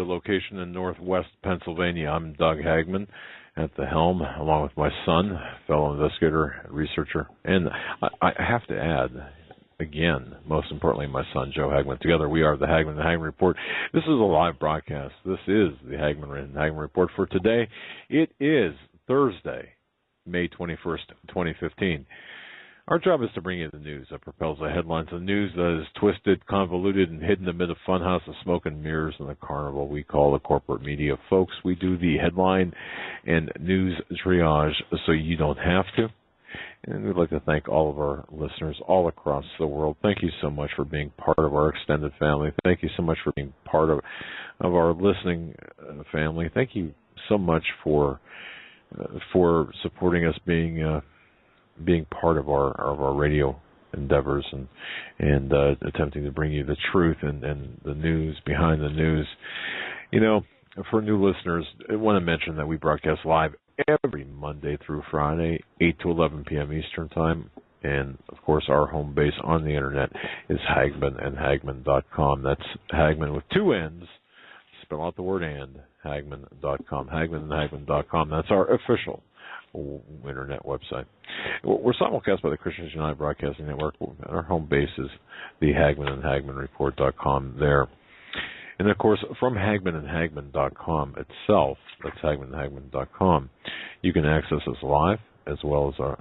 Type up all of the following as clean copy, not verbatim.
location in northwest Pennsylvania. I'm Doug Hagmann at the helm, along with my son, fellow investigator, researcher, and I have to add, again, most importantly, my son, Joe Hagmann. Together, we are the Hagmann Hagmann Report. This is a live broadcast. This is the Hagmann Hagmann Report for today. It is Thursday, May 21st, 2015. Our job is to bring you the news that propels the headlines, the news that is twisted, convoluted, and hidden amid a funhouse of smoke and mirrors in the carnival we call the corporate media. Folks, we do the headline and news triage so you don't have to. And we'd like to thank all of our listeners all across the world. Thank you so much for being part of our extended family. Thank you so much for being part of our listening family. Thank you so much for supporting us being part of our radio endeavors and attempting to bring you the truth and the news behind the news. You know, for new listeners, I want to mention that we broadcast live every Monday through Friday, 8 to 11 p.m. Eastern Time. And, of course, our home base on the Internet is HagmannandHagmann.com. That's Hagmann with two N's. Spell out the word and, Hagmann.com. HagmannandHagmann.com. That's our official Internet website. We're simulcast by the Christians United Broadcasting Network. Our home base is the HagmannandHagmannReport.com there. And, of course, from HagmannandHagmann.com itself, that's HagmannandHagmann.com, you can access us live as well as our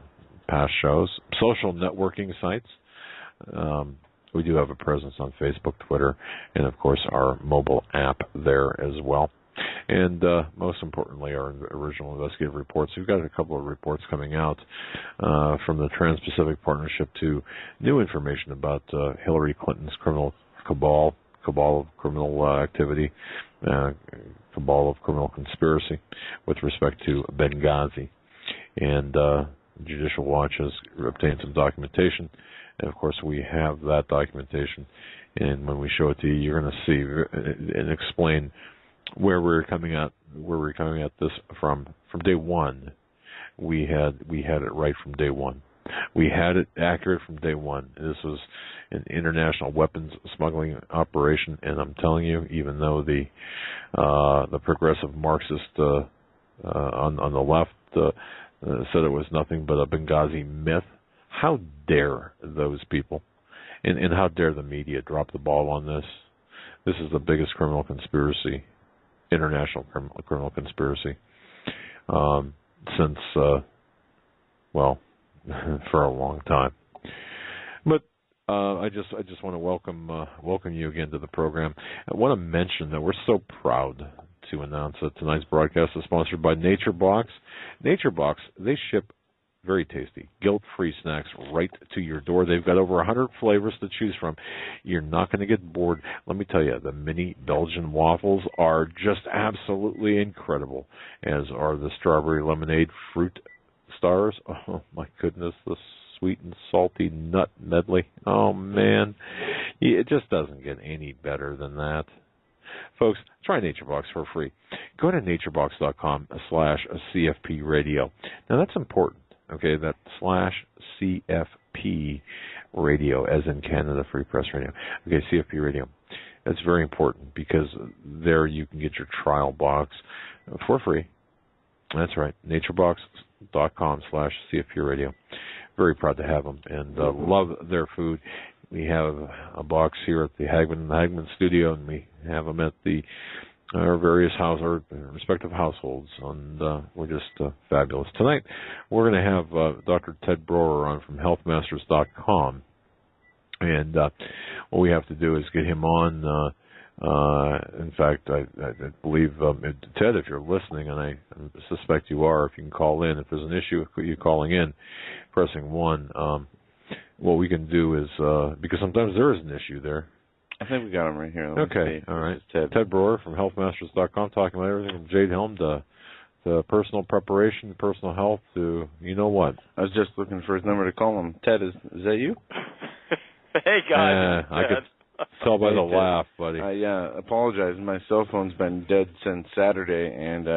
past shows, social networking sites. We do have a presence on Facebook, Twitter, and, of course, our mobile app there as well. And most importantly, our original investigative reports. We've got a couple of reports coming out from the Trans-Pacific Partnership to new information about Hillary Clinton's criminal cabal of criminal activity, cabal of criminal conspiracy with respect to Benghazi. And Judicial Watch has obtained some documentation. And, of course, we have that documentation. And when we show it to you, you're going to see and explain where we're coming at this from day one. We had it right from day one. We had it accurate from day one. This was an international weapons smuggling operation, and I'm telling you, even though the progressive Marxist on the left said it was nothing but a Benghazi myth, how dare those people, and how dare the media drop the ball on this? This is the biggest criminal conspiracy. International criminal conspiracy since, for a long time. But I just want to welcome you again to the program. I want to mention that we're so proud to announce that tonight's broadcast is sponsored by NatureBox. NatureBox, they ship very tasty, guilt-free snacks right to your door. They've got over 100 flavors to choose from. You're not going to get bored. Let me tell you, the mini Belgian waffles are just absolutely incredible, as are the strawberry lemonade fruit stars. Oh, my goodness, the sweet and salty nut medley. Oh, man. It just doesn't get any better than that. Folks, try NatureBox for free. Go to naturebox.com/CFP radio. Now, that's important. Okay, that /CFP radio, as in Canada Free Press Radio. Okay, CFP radio. That's very important because there you can get your trial box for free. That's right, naturebox.com/CFP radio. Very proud to have them and love their food. We have a box here at the Hagmann Hagmann studio, and we have them at our various respective households, and we're just fabulous. Tonight, we're going to have Dr. Ted Broer on from healthmasters.com, and what we have to do is get him on. In fact, I believe, Ted, if you're listening, and I suspect you are, if you can call in. If there's an issue with you calling in, pressing 1, what we can do is, because sometimes there is an issue there. I think we got him right here. Okay, all right. Ted Broer from healthmasters.com, talking about everything from jade helm to personal preparation, personal health, to you know what. I was just looking for his number to call him. Ted, is that you? Hey, guys. I could tell by the laugh, buddy. I apologize. My cell phone's been dead since Saturday, and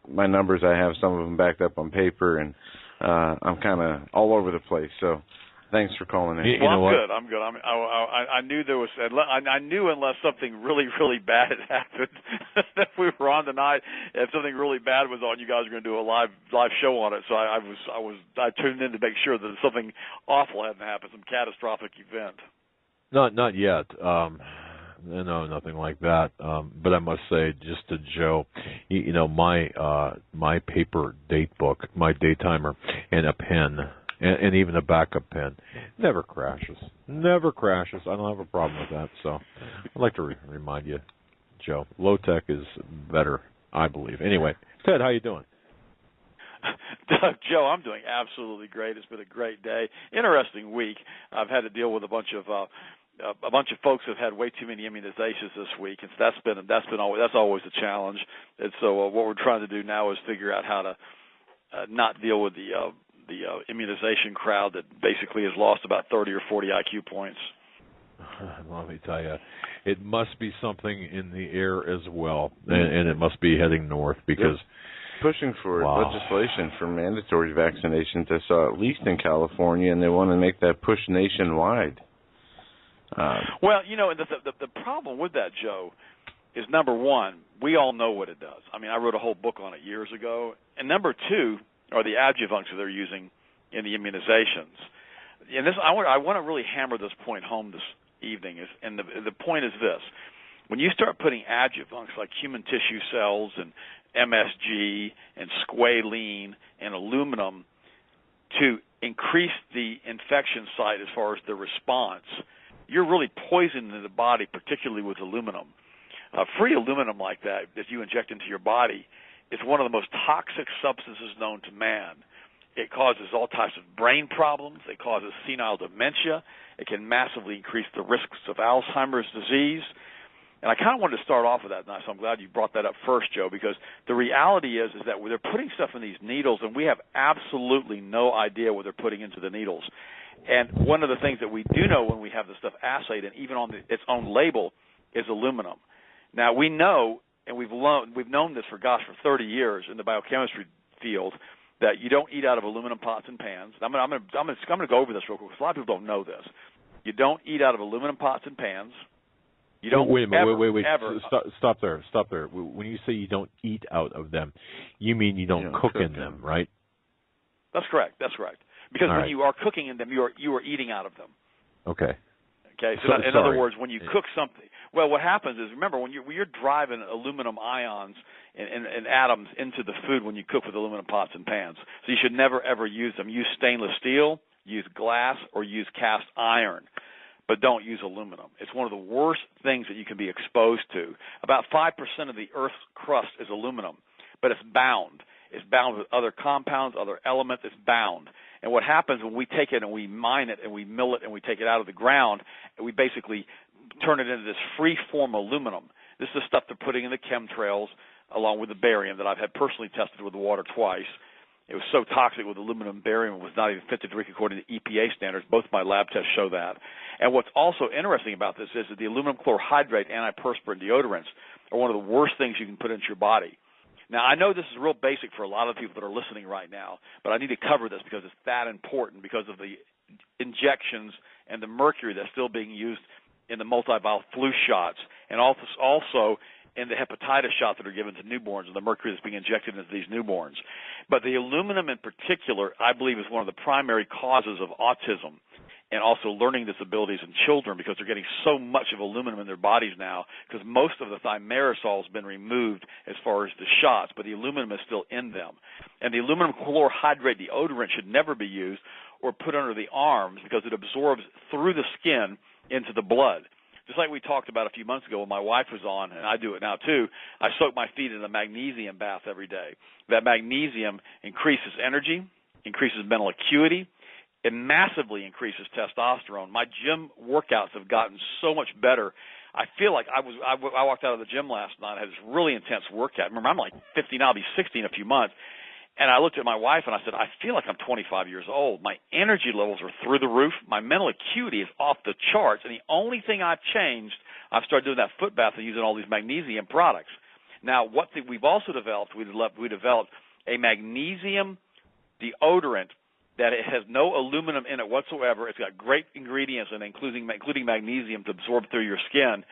my numbers, I have some of them backed up on paper, and I'm kind of all over the place. So Thanks for calling in. You Well, know what? I'm good. I knew there was. I knew unless something really, really bad had happened, that we were on tonight. If something really bad was on, you guys were going to do a live show on it. So I tuned in to make sure that something awful hadn't happened, some catastrophic event. Not yet. No, nothing like that. But I must say, just to Joe, you know, my paper date book, my daytimer, and a pen, and even a backup pen, never crashes. Never crashes. I don't have a problem with that. So I'd like to remind you, Joe, low tech is better, I believe. Anyway, Ted, how you doing? Joe, I'm doing absolutely great. It's been a great day, interesting week. I've had to deal with a bunch of folks who've had way too many immunizations this week, and so that's always a challenge. And so what we're trying to do now is figure out how to not deal with the immunization crowd that basically has lost about 30 or 40 IQ points. Let me tell you, it must be something in the air as well, and it must be heading north because pushing for legislation for mandatory vaccinations. I saw at least in California, and they want to make that push nationwide. Well, you know, the problem with that, Joe, is number one, we all know what it does. I mean, I wrote a whole book on it years ago. And number two are the adjuvants that they're using in the immunizations. And this, I want to really hammer this point home this evening. And the point is this. When you start putting adjuvants like human tissue cells and MSG and squalene and aluminum to increase the infection site as far as the response, you're really poisoning the body, particularly with aluminum. Free aluminum like that you inject into your body is one of the most toxic substances known to man. It causes all types of brain problems. It causes senile dementia. It can massively increase the risks of Alzheimer's disease. And I kind of wanted to start off with that, so I'm glad you brought that up first, Joe, because the reality is that they're putting stuff in these needles, and we have absolutely no idea what they're putting into the needles. And one of the things that we do know when we have the stuff assayed, and even on its own label, is aluminum. Now, we know, and we've known this for 30 years in the biochemistry field, that you don't eat out of aluminum pots and pans. I'm going to go over this real quick because a lot of people don't know this. You don't eat out of aluminum pots and pans. You don't. Wait a minute. Wait. Ever. Stop there. When you say you don't eat out of them, you mean you don't cook in them, right? That's correct. Because when you are cooking in them, you are eating out of them. Okay. Okay. So in other words, when you cook something, well, what happens is, remember, when you're driving aluminum ions and atoms into the food when you cook with aluminum pots and pans. So you should never ever use them. Use stainless steel, use glass, or use cast iron, but don't use aluminum. It's one of the worst things that you can be exposed to. About 5% of the Earth's crust is aluminum, but it's bound. It's bound with other compounds, other elements. It's bound. And what happens when we take it and we mine it and we mill it and we take it out of the ground and we basically turn it into this free-form aluminum. This is the stuff they're putting in the chemtrails along with the barium that I've had personally tested with the water twice. It was so toxic with aluminum and barium it was not even fit to drink according to EPA standards. Both my lab tests show that. And what's also interesting about this is that the aluminum chlorohydrate antiperspirant deodorants are one of the worst things you can put into your body. Now, I know this is real basic for a lot of people that are listening right now, but I need to cover this because it's that important because of the injections and the mercury that's still being used in the multivalent flu shots and also in the hepatitis shots that are given to newborns and the mercury that's being injected into these newborns. But the aluminum in particular, I believe, is one of the primary causes of autism and also learning disabilities in children because they're getting so much of aluminum in their bodies now because most of the thimerosal has been removed as far as the shots, but the aluminum is still in them. And the aluminum chlorohydrate deodorant should never be used or put under the arms because it absorbs through the skin into the blood. Just like we talked about a few months ago when my wife was on, and I do it now too, I soak my feet in a magnesium bath every day. That magnesium increases energy, increases mental acuity. It massively increases testosterone. My gym workouts have gotten so much better. I feel like I walked out of the gym last night. I had this really intense workout. Remember, I'm like 50 now. I'll be 60 in a few months. And I looked at my wife and I said, I feel like I'm 25 years old. My energy levels are through the roof. My mental acuity is off the charts. And the only thing I've changed, I've started doing that foot bath and using all these magnesium products. Now, we've also developed, we developed a magnesium deodorant that it has no aluminum in it whatsoever. It's got great ingredients, and including magnesium to absorb through your skin,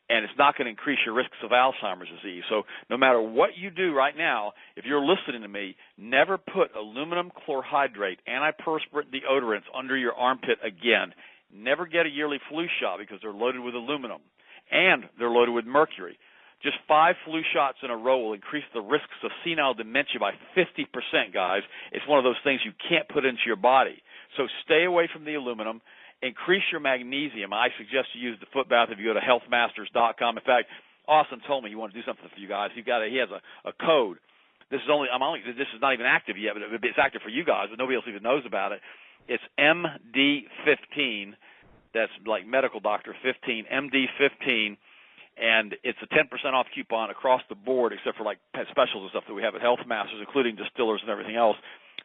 and it's not going to increase your risks of Alzheimer's disease. So no matter what you do right now, if you're listening to me, never put aluminum chlorhydrate antiperspirant deodorants under your armpit again. Never get a yearly flu shot because they're loaded with aluminum, and they're loaded with mercury. Just 5 flu shots in a row will increase the risks of senile dementia by 50%, guys. It's one of those things you can't put into your body. So stay away from the aluminum. Increase your magnesium. I suggest you use the foot bath if you go to healthmasters.com. In fact, Austin told me he wanted to do something for you guys. He has a code. This is not even active yet, but it's active for you guys, but nobody else even knows about it. It's MD15. That's like medical doctor 15, MD15. And it's a 10% off coupon across the board, except for like specials and stuff that we have at Health Masters, including distillers and everything else.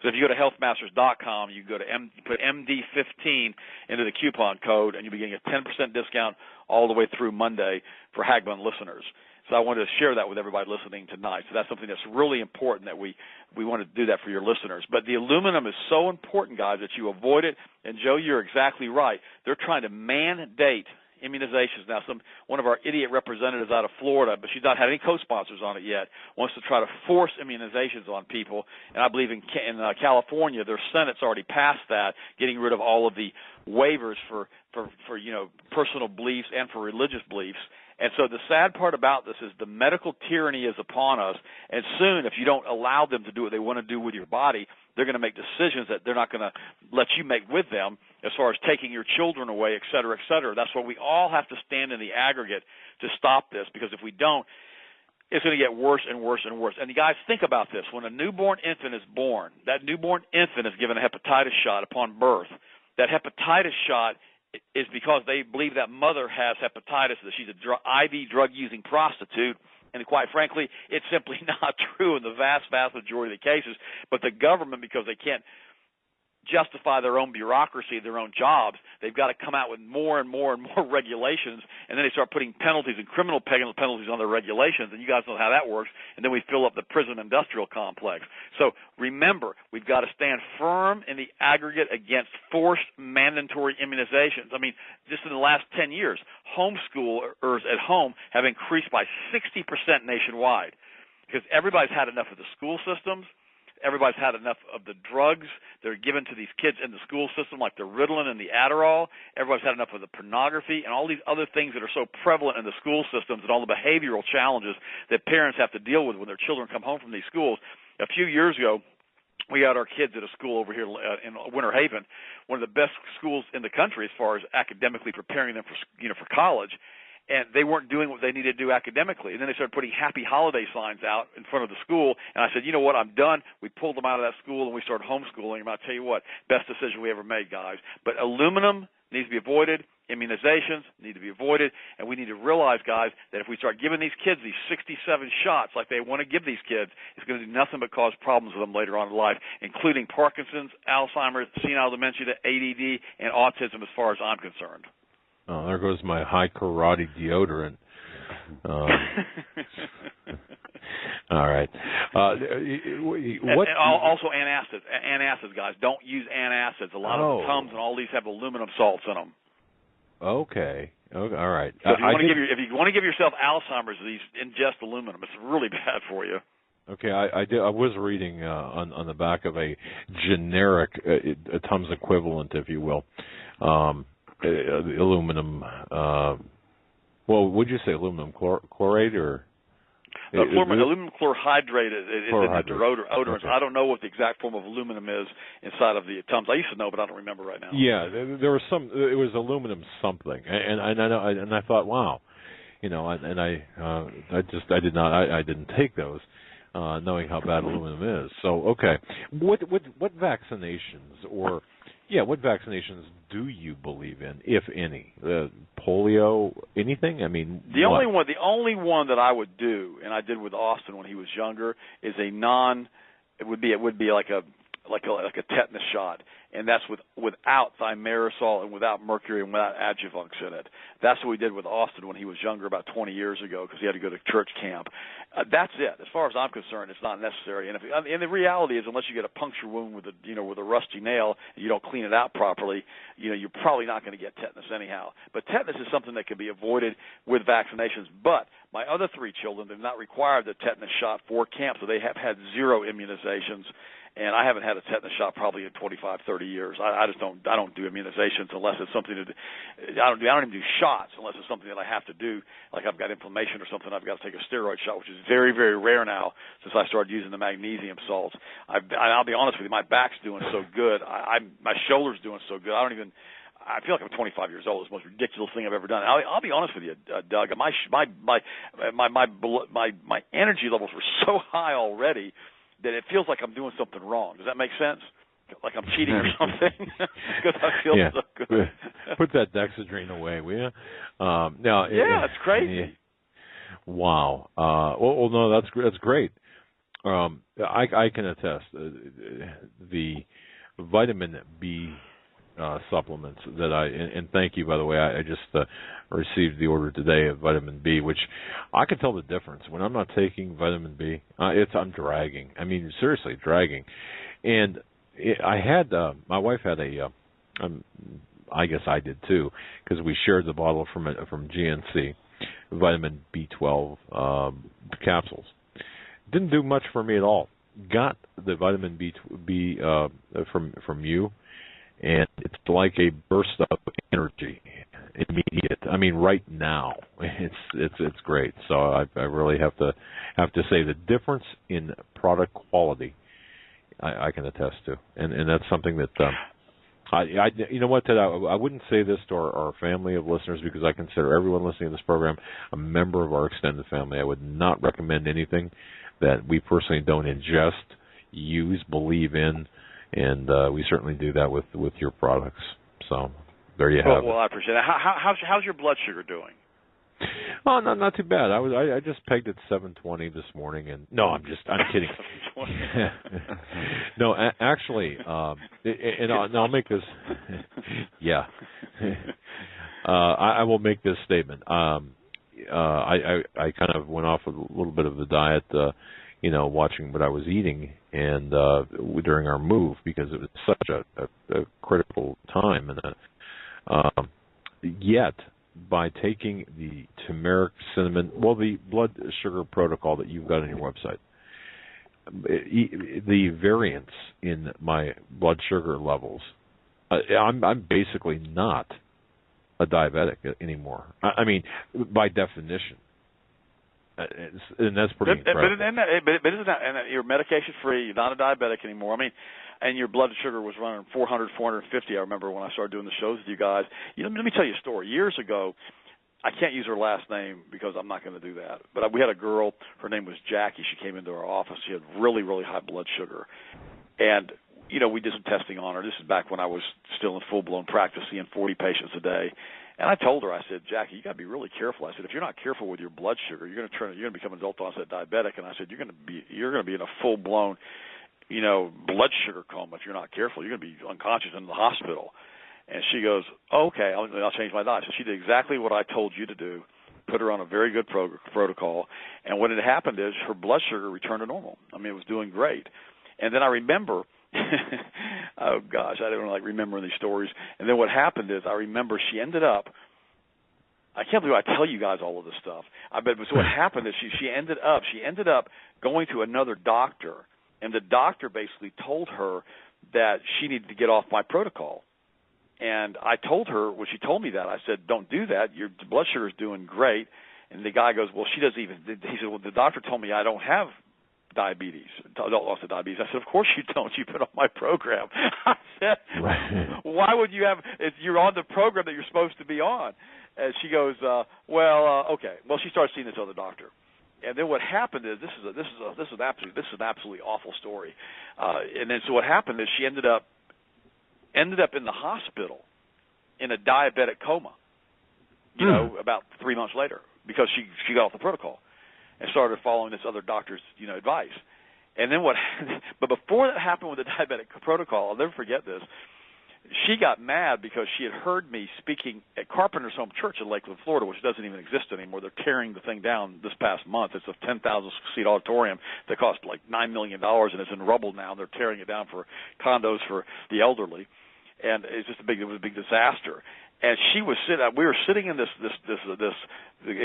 So if you go to healthmasters.com, you go to put MD15 into the coupon code, and you'll be getting a 10% discount all the way through Monday for Hagmann listeners. So I wanted to share that with everybody listening tonight. So that's something that's really important that we want to do that for your listeners. But the aluminum is so important, guys, that you avoid it. And, Joe, you're exactly right. They're trying to mandate immunizations. Now, one of our idiot representatives out of Florida, but she's not had any co-sponsors on it yet, wants to try to force immunizations on people. And I believe in California, their Senate's already passed that, getting rid of all of the waivers for personal beliefs and for religious beliefs. And so the sad part about this is the medical tyranny is upon us, and soon, if you don't allow them to do what they want to do with your body, they're going to make decisions that they're not going to let you make with them as far as taking your children away, et cetera, et cetera. That's why we all have to stand in the aggregate to stop this, because if we don't, it's going to get worse and worse and worse. And you guys, think about this. When a newborn infant is born, that newborn infant is given a hepatitis shot upon birth. That hepatitis shot is because they believe that mother has hepatitis, that she's an IV drug-using prostitute, and quite frankly, it's simply not true in the vast, vast majority of the cases. But the government, because they can't justify their own bureaucracy, their own jobs, they've got to come out with more and more and more regulations, and then they start putting penalties and criminal penalties on their regulations, and you guys know how that works, and then we fill up the prison industrial complex. So remember, we've got to stand firm in the aggregate against forced mandatory immunizations. I mean, just in the last 10 years, homeschoolers at home have increased by 60% nationwide, because everybody's had enough of the school systems. Everybody's had enough of the drugs that are given to these kids in the school system, like the Ritalin and the Adderall. Everybody's had enough of the pornography and all these other things that are so prevalent in the school systems and all the behavioral challenges that parents have to deal with when their children come home from these schools. A few years ago, we had our kids at a school over here in Winter Haven, one of the best schools in the country as far as academically preparing them for college. And they weren't doing what they needed to do academically. And then they started putting happy holiday signs out in front of the school. And I said, you know what, I'm done. We pulled them out of that school, and we started homeschooling. And I'll tell you what, best decision we ever made, guys. But aluminum needs to be avoided. Immunizations need to be avoided. And we need to realize, guys, that if we start giving these kids these 67 shots like they want to give these kids, it's going to do nothing but cause problems with them later on in life, including Parkinson's, Alzheimer's, senile dementia, ADD, and autism as far as I'm concerned. Oh, there goes my high karate deodorant. All right. What? Also, antacids, guys. Don't use antacids. A lot of the Tums and all these have aluminum salts in them. Okay. All right. So if you want to give yourself Alzheimer's disease, ingest aluminum. It's really bad for you. Okay, I was reading on the back of a generic a Tums equivalent, if you will. Aluminum, would you say aluminum chloride or? Aluminum chlorhydrate is in the deodorants. Okay. I don't know what the exact form of aluminum is inside of the Tums. I used to know, but I don't remember right now. Yeah, there was some. It was aluminum something, and I thought, wow, I didn't take those, knowing how bad aluminum is. So okay, what vaccinations or? Yeah, what vaccinations do you believe in, if any? Polio, anything? I mean, the only one that I would do, and I did with Austin when he was younger, is it would be like a like a tetanus shot, and that's without thimerosal and without mercury and without adjuvants in it. That's what we did with Austin when he was younger, about 20 years ago, because he had to go to church camp. That's it. As far as I'm concerned, it's not necessary. And the reality is, unless you get a puncture wound with a rusty nail and you don't clean it out properly, you're probably not going to get tetanus anyhow. But tetanus is something that can be avoided with vaccinations. But my other 3 children did not require the tetanus shot for camp, so they have had 0 immunizations. And I haven't had a tetanus shot probably in 25, 30 years. I don't do immunizations unless it's something to do. I don't even do shots unless it's something that I have to do, like I've got inflammation or something. I've got to take a steroid shot, which is very, very rare now since I started using the magnesium salts. I'll be honest with you, my back's doing so good. My shoulder's doing so good. I feel like I'm 25 years old. It's the most ridiculous thing I've ever done. I'll be honest with you, Doug. My energy levels were so high already that it feels like I'm doing something wrong. Does that make sense? Like I'm cheating or something? Because I feel so good. Put that Dexedrine away, will you? It's crazy. Wow. Well, no, that's great. I can attest. The vitamin B supplements that and thank you, by the way. I just received the order today of vitamin B, which I can tell the difference when I'm not taking vitamin B. I'm dragging. I mean, seriously, dragging. And I had my wife had I guess I did too, because we shared the bottle from GNC, vitamin B12 capsules. Didn't do much for me at all. Got the vitamin B from you. And it's like a burst of energy, immediate. I mean, right now, it's great. So I really have to say the difference in product quality, I can attest to, and that's something that you know what, Ted, I wouldn't say this to our family of listeners because I consider everyone listening to this program a member of our extended family. I would not recommend anything that we personally don't ingest, use, believe in. And we certainly do that with your products. So there you have it. Well, I appreciate it. How's your blood sugar doing? Oh, not too bad. I just pegged at 720 this morning, and I'm kidding. No, actually, and I'll make this. Yeah, I will make this statement. I kind of went off a little bit of the diet. Watching what I was eating and during our move because it was such a critical time. And yet, by taking the turmeric, cinnamon, the blood sugar protocol that you've got on your website, the variance in my blood sugar levels, I'm basically not a diabetic anymore. I mean, by definition. And that's pretty incredible. But isn't that, and you're medication free, you're not a diabetic anymore. I mean, and your blood sugar was running 400, 450. I remember when I started doing the shows with you guys. Let me tell you a story. Years ago, I can't use her last name because I'm not going to do that. But we had a girl, her name was Jackie. She came into our office. She had really, really high blood sugar. And, we did some testing on her. This is back when I was still in full-blown practice, seeing 40 patients a day. And I told her, I said, Jackie, you got to be really careful. I said, if you're not careful with your blood sugar, you're going to become an adult onset diabetic. And I said, you're going to be in a full-blown, blood sugar coma if you're not careful. You're going to be unconscious in the hospital. And she goes, oh, okay, I'll change my diet. So she did exactly what I told you to do, put her on a very good protocol. And what had happened is her blood sugar returned to normal. I mean, it was doing great. And then I remember, oh gosh, I don't like remembering these stories. And then what happened is I remember she ended up, I can't believe I tell you guys all of this stuff. So what happened is she ended up going to another doctor, and the doctor basically told her that she needed to get off my protocol. And I told her, when she told me that, I said, don't do that. Your blood sugar is doing great. And the guy goes, well, she doesn't even, he said, well, the doctor told me I don't have diabetes, adult onset diabetes. I said, of course you don't. You've been on my program. I said, why would you have, if you're on the program that you're supposed to be on? And she goes, okay. Well, she started seeing this other doctor. And then what happened is, this is an absolutely awful story. And then so what happened is she ended up in the hospital in a diabetic coma, about 3 months later, because she got off the protocol and started following this other doctor's, advice. And then what? But before that happened with the diabetic protocol, I'll never forget this. She got mad because she had heard me speaking at Carpenter's Home Church in Lakeland, Florida, which doesn't even exist anymore. They're tearing the thing down this past month. It's a 10,000-seat auditorium that cost like $9 million, and it's in rubble now. They're tearing it down for condos for the elderly, and it was a big disaster. And she was we were sitting in this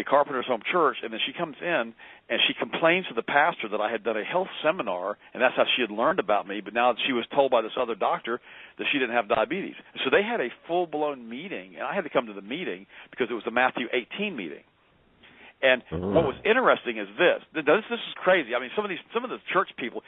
Carpenter's Home Church, and then she comes in and she complains to the pastor that I had done a health seminar, and that's how she had learned about me. But now she was told by this other doctor that she didn't have diabetes. So they had a full-blown meeting, and I had to come to the meeting because it was the Matthew 18 meeting. And what was interesting is this. This is crazy. I mean, some of the church people,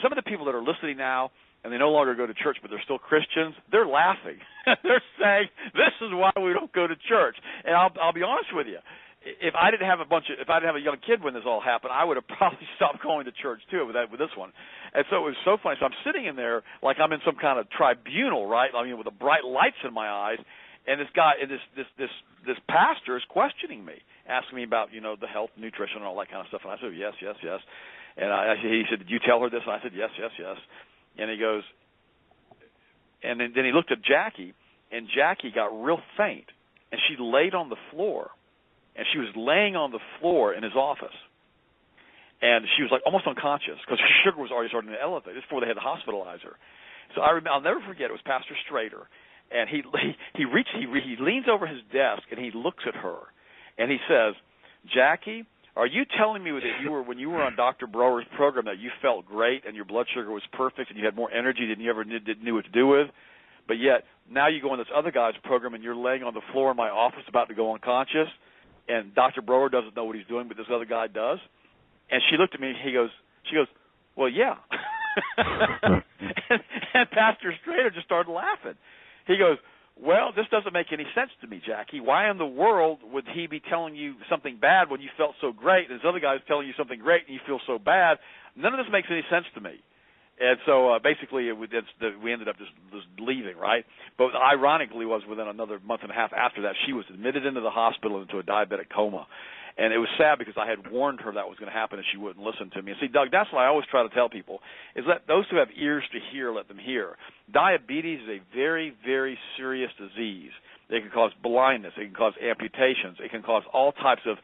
some of the people that are listening now, and they no longer go to church, but they're still Christians, they're laughing. They're saying, this is why we don't go to church. And I'll be honest with you. If I didn't have a young kid when this all happened, I would have probably stopped going to church too with this one. And so it was so funny. So I'm sitting in there like I'm in some kind of tribunal, right? I mean, with the bright lights in my eyes, and this guy, this pastor is questioning me, asking me about, the health, nutrition, and all that kind of stuff. And I said, yes. And he said, did you tell her this? And I said, yes. And he goes, and then he looked at Jackie, and Jackie got real faint, and she laid on the floor, and she was laying on the floor in his office, and she was like almost unconscious because her sugar was already starting to elevate. This before they had to hospitalize her. So I'll never forget. It was Pastor Strader, and he leans over his desk and he looks at her, and he says, Jackie, are you telling me that when you were on Dr. Brower's program that you felt great and your blood sugar was perfect and you had more energy than you ever knew what to do with, but yet now you go on this other guy's program and you're laying on the floor in my office about to go unconscious, and Dr. Brower doesn't know what he's doing, but this other guy does? And she looked at me and she goes, well, yeah. and Pastor Strader just started laughing. He goes, well, this doesn't make any sense to me, Jackie. Why in the world would he be telling you something bad when you felt so great, and this other guy's telling you something great and you feel so bad? None of this makes any sense to me. And so basically we ended up just leaving, right? But ironically was within another month and a half after that, she was admitted into the hospital into a diabetic coma. And it was sad because I had warned her that was going to happen and she wouldn't listen to me. And see, Doug, that's why I always try to tell people is let those who have ears to hear, let them hear. Diabetes is a very, very serious disease. It can cause blindness. It can cause amputations. It can cause all types of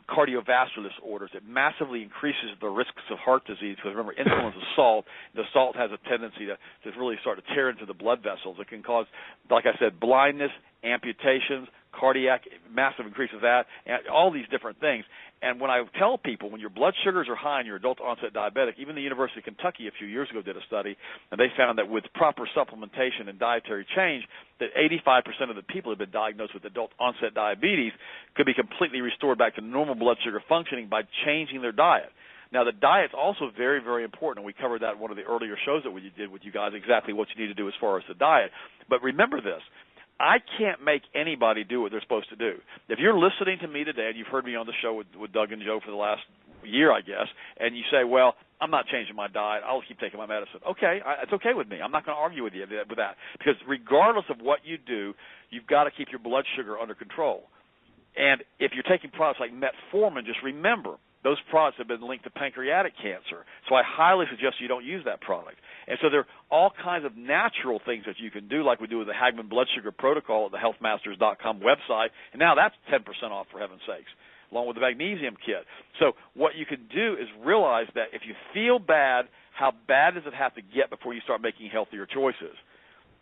cardiovascular disorders. It massively increases the risks of heart disease because, remember, insulin is a salt. The salt has a tendency to really start to tear into the blood vessels. It can cause, like I said, blindness, amputations, cardiac, massive increase of that, and all these different things. And when I tell people, when your blood sugars are high and you're adult onset diabetic, even the University of Kentucky a few years ago did a study, and they found that with proper supplementation and dietary change, that 85% of the people who have been diagnosed with adult onset diabetes could be completely restored back to normal blood sugar functioning by changing their diet. Now, the diet's also very, very important, and we covered that in one of the earlier shows that we did with you guys, exactly what you need to do as far as the diet. But remember this. I can't make anybody do what they're supposed to do. If you're listening to me today, and you've heard me on the show with Doug and Joe for the last year, I guess, and you say, well, I'm not changing my diet, I'll keep taking my medicine. Okay, it's okay with me. I'm not going to argue with you with that. Because regardless of what you do, you've got to keep your blood sugar under control. And if you're taking products like metformin, just remember, those products have been linked to pancreatic cancer. So I highly suggest you don't use that product. And so there are all kinds of natural things that you can do, like we do with the Hagmann blood sugar protocol at the healthmasters.com website. And now that's 10% off, for heaven's sakes, along with the magnesium kit. So what you can do is realize that if you feel bad, how bad does it have to get before you start making healthier choices?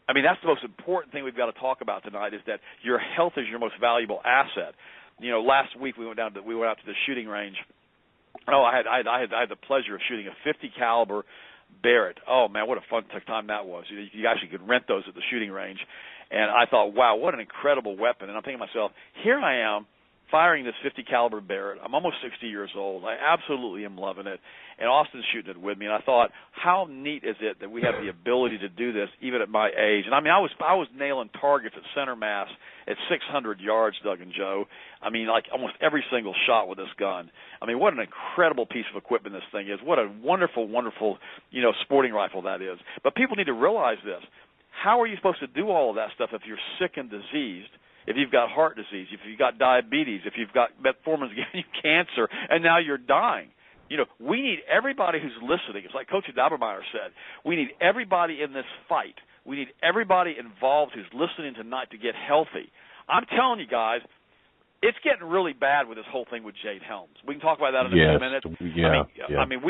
I mean, that's the most important thing we've got to talk about tonight is that your health is your most valuable asset. Last week we went out to the shooting range. Oh, I had the pleasure of shooting a 50 caliber Barrett. Oh man, what a fun time that was! You actually could rent those at the shooting range, and I thought, wow, what an incredible weapon. And I'm thinking to myself, here I am firing this 50 caliber Barrett. I'm almost 60 years old. I absolutely am loving it, and Austin's shooting it with me. And I thought, how neat is it that we have the ability to do this even at my age? And I mean, I was nailing targets at center mass at 600 yards, Doug and Joe. I mean, like almost every single shot with this gun. I mean, what an incredible piece of equipment this thing is. What a wonderful, wonderful, sporting rifle that is. But people need to realize this. How are you supposed to do all of that stuff if you're sick and diseased? If you've got heart disease, if you've got diabetes, if you've got metformin's giving you cancer, and now you're dying? we need everybody who's listening. It's like Coach Daubermeyer said. We need everybody in this fight. We need everybody involved who's listening tonight to get healthy. I'm telling you guys, it's getting really bad with this whole thing with Jade Helms. We can talk about that in a few minutes. Yeah. I mean,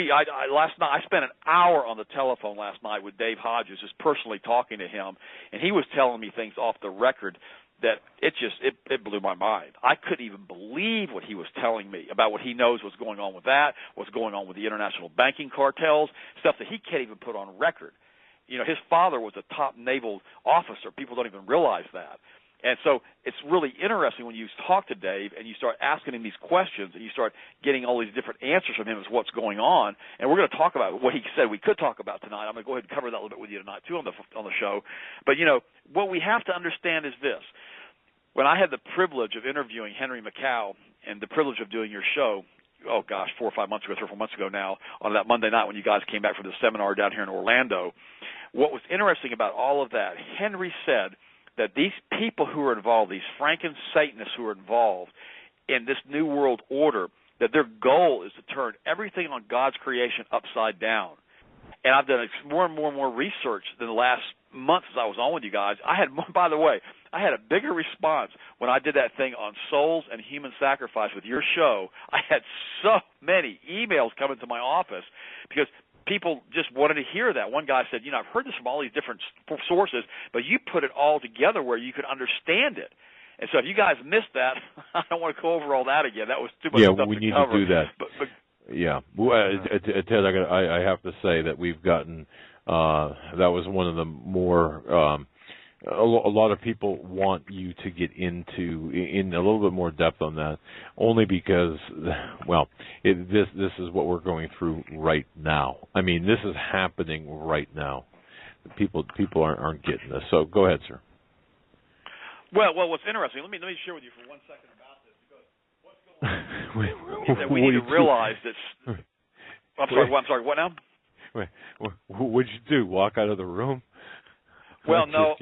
last night I spent an hour on the telephone last night with Dave Hodges, just personally talking to him, and he was telling me things off the record that it blew my mind. I couldn't even believe what he was telling me about what he knows what's going on with that, what's going on with the international banking cartels, stuff that he can't even put on record. His father was a top naval officer. People don't even realize that. And so it's really interesting when you talk to Dave and you start asking him these questions and you start getting all these different answers from him as what's going on. And we're going to talk about what he said we could talk about tonight. I'm going to go ahead and cover that a little bit with you tonight, too, on the show. But, what we have to understand is this. When I had the privilege of interviewing Henry Macau and the privilege of doing your show, 4 or 5 months ago, 3 or 4 months ago now, on that Monday night when you guys came back from the seminar down here in Orlando, what was interesting about all of that, Henry said that these people who are involved, these Franken-Satanists who are involved in this New World Order, that their goal is to turn everything on God's creation upside down. And I've done more and more research than the last month since I was on with you guys. By the way, I had a bigger response when I did that thing on souls and human sacrifice with your show. I had so many emails coming to my office because people just wanted to hear that. One guy said, I've heard this from all these different sources, but you put it all together where you could understand it. And so if you guys missed that, I don't want to go over all that again. That was too much stuff to cover. Yeah, we need to do that. Ted, I have to say that we've gotten that was one of the more a lot of people want you to get in a little bit more depth on that, only because, this is what we're going through right now. I mean, this is happening right now. People aren't getting this. So go ahead, sir. Well, what's interesting? Let me share with you for 1 second about this, because what's going on is that we need to realize that. I'm sorry. What now? Wait, what'd you do? Walk out of the room? Well, no.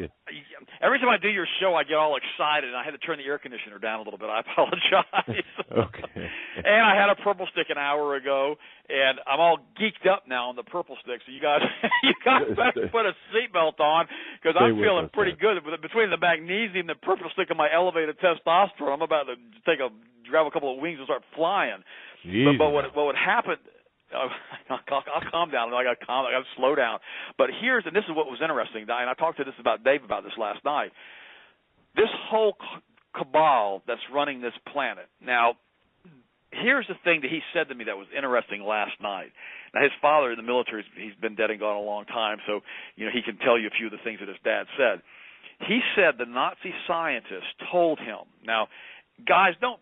Every time I do your show, I get all excited, and I had to turn the air conditioner down a little bit. I apologize. Okay. And I had a purple stick an hour ago, and I'm all geeked up now on the purple stick. So you guys better put a seatbelt on, because I'm feeling pretty good. Between the magnesium, the purple stick, and my elevated testosterone, I'm about to grab a couple of wings and start flying. But what would happen? I'll calm down. I got to slow down. But this is what was interesting, and I talked to Dave about this last night. This whole cabal that's running this planet. Now, here's the thing that he said to me that was interesting last night. Now, his father in the military, he's been dead and gone a long time, so he can tell you a few of the things that his dad said. He said the Nazi scientists told him. Now, guys, don't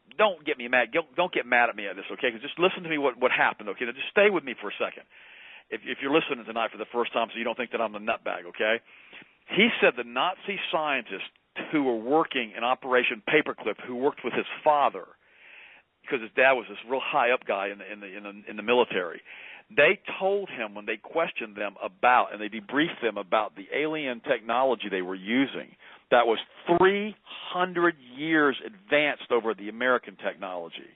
get me mad. Don't get mad at me at this, okay? Because just listen to me what happened, okay? Now just stay with me for a second. If you're listening tonight for the first time, so you don't think that I'm a nutbag, okay? He said the Nazi scientists who were working in Operation Paperclip, who worked with his father, because his dad was this real high up guy in the military. They told him when they questioned them about and they debriefed them about the alien technology they were using, that was 300 years advanced over the American technology.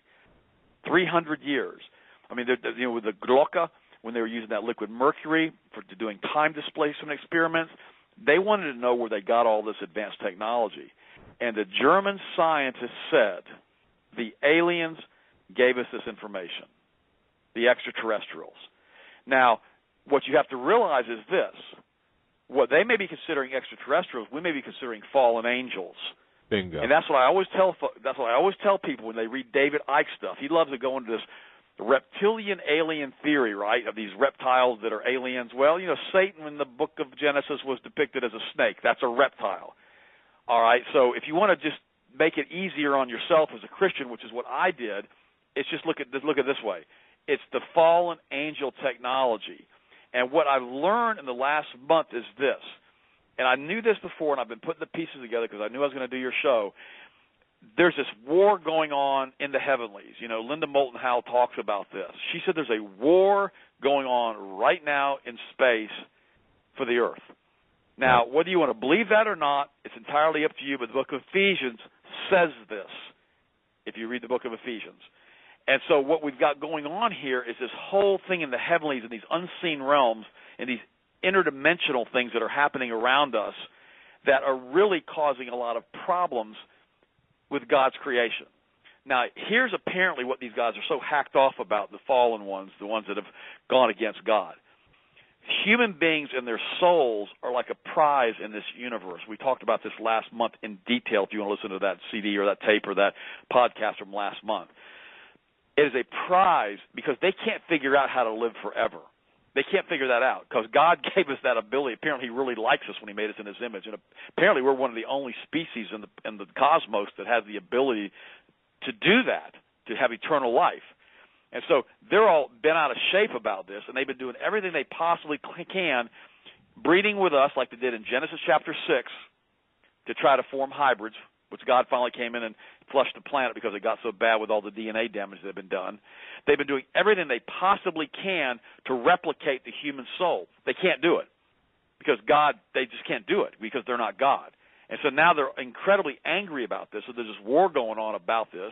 300 years. I mean, with the Glocke, when they were using that liquid mercury for doing time displacement experiments, they wanted to know where they got all this advanced technology. And the German scientists said the aliens gave us this information, the extraterrestrials. Now, what you have to realize is this. What they may be considering extraterrestrials, we may be considering fallen angels. Bingo. And that's what I always tell people when they read David Icke stuff. He loves to go into this reptilian alien theory, right, of these reptiles that are aliens. Well, Satan in the book of Genesis was depicted as a snake. That's a reptile. All right, so if you want to just make it easier on yourself as a Christian, which is what I did, it's just look at it this way. It's the fallen angel technology. And what I've learned in the last month is this, and I knew this before, and I've been putting the pieces together because I knew I was going to do your show. There's this war going on in the heavenlies. Linda Moulton Howe talks about this. She said there's a war going on right now in space for the earth. Now, whether you want to believe that or not, it's entirely up to you, but the book of Ephesians says this, if you read the book of Ephesians. And so what we've got going on here is this whole thing in the heavenlies, in these unseen realms, and these interdimensional things that are happening around us that are really causing a lot of problems with God's creation. Now, here's apparently what these guys are so hacked off about, the fallen ones, the ones that have gone against God. Human beings and their souls are like a prize in this universe. We talked about this last month in detail, if you want to listen to that CD or that tape or that podcast from last month. It is a prize because they can't figure out how to live forever. They can't figure that out because God gave us that ability. Apparently, He really likes us when He made us in His image. And apparently, we're one of the only species in the cosmos that has the ability to do that, to have eternal life. And so they're all been out of shape about this, and they've been doing everything they possibly can, breeding with us like they did in Genesis chapter 6 to try to form hybrids, which God finally came in and flushed the planet because it got so bad with all the DNA damage that had been done. They've been doing everything they possibly can to replicate the human soul. They can't do it because they just can't do it because they're not God. And so now they're incredibly angry about this. So there's this war going on about this.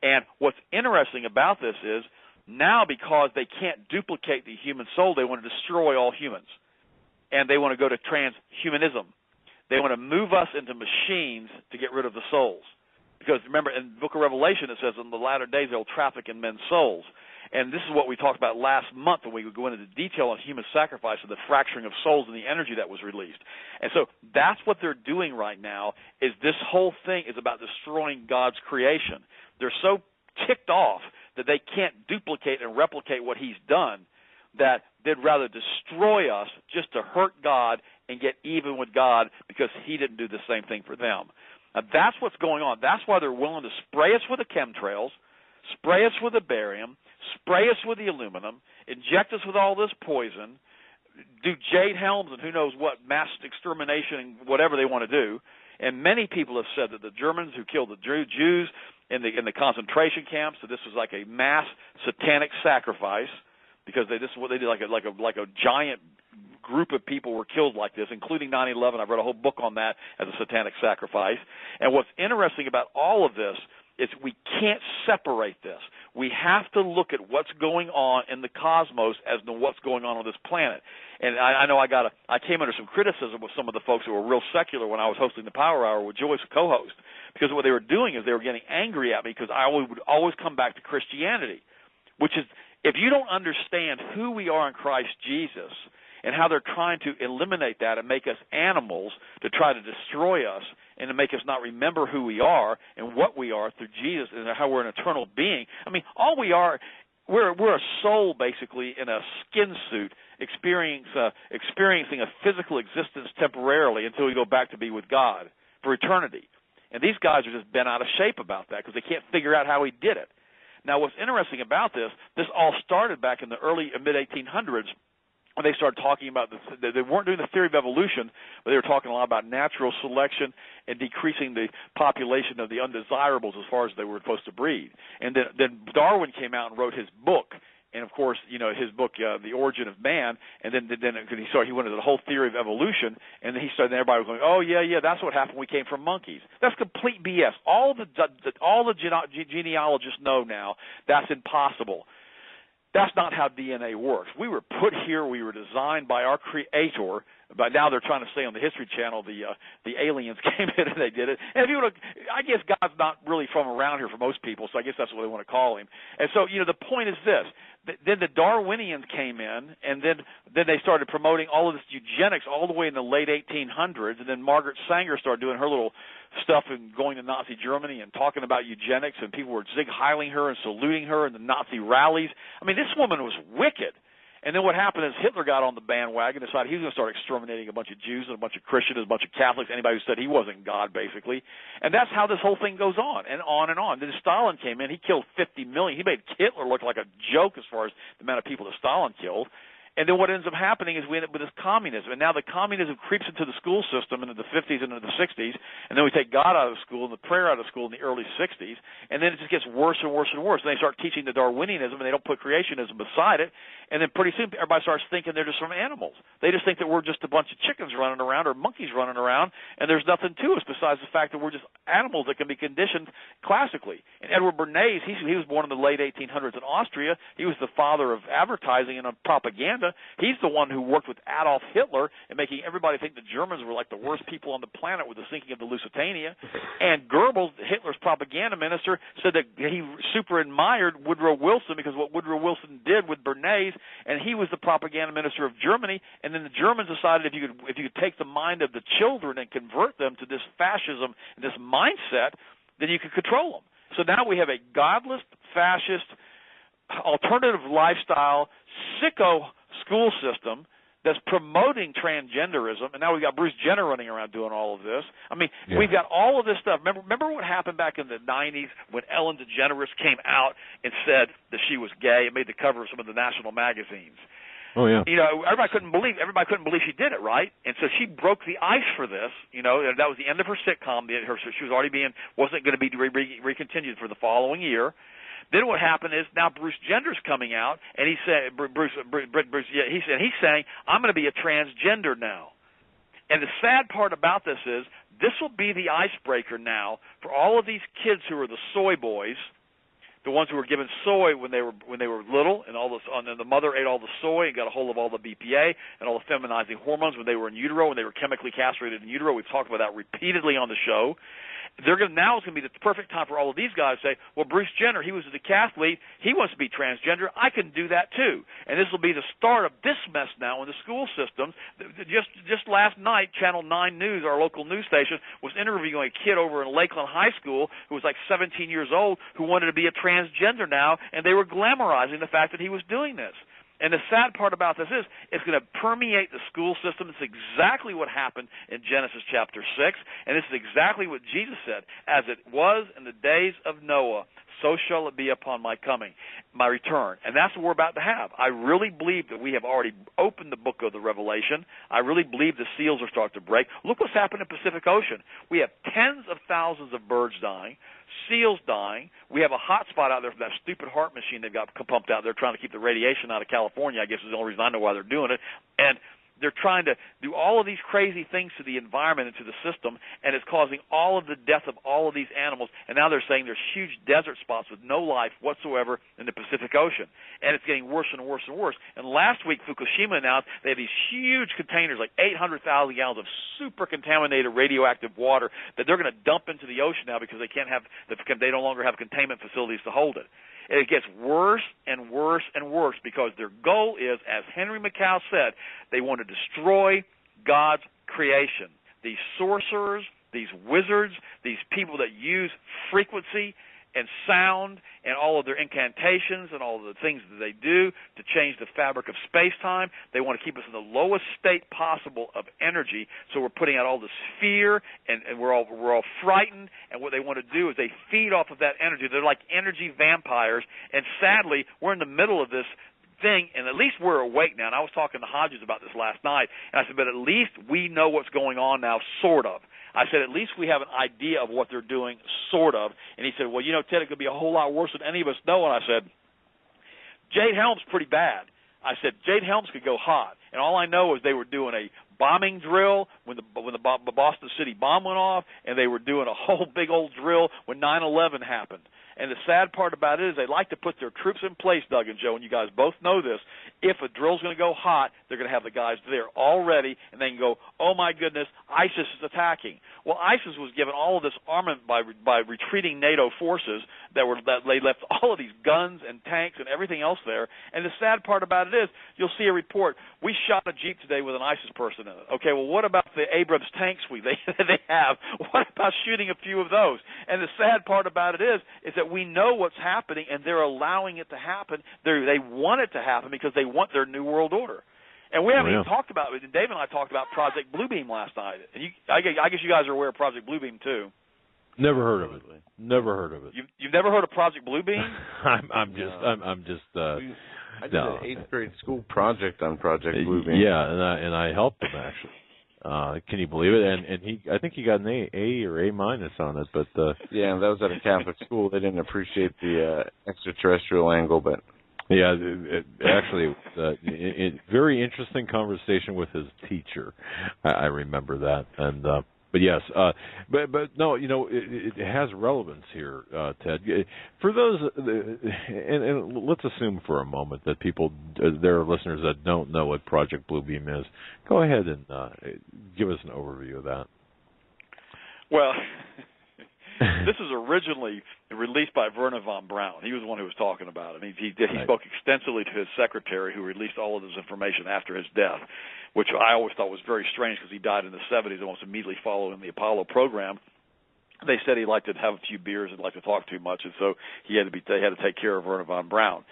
And what's interesting about this is now because they can't duplicate the human soul, they want to destroy all humans. And they want to go to transhumanism. They want to move us into machines to get rid of the souls. Because remember, in the book of Revelation, it says in the latter days they'll traffic in men's souls. And this is what we talked about last month when we would go into detail on human sacrifice and the fracturing of souls and the energy that was released. And so that's what they're doing right now, is this whole thing is about destroying God's creation. They're so ticked off that they can't duplicate and replicate what He's done that they'd rather destroy us just to hurt God and get even with God because He didn't do the same thing for them. Now, that's what's going on. That's why they're willing to spray us with the chemtrails, spray us with the barium, spray us with the aluminum, inject us with all this poison, do jade helms and who knows what, mass extermination and whatever they want to do. And many people have said that the Germans who killed the Jews in the concentration camps, that this was like a mass satanic sacrifice because this is what they did, like a giant group of people were killed like this, including 9/11. I've read a whole book on that as a satanic sacrifice. And what's interesting about all of this is we can't separate this. We have to look at what's going on in the cosmos as to what's going on this planet. And I know I came under some criticism with some of the folks who were real secular when I was hosting the Power Hour with Joyce, a co-host, because what they were doing is they were getting angry at me because I would always come back to Christianity, which is if you don't understand who we are in Christ Jesus and how they're trying to eliminate that and make us animals to try to destroy us and to make us not remember who we are and what we are through Jesus and how we're an eternal being. I mean, all we are, we're a soul basically in a skin suit experiencing a physical existence temporarily until we go back to be with God for eternity. And these guys are just bent out of shape about that because they can't figure out how He did it. Now, what's interesting about this all started back in the early mid-1800s when they started talking about this. They weren't doing the theory of evolution, but they were talking a lot about natural selection and decreasing the population of the undesirables as far as they were supposed to breed. And then Darwin came out and wrote his book. And, of course, his book, The Origin of Man, and then he went into the whole theory of evolution, and then he started, and everybody was going, oh, yeah, that's what happened. We came from monkeys. That's complete BS. All the genealogists know now that's impossible. That's not how DNA works. We were put here. We were designed by our Creator. But now they're trying to say on the History Channel the aliens came in and they did it. And if you would, I guess God's not really from around here for most people, so I guess that's what they want to call Him. And so, the point is this. Then the Darwinians came in, and then they started promoting all of this eugenics all the way in the late 1800s, and then Margaret Sanger started doing her little stuff and going to Nazi Germany and talking about eugenics, and people were Zig Heiling her and saluting her in the Nazi rallies. I mean, this woman was wicked. And then what happened is Hitler got on the bandwagon and decided he was going to start exterminating a bunch of Jews and a bunch of Christians and a bunch of Catholics, anybody who said he wasn't God, basically. And that's how this whole thing goes on and on and on. Then Stalin came in. He killed 50 million. He made Hitler look like a joke as far as the amount of people that Stalin killed. And then what ends up happening is we end up with this communism. And now the communism creeps into the school system into the 50s and into the 60s. And then we take God out of school and the prayer out of school in the early 60s. And then it just gets worse and worse and worse. And they start teaching the Darwinianism, and they don't put creationism beside it. And then pretty soon everybody starts thinking they're just from animals. They just think that we're just a bunch of chickens running around or monkeys running around, and there's nothing to us besides the fact that we're just animals that can be conditioned classically. And Edward Bernays, he was born in the late 1800s in Austria. He was the father of advertising and of propaganda. He's the one who worked with Adolf Hitler and making everybody think the Germans were like the worst people on the planet with the sinking of the Lusitania. And Goebbels, Hitler's propaganda minister, said that he super admired Woodrow Wilson because what Woodrow Wilson did with Bernays, and he was the propaganda minister of Germany. And then the Germans decided if you could take the mind of the children and convert them to this fascism, this mindset, then you could control them. So now we have a godless, fascist, alternative lifestyle, sicko school system that's promoting transgenderism, and now we've got Bruce Jenner running around doing all of this. I mean, We've got all of this stuff. Remember what happened back in the 90s when Ellen DeGeneres came out and said that she was gay and made the cover of some of the national magazines? Oh yeah. You know, everybody couldn't believe she did it, right? And so she broke the ice for this. You know, and that was the end of her sitcom. She was already wasn't going to be recontinued for the following year. Then what happened is now Bruce Jenner's coming out, and he said he's saying I'm going to be a transgender now. And the sad part about this is this will be the icebreaker now for all of these kids who are the soy boys, the ones who were given soy when they were little, and and the mother ate all the soy and got a hold of all the BPA and all the feminizing hormones when they were in utero, when they were chemically castrated in utero. We've talked about that repeatedly on the show. Now it's going to be the perfect time for all of these guys to say, well, Bruce Jenner, he was a decathlete. He wants to be transgender. I can do that too. And this will be the start of this mess now in the school systems. Just last night, Channel 9 News, our local news station, was interviewing a kid over in Lakeland High School who was like 17 years old who wanted to be a transgender now, and they were glamorizing the fact that he was doing this. And the sad part about this is it's going to permeate the school system. It's exactly what happened in Genesis chapter 6, and this is exactly what Jesus said. As it was in the days of Noah, so shall it be upon my return. And that's what we're about to have. I really believe that we have already opened the book of the Revelation. I really believe the seals are starting to break. Look what's happened in the Pacific Ocean. We have tens of thousands of birds dying, seals dying. We have a hot spot out there for that stupid HAARP machine they've got pumped out there trying to keep the radiation out of California, I guess is the only reason I know why they're doing it. And they're trying to do all of these crazy things to the environment and to the system, and it's causing all of the death of all of these animals. And now they're saying there's huge desert spots with no life whatsoever in the Pacific Ocean. And it's getting worse and worse and worse. And last week, Fukushima announced they have these huge containers, like 800,000 gallons of super contaminated radioactive water that they're going to dump into the ocean now because they no longer have containment facilities to hold it. And it gets worse and worse and worse because their goal is, as Henry Macau said, they want to destroy God's creation. These sorcerers, these wizards, these people that use frequency and sound and all of their incantations and all of the things that they do to change the fabric of space-time. They want to keep us in the lowest state possible of energy, so we're putting out all this fear, and we're all frightened, and what they want to do is they feed off of that energy. They're like energy vampires, and sadly, we're in the middle of this thing, and at least we're awake now. And I was talking to Hodges about this last night, and I said, but at least we know what's going on now, sort of. I said, at least we have an idea of what they're doing, sort of. And he said, well, Ted, it could be a whole lot worse than any of us know. And I said, Jade Helm's pretty bad. I said, Jade Helms could go hot. And all I know is they were doing a bombing drill when the Boston City bomb went off, and they were doing a whole big old drill when 9/11 happened. And the sad part about it is they like to put their troops in place, Doug and Joe, and you guys both know this. If a drill's going to go hot, they're going to have the guys there all ready, and they can go, oh, my goodness, ISIS is attacking. Well, ISIS was given all of this armament by retreating NATO forces that they left all of these guns and tanks and everything else there. And the sad part about it is you'll see a report, we shot a Jeep today with an ISIS person in it. Okay, well, what about the Abrams tank suite they have? What about shooting a few of those? And the sad part about it is that we know what's happening, and they're allowing it to happen. They want it to happen because they want their new world order. And we haven't even talked about it. Dave and I talked about Project Bluebeam last night. And I guess you guys are aware of Project Bluebeam, too. Never heard of it. Never heard of it. You've never heard of Project Bluebeam? I'm just I did an 8th grade school project on Project Bluebeam. Yeah, and I helped him actually. Can you believe it? And I think he got an A or A- on it, but yeah, and that was at a Catholic school. They didn't appreciate the extraterrestrial angle, but yeah, actually, very interesting conversation with his teacher. I remember that, and but yes, but no, it has relevance here, Ted. For those, and let's assume for a moment that there are listeners that don't know what Project Bluebeam is. Go ahead and give us an overview of that. Well, this was originally released by Werner von Braun. He was the one who was talking about it. He spoke extensively to his secretary, who released all of this information after his death, which I always thought was very strange because he died in the 70s, almost immediately following the Apollo program. They said he liked to have a few beers and liked to talk too much, and so they had to take care of Werner von Braun.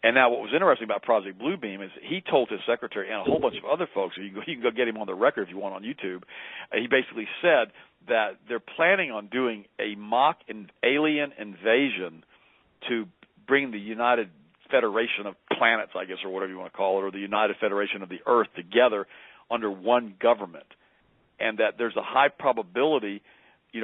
And now what was interesting about Project Bluebeam is he told his secretary and a whole bunch of other folks, you can go get him on the record if you want on YouTube, he basically said that they're planning on doing a mock alien invasion to bring the United Federation of Planets, I guess, or whatever you want to call it, or the United Federation of the Earth together under one government. And that there's a high probability,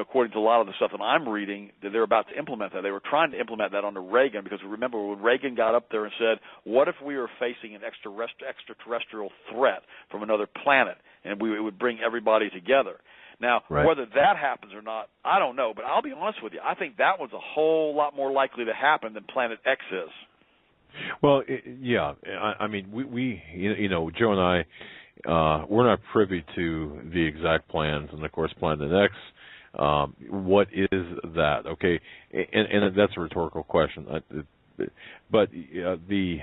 according to a lot of the stuff that I'm reading, that they're about to implement that. They were trying to implement that under Reagan because remember when Reagan got up there and said, what if we were facing an extraterrestrial threat from another planet and it would bring everybody together? Now, whether that happens or not, I don't know, but I'll be honest with you. I think that one's a whole lot more likely to happen than Planet X is. Well, yeah. I mean, we Joe and I, we're not privy to the exact plans, and of course, Planet X. What is that? Okay, and that's a rhetorical question. But the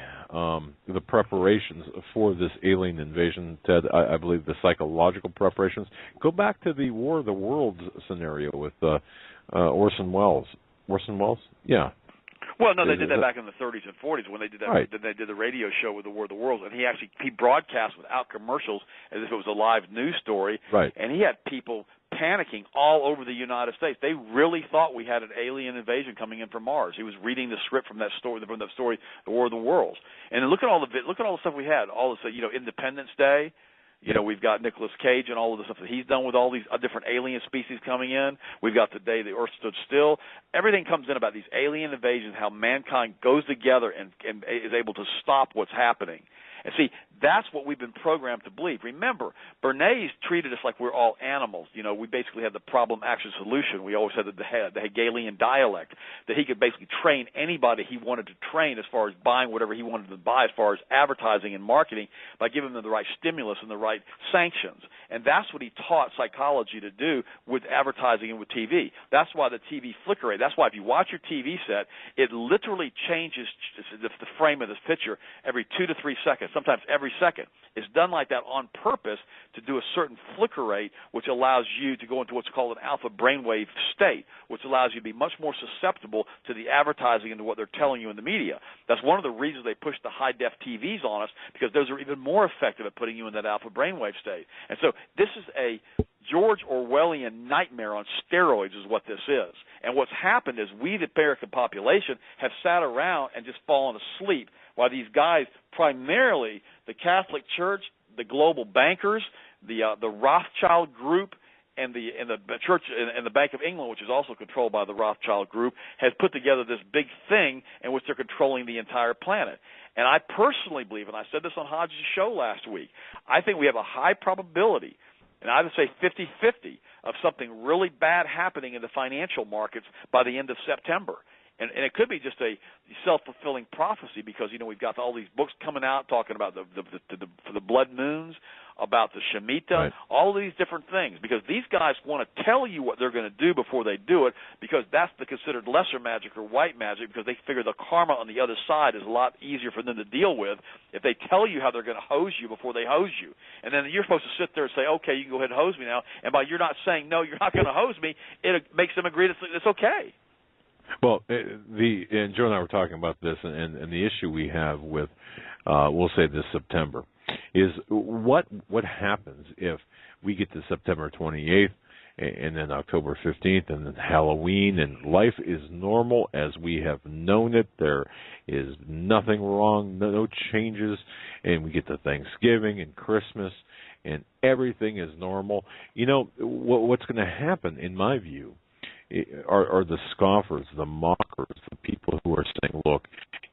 preparations for this alien invasion, Ted, I believe the psychological preparations go back to the War of the Worlds scenario with Orson Welles. Orson Welles, yeah. Well, no, they did that back in the 30s and 40s when they did that. Right. They did the radio show with the War of the Worlds, and he broadcast without commercials as if it was a live news story. Right. And he had people panicking all over the United States. They really thought we had an alien invasion coming in from Mars. He was reading the script from that story, The War of the Worlds. And look at all the stuff we had. All this, Independence Day. We've got Nicolas Cage and all of the stuff that he's done with all these different alien species coming in. We've got the day the Earth stood still. Everything comes in about these alien invasions, how mankind goes together and is able to stop what's happening. And see, that's what we've been programmed to believe. Remember, Bernays treated us like we're all animals. We basically had the problem-action-solution. We always had the Hegelian dialect, that he could basically train anybody he wanted to train as far as buying whatever he wanted to buy as far as advertising and marketing by giving them the right stimulus and the right sanctions. And that's what he taught psychology to do with advertising and with TV. That's why the TV flicker rate. That's why if you watch your TV set, it literally changes the frame of this picture every 2 to 3 seconds, sometimes every second. It's done like that on purpose to do a certain flicker rate, which allows you to go into what's called an alpha brainwave state, which allows you to be much more susceptible to the advertising and to what they're telling you in the media. That's one of the reasons they push the high-def TVs on us, because those are even more effective at putting you in that alpha brainwave state. And so this is a George Orwellian nightmare on steroids is what this is. And what's happened is we, the American population, have sat around and just fallen asleep while these guys, primarily the Catholic Church, the global bankers, the Rothschild Group, and the Church and the Bank of England, which is also controlled by the Rothschild Group, has put together this big thing in which they're controlling the entire planet. And I personally believe, and I said this on Hodges' show last week, I think we have a high probability, and I would say 50-50, of something really bad happening in the financial markets by the end of September. And it could be just a self-fulfilling prophecy because, we've got all these books coming out talking about the blood moons, about the Shemitah, right. All of these different things, because these guys want to tell you what they're going to do before they do it, because that's the considered lesser magic or white magic, because they figure the karma on the other side is a lot easier for them to deal with if they tell you how they're going to hose you before they hose you. And then you're supposed to sit there and say, okay, you can go ahead and hose me now, and by you're not saying, no, you're not going to hose me, it makes them agree that it's okay. Well, and Joe and I were talking about this, and the issue we have with, we'll say this September, is what happens if we get to September 28th and then October 15th, and then Halloween, and life is normal as we have known it. There is nothing wrong, no changes, and we get to Thanksgiving and Christmas, and everything is normal. You know, what's going to happen, in my view, are the scoffers, the mockers, the people who are saying, look,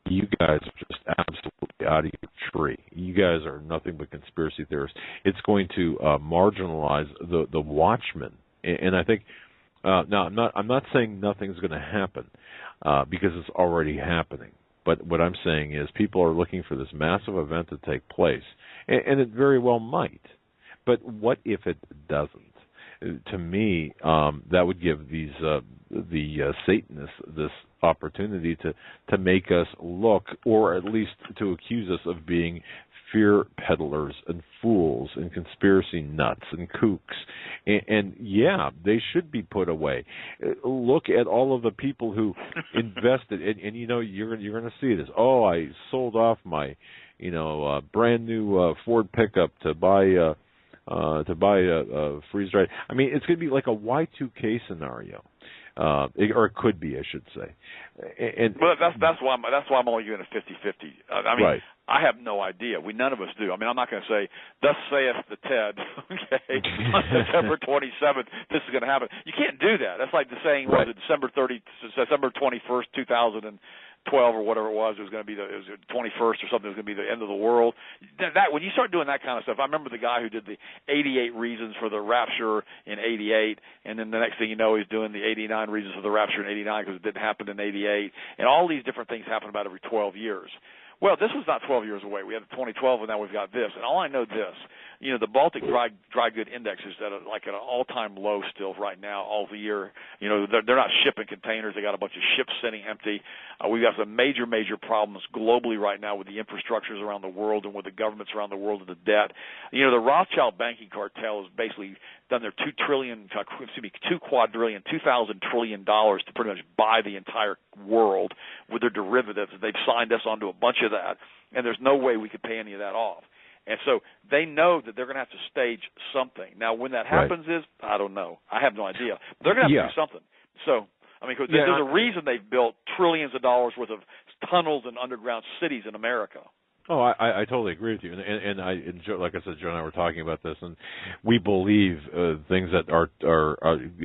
you guys are just absolutely out of your tree. You guys are nothing but conspiracy theorists. It's going to marginalize the watchmen. And I think now I'm not saying nothing's going to happen because it's already happening. But what I'm saying is people are looking for this massive event to take place, and it very well might. But what if it doesn't? To me, that would give these the Satanists this opportunity to make us look, or at least to accuse us of being fear peddlers and fools and conspiracy nuts and kooks. And yeah, they should be put away. Look at all of the people who invested, and you know, you're going to see this. Oh, I sold off my, brand new Ford pickup to buy a freeze dried. I mean, it's going to be like a Y2K scenario. Or it could be, I should say. But that's why I'm only giving a 50-50. I mean, right. I have no idea. None of us do. I mean, I'm not going to say, "Thus saith the Ted." Okay, on September 27th, this is going to happen. You can't do that. That's like the saying, right. Was it December 21st, 2012, or whatever it was going to be it was the 21st or something. It was going to be the end of the world. That when you start doing that kind of stuff, I remember the guy who did the 88 reasons for the rapture in 88, and then the next thing you know, he's doing the 89 reasons for the rapture in 89 because it didn't happen in 88, and all these different things happen about every 12 years. Well, this was not 12 years away. We had 2012, and now we've got this. And all I know this, the Baltic dry good index is at an all-time low still right now all the year. They're not shipping containers. They got a bunch of ships sitting empty. We've got some major problems globally right now with the infrastructures around the world and with the governments around the world and the debt. The Rothschild banking cartel has basically done their $2 trillion to pretty much buy the entire world with their derivatives. They've signed us onto a bunch of that, and there's no way we could pay any of that off. And so they know that they're going to have to stage something. Now, when that happens I don't know. I have no idea. They're going to have to do something. So, I mean, cause there's a reason they've built trillions of dollars worth of tunnels and underground cities in America. Oh, I totally agree with you, and like I said, Joe and I were talking about this, and we believe things that are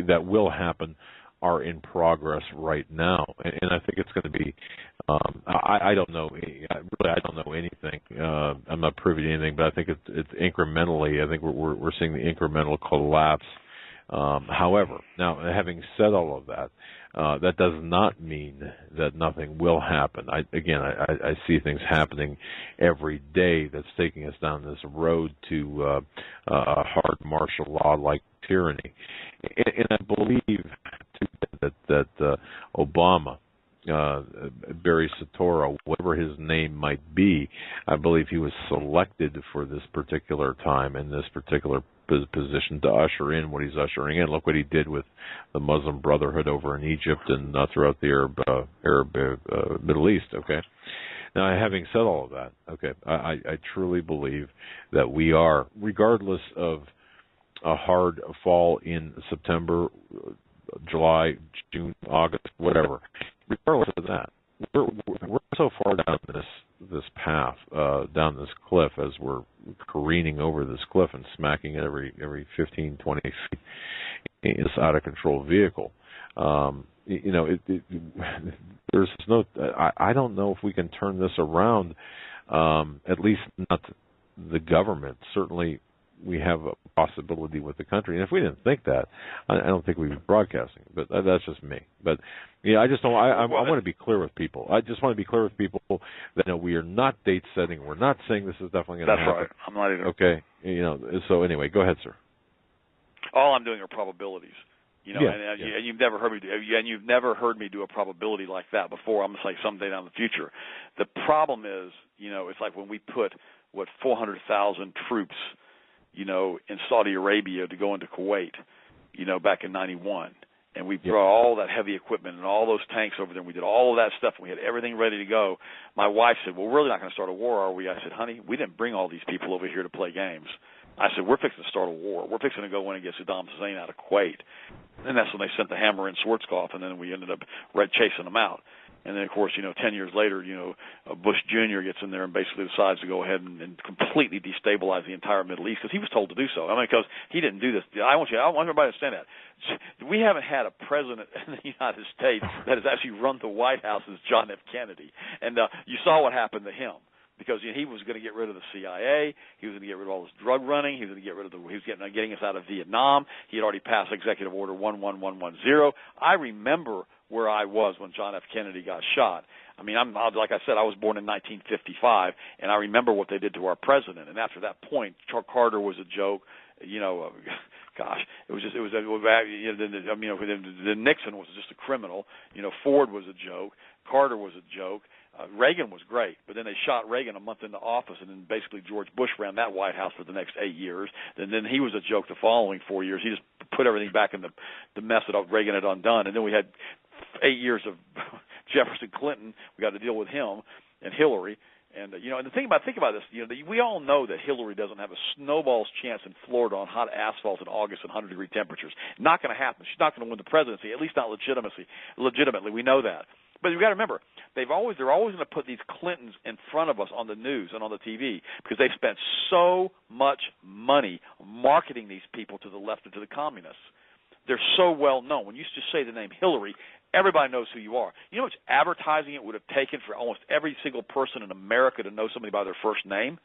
that will happen are in progress right now, and I think it's going to be. I don't know. I don't know anything. I'm not privy to anything, but I think it's incrementally. I think we're seeing the incremental collapse. However, now having said all of that, that does not mean that nothing will happen. I see things happening every day that's taking us down this road to a hard martial law like tyranny, and I believe that Obama, Barry Soetoro, whatever his name might be, I believe he was selected for this particular time and this particular position to usher in what he's ushering in. Look what he did with the Muslim Brotherhood over in Egypt and throughout the Arab Middle East. Okay. Now, having said all of that, okay, I truly believe that we are, regardless of a hard fall in September, July, June, August, whatever, regardless of that, we're so far down this path, down this cliff, as we're careening over this cliff and smacking it every 15, 20 feet in this out of control vehicle. There's no. I don't know if we can turn this around. At least not the government. Certainly, we have a possibility with the country. And if we didn't think that, I don't think we'd be broadcasting. But that's just me. But yeah, I just don't. I want to be clear with people. I just want to be clear with people that we are not date setting. We're not saying this is definitely going to happen. That's right. I'm not either. Okay. So anyway, go ahead, sir. All I'm doing are probabilities. And you've never heard me do a probability like that before. I'm just like someday down in the future. The problem is, it's like when we put 400,000 troops, in Saudi Arabia to go into Kuwait, back in '91, and we brought all that heavy equipment and all those tanks over there. And we did all of that stuff, and we had everything ready to go. My wife said, "Well, we're really not going to start a war, are we?" I said, "Honey, we didn't bring all these people over here to play games. I said, we're fixing to start a war. We're fixing to go in and get Saddam Hussein out of Kuwait. And that's when they sent the hammer in Schwarzkopf, and then we ended up chasing them out. And then, of course, 10 years later, Bush Jr. gets in there and basically decides to go ahead and completely destabilize the entire Middle East because he was told to do so. I mean, because he didn't do this. I want everybody to understand that. We haven't had a president in the United States that has actually run the White House as John F. Kennedy. And you saw what happened to him. Because he was going to get rid of the CIA, he was going to get rid of all this drug running, he was going to get rid of he was getting us out of Vietnam. He had already passed Executive Order 11110. I remember where I was when John F. Kennedy got shot. I mean, like I said, I was born in 1955, and I remember what they did to our president. And after that point, Carter was a joke. Gosh, the Nixon was just a criminal. Ford was a joke. Carter was a joke. Reagan was great, but then they shot Reagan a month into office, and then basically George Bush ran that White House for the next 8 years. And then he was a joke the following 4 years. He just put everything back in the mess that Reagan had undone. And then we had 8 years of Jefferson Clinton. We got to deal with him and Hillary. And and think about this. We all know that Hillary doesn't have a snowball's chance in Florida on hot asphalt in August and 100-degree temperatures. Not going to happen. She's not going to win the presidency, at least not legitimately. We know that. But you've got to remember, they're always going to put these Clintons in front of us on the news and on the TV because they've spent so much money marketing these people to the left and to the communists. They're so well known. When you just say the name Hillary, everybody knows who you are. You know how much advertising it would have taken for almost every single person in America to know somebody by their first name?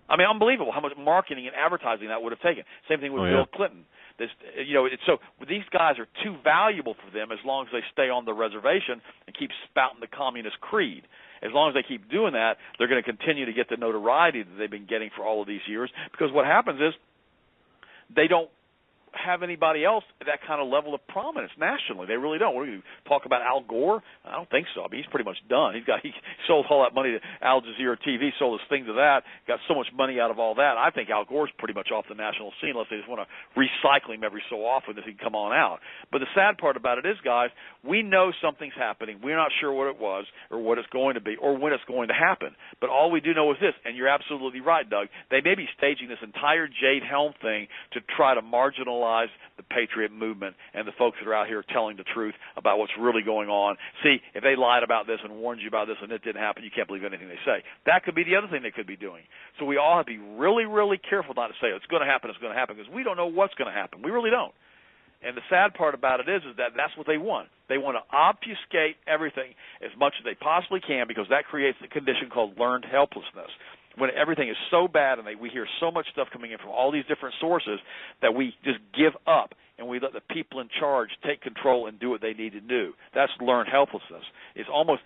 I mean, unbelievable how much marketing and advertising that would have taken. Same thing with Bill Clinton. So these guys are too valuable for them as long as they stay on the reservation and keep spouting the communist creed. As long as they keep doing that, they're going to continue to get the notoriety that they've been getting for all of these years. Because what happens is they don't have anybody else at that kind of level of prominence nationally. They really don't. What are we going to talk about Al Gore? I don't think so. I mean, he's pretty much done. He sold all that money to Al Jazeera TV, sold his thing to that, got so much money out of all that. I think Al Gore's pretty much off the national scene unless they just want to recycle him every so often that he can come on out. But the sad part about it is, guys, we know something's happening. We're not sure what it was or what it's going to be or when it's going to happen. But all we do know is this, and you're absolutely right, Doug, they may be staging this entire Jade Helm thing to try to marginalize the Patriot movement and the folks that are out here telling the truth about what's really going on. See, if they lied about this and warned you about this and it didn't happen, you can't believe anything they say. That could be the other thing they could be doing. So we all have to be really, really careful not to say it's going to happen, because we don't know what's going to happen. We really don't. And the sad part about it is that that's what they want. They want to obfuscate everything as much as they possibly can because that creates a condition called learned helplessness. When everything is so bad and we hear so much stuff coming in from all these different sources that we just give up and we let the people in charge take control and do what they need to do. That's learned helplessness. It's almost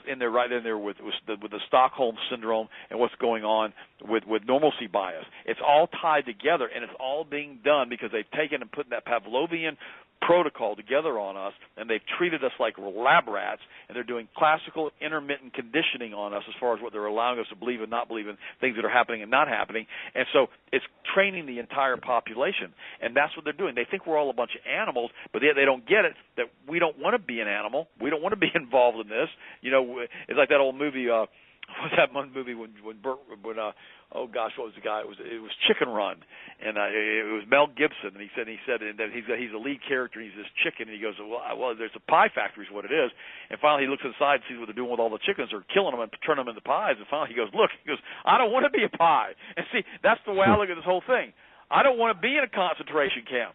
in there, right in there with the Stockholm syndrome and what's going on with normalcy bias. It's all tied together, and it's all being done because they've taken and put that Pavlovian protocol together on us, and they've treated us like lab rats, and they're doing classical intermittent conditioning on us as far as what they're allowing us to believe and not believe in, things that are happening and not happening. And so it's training the entire population, and that's what they're doing. They think we're all a bunch of animals, but yet they don't get it that we don't want to be an animal. We don't want to be involved in this. It's like that old movie. What's that one movie when oh gosh, what was the guy? It was Chicken Run, and it was Mel Gibson, and he said that he's a lead character, and he's this chicken, and he goes, well, there's a pie factory is what it is, and finally he looks inside and sees what they're doing with all the chickens. They're killing them and turning them into pies, and finally he goes, I don't want to be a pie. And see, that's the way I look at this whole thing. I don't want to be in a concentration camp.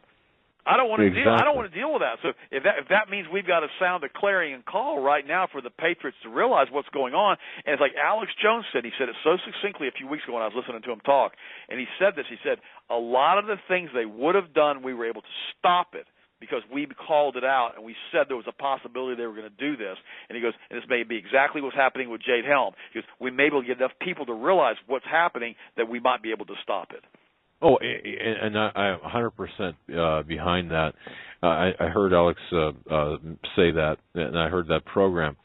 I don't want to deal. I don't want to deal with that. So if that means we've got to sound a clarion call right now for the Patriots to realize what's going on, and it's like Alex Jones said. He said it so succinctly a few weeks ago when I was listening to him talk, and he said this. He said a lot of the things they would have done, we were able to stop it because we called it out and we said there was a possibility they were going to do this. And he goes, and this may be exactly what's happening with Jade Helm. He goes, we may be able to get enough people to realize what's happening that we might be able to stop it. Oh, and I'm 100% behind that. I heard Alex say that, and I heard that program,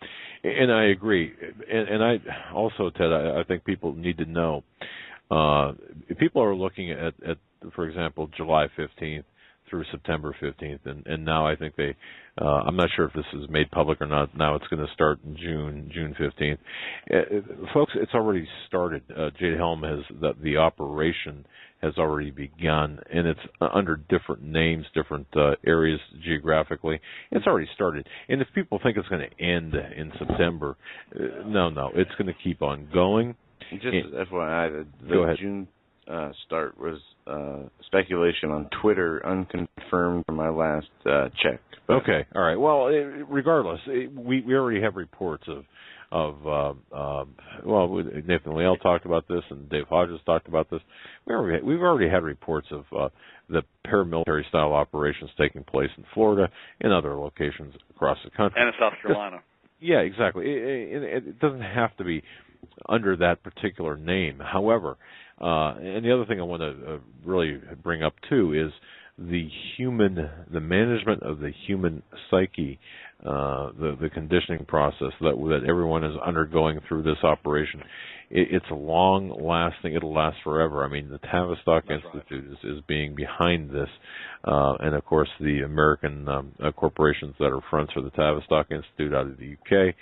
and I agree. And I also, Ted, I think people need to know. People are looking at, for example, July 15th through September 15th, and now I think they. I'm not sure if this is made public or not. Now it's going to start in June 15th. Folks, it's already started. Jade Helm has the operation has already begun, and it's under different names, different areas geographically. It's already started. And if people think it's going to end in September, no, it's going to keep on going. Just FYI, the June start was speculation on Twitter, unconfirmed from my last check. Okay, all right. Well, regardless, we already have reports of Nathan Leal talked about this, and Dave Hodges talked about this. We've already had reports of the paramilitary style operations taking place in Florida and other locations across the country, and in South Carolina. Yeah, exactly. It doesn't have to be under that particular name. However, and the other thing I want to really bring up too is the management of the human psyche, the conditioning process that everyone is undergoing through this operation. It's a long-lasting. It'll last forever. I mean, the Tavistock Institute is being behind this, and of course the American corporations that are fronts for the Tavistock Institute out of the UK.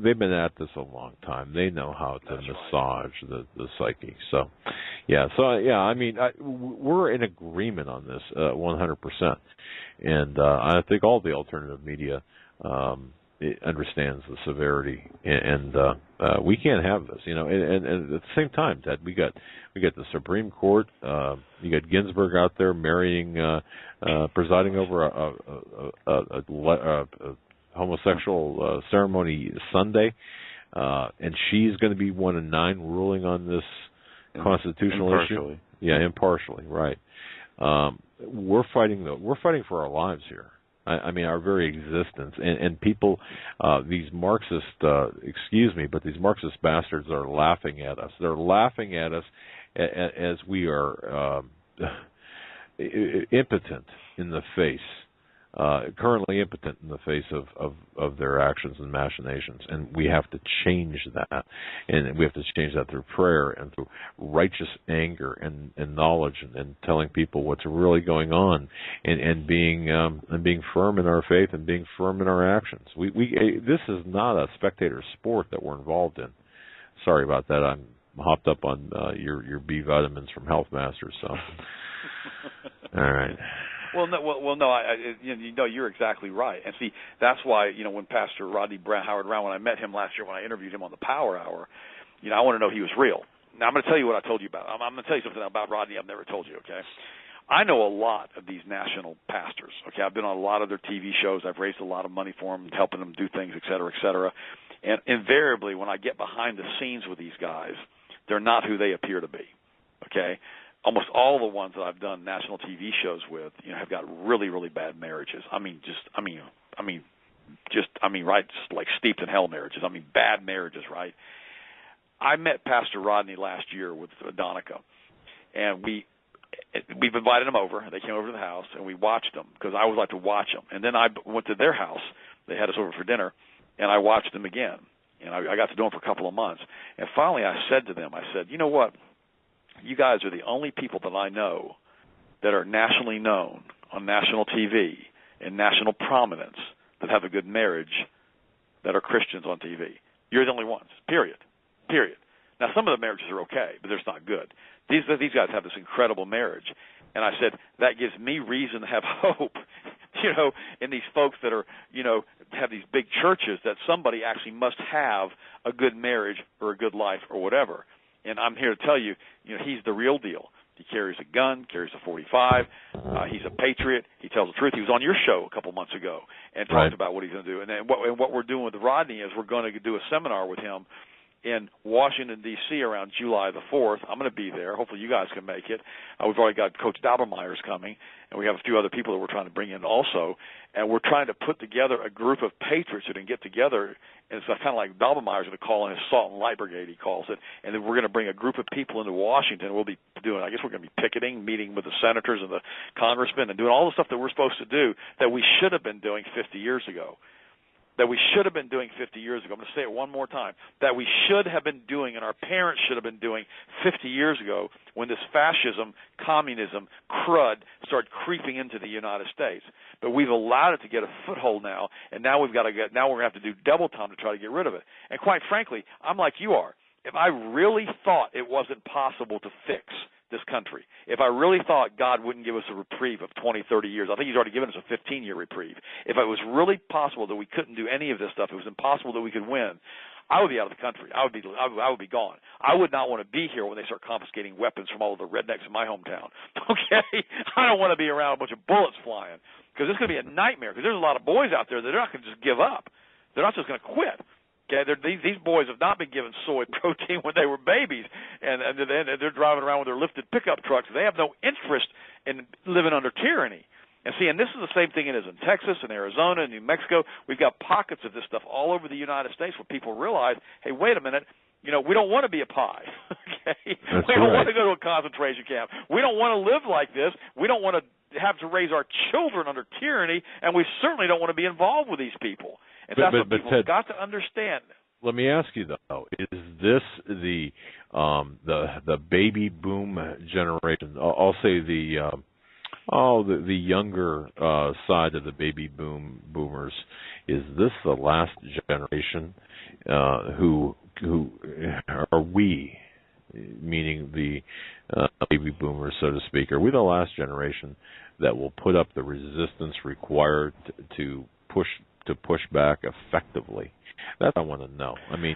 They've been at this a long time. They know how to massage the psyche. So, I mean, we're in agreement on this 100%, and I think all the alternative media it understands the severity, and we can't have this, And at the same time, Ted, we got the Supreme Court. You got Ginsburg out there presiding over a homosexual ceremony Sunday, and she's going to be one of 9 ruling on this constitutional issue. Yeah, impartially, right. We're fighting for our lives here. I mean, our very existence, and people, these Marxist, excuse me, but these Marxist bastards are laughing at us. They're laughing at us as we are impotent in the face. Currently impotent in the face of their actions and machinations, and we have to change that, and we have to change that through prayer and through righteous anger and knowledge and telling people what's really going on, and being firm in our faith and being firm in our actions. This is not a spectator sport that we're involved in. Sorry about that. I'm hopped up on your B vitamins from Health Masters, so all right. Well, no. You're exactly right. And see, that's why when Pastor Rodney Howard Brown, when I met him last year, when I interviewed him on the Power Hour, I want to know he was real. Now I'm going to tell you what I told you about. I'm going to tell you something about Rodney I've never told you. Okay, I know a lot of these national pastors. Okay, I've been on a lot of their TV shows. I've raised a lot of money for them, helping them do things, et cetera, et cetera. And invariably, when I get behind the scenes with these guys, they're not who they appear to be. Okay. Almost all the ones that I've done national TV shows with, have got really, really bad marriages. Right, just like steeped in hell marriages. Bad marriages, right? I met Pastor Rodney last year with Donica, and we've invited them over. They came over to the house, and we watched them because I always like to watch them. And then I went to their house. They had us over for dinner, and I watched them again. And I got to know them for a couple of months. And finally, I said to them, you know what? You guys are the only people that I know that are nationally known on national TV and national prominence that have a good marriage that are Christians on TV. You're the only ones, period. Now, some of the marriages are okay, but they're not good. These guys have this incredible marriage. And I said, that gives me reason to have hope, in these folks that are, have these big churches, that somebody actually must have a good marriage or a good life or whatever. And I'm here to tell you, he's the real deal. He carries a gun, carries a .45. He's a patriot. He tells the truth. He was on your show a couple months ago and talked about what he's going to do. And then what we're doing with Rodney is we're going to do a seminar with him in Washington, D.C. around July the 4th. I'm going to be there. Hopefully you guys can make it. We've already got Coach Daubermeyer's coming, and we have a few other people that we're trying to bring in also. And we're trying to put together a group of patriots that can get together. And it's kind of like Daubermeyer's going to call in his Salt and Light Brigade, he calls it. And then we're going to bring a group of people into Washington. We'll be doing, I guess we're going to be picketing, meeting with the senators and the congressmen and doing all the stuff that we're supposed to do that we should have been doing 50 years ago. that we should have been doing 50 years ago. I'm going to say it one more time, that we should have been doing and our parents should have been doing 50 years ago when this fascism, communism, crud started creeping into the United States. But we've allowed it to get a foothold now, and now we're going to have to do double time to try to get rid of it. And quite frankly, I'm like you are. If I really thought it wasn't possible to fix this country, if I really thought God wouldn't give us a reprieve of 20, 30 years, I think he's already given us a 15-year reprieve. If it was really possible that we couldn't do any of this stuff, it was impossible that we could win, I would be out of the country. I would be gone. I would not want to be here when they start confiscating weapons from all of the rednecks in my hometown. Okay? I don't want to be around a bunch of bullets flying, because it's going to be a nightmare, because there's a lot of boys out there that are not going to just give up. They're not just going to quit. Okay, these boys have not been given soy protein when they were babies, and they're driving around with their lifted pickup trucks. They have no interest in living under tyranny. And see, and this is the same thing it is in Texas and Arizona and New Mexico. We've got pockets of this stuff all over the United States where people realize, hey, wait a minute, we don't want to be a pie. Okay, we don't want to go to a concentration camp. We don't want to live like this. We don't want to have to raise our children under tyranny, and we certainly don't want to be involved with these people. And that's what people have got to understand. Let me ask you though: is this the baby boom generation? I'll say the younger side of the baby boomers. Is this the last generation who are we? Meaning the baby boomers, so to speak. Are we the last generation that will put up the resistance required to push back effectively? That's what I want to know. I mean,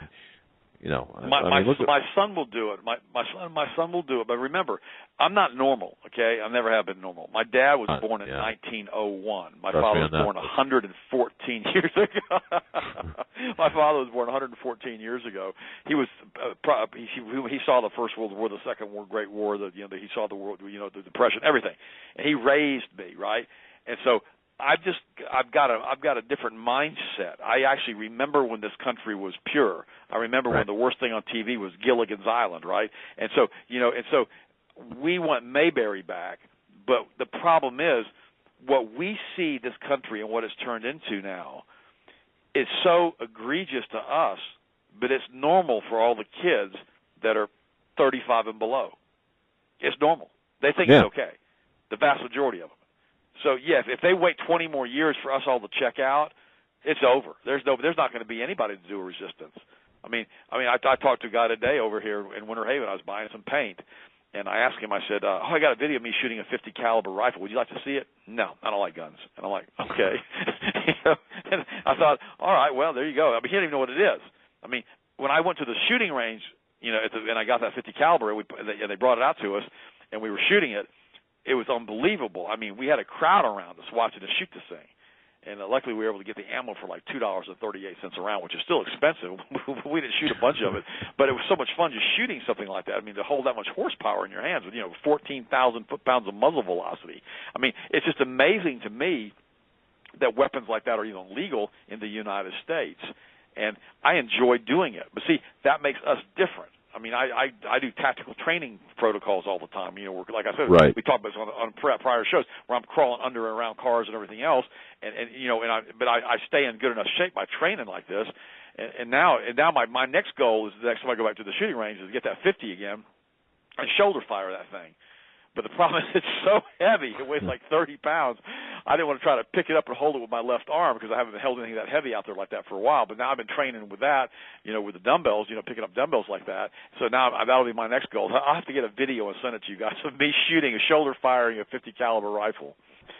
my son will do it. My son will do it. But remember, I'm not normal. Okay, I never have been normal. My dad was born in 1901. My father was born 114 years ago. My father was born 114 years ago. He was he saw the First World War, the Second Great War. He saw the world, the Depression, everything, and he raised me, right. And so I've got a different mindset. I actually remember when this country was pure. I remember when the worst thing on TV was Gilligan's Island, right? And so we want Mayberry back, but the problem is what we see this country and what it's turned into now is so egregious to us, but it's normal for all the kids that are 35 and below. It's normal. They think it's okay, the vast majority of them. So, yes, if they wait 20 more years for us all to check out, it's over. There's not going to be anybody to do a resistance. I talked to a guy today over here in Winter Haven. I was buying some paint, and I asked him, I said, I got a video of me shooting a .50 caliber rifle. Would you like to see it? No, I don't like guns. And I'm like, okay. And I thought, all right, well, there you go. He didn't even know what it is. When I went to the shooting range, and I got that .50 caliber, and they brought it out to us, and we were shooting it. It was unbelievable. We had a crowd around us watching us shoot this thing. And luckily we were able to get the ammo for like $2.38 a round, which is still expensive. We didn't shoot a bunch of it. But it was so much fun just shooting something like that. To hold that much horsepower in your hands with, 14,000 foot-pounds of muzzle velocity. It's just amazing to me that weapons like that are even legal in the United States. And I enjoy doing it. But see, that makes us different. I do tactical training protocols all the time. Like I said, we talked about this on prior shows where I'm crawling under and around cars and everything else, but I stay in good enough shape by training like this. And now my next goal is the next time I go back to the shooting range is to get that 50 again and shoulder fire that thing. But the problem is it's so heavy. It weighs like 30 pounds. I didn't want to try to pick it up and hold it with my left arm because I haven't held anything that heavy out there like that for a while. But now I've been training with that, with the dumbbells, picking up dumbbells like that. So now that'll be my next goal. I'll have to get a video and send it to you guys of me shooting a shoulder firing a .50 caliber rifle.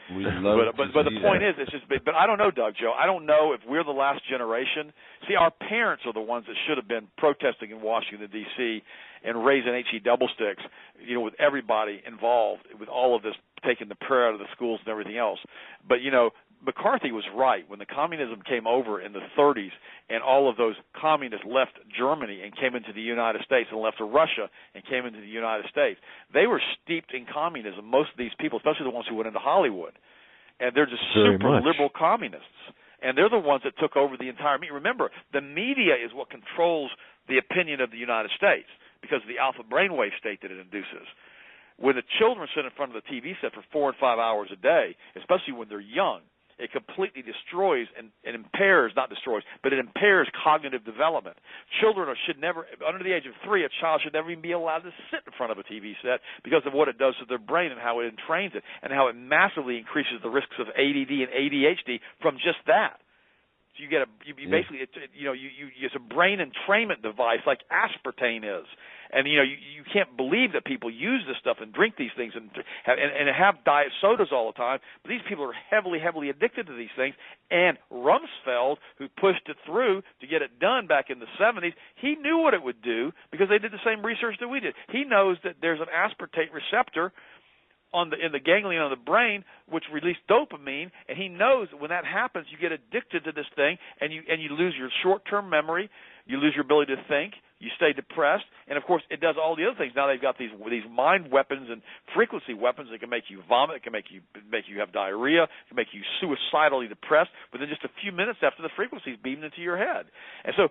But the point is, it's just. But I don't know, Doug, Joe. I don't know if we're the last generation. See, our parents are the ones that should have been protesting in Washington D.C. and raising HE double sticks, with everybody involved with all of this, taking the prayer out of the schools and everything else. But McCarthy was right when the communism came over in the 30s, and all of those communists left Germany and came into the United States, and left Russia and came into the United States. They were steeped in communism. Most of these people, especially the ones who went into Hollywood, and they're just super liberal communists. And they're the ones that took over the entire media. Remember, the media is what controls the opinion of the United States because of the alpha brainwave state that it induces. When the children sit in front of the TV set for 4 and 5 hours a day, especially when they're young, it completely destroys and impairs, not destroys, but it impairs cognitive development. Children should never, under the age of 3, a child should never even be allowed to sit in front of a TV set because of what it does to their brain and how it entrains it and how it massively increases the risks of ADD and ADHD from just that. So you get basically, it's a brain entrainment device like aspartame is. And, you can't believe that people use this stuff and drink these things and have diet sodas all the time. But these people are heavily, heavily addicted to these things. And Rumsfeld, who pushed it through to get it done back in the 70s, he knew what it would do because they did the same research that we did. He knows that there's an aspartate receptor in the ganglion of the brain, which release dopamine, and he knows that when that happens, you get addicted to this thing, and you lose your short-term memory, you lose your ability to think, you stay depressed, and of course it does all the other things. Now they've got these mind weapons and frequency weapons that can make you vomit, it can make you have diarrhea, it can make you suicidally depressed within just a few minutes after the frequency's beamed into your head. And so,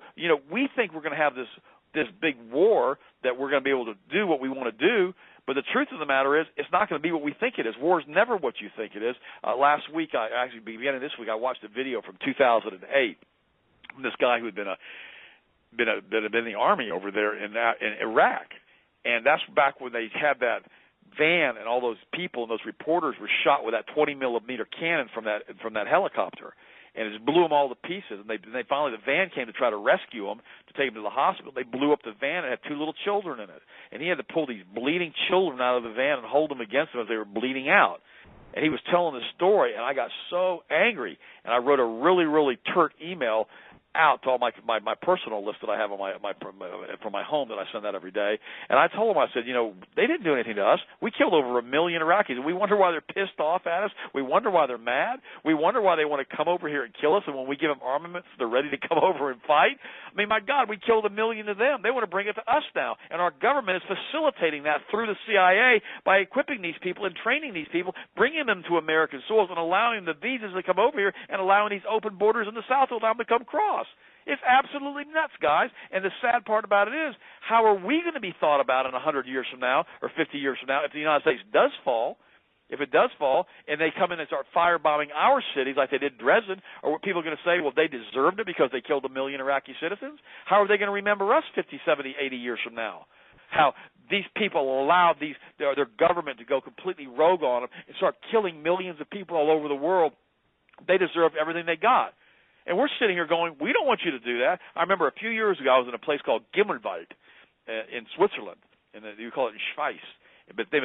we think we're going to have this big war that we're going to be able to do what we want to do. But the truth of the matter is, it's not going to be what we think it is. War is never what you think it is. Last week, beginning of this week, I watched a video from 2008 from this guy who had been in the army over there in Iraq, and that's back when they had that van and all those people and those reporters were shot with that 20-millimeter cannon from that helicopter. And it just blew them all to pieces. And they finally, the van came to try to rescue them, to take them to the hospital. They blew up the van and had 2 little children in it. And he had to pull these bleeding children out of the van and hold them against him as they were bleeding out. And he was telling the story, and I got so angry. And I wrote a really, really turt email out to all my personal list that I have on from my home that I send out every day. And I told them, I said, they didn't do anything to us. We killed over 1 million Iraqis, and we wonder why they're pissed off at us. We wonder why they're mad. We wonder why they want to come over here and kill us, and when we give them armaments, they're ready to come over and fight. I mean, my God, we killed 1 million of them. They want to bring it to us now, and our government is facilitating that through the CIA by equipping these people and training these people, bringing them to American soils and allowing the visas to come over here and allowing these open borders in the South to allow them to come across. It's absolutely nuts, guys. And the sad part about it is, how are we going to be thought about in 100 years from now or 50 years from now if the United States does fall? If it does fall, and they come in and start firebombing our cities like they did Dresden, or people are going to say, well, they deserved it because they killed 1 million Iraqi citizens? How are they going to remember us 50, 70, 80 years from now? How these people allowed their government to go completely rogue on them and start killing millions of people all over the world. They deserve everything they got. And we're sitting here going, we don't want you to do that. I remember a few years ago I was in a place called Gimmelwald in Switzerland, and you call it in Schweiz. But the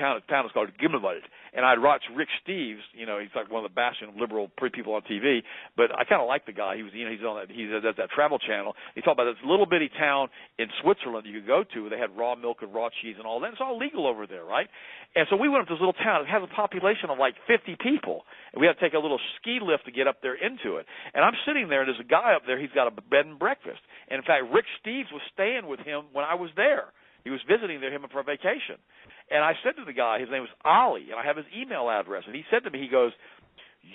town is called Gimmelwald. And I'd watched Rick Steves, he's like one of the bastion of liberal people on TV. But I kind of like the guy. He does that travel channel. He talked about this little bitty town in Switzerland you could go to. They had raw milk and raw cheese and all that. It's all legal over there, right? And so we went up to this little town. It has a population of like 50 people. And we had to take a little ski lift to get up there into it. And I'm sitting there, and there's a guy up there. He's got a bed and breakfast. And in fact, Rick Steves was staying with him when I was there. He was visiting him for a vacation. And I said to the guy, his name was Ali, and I have his email address. And he said to me, he goes,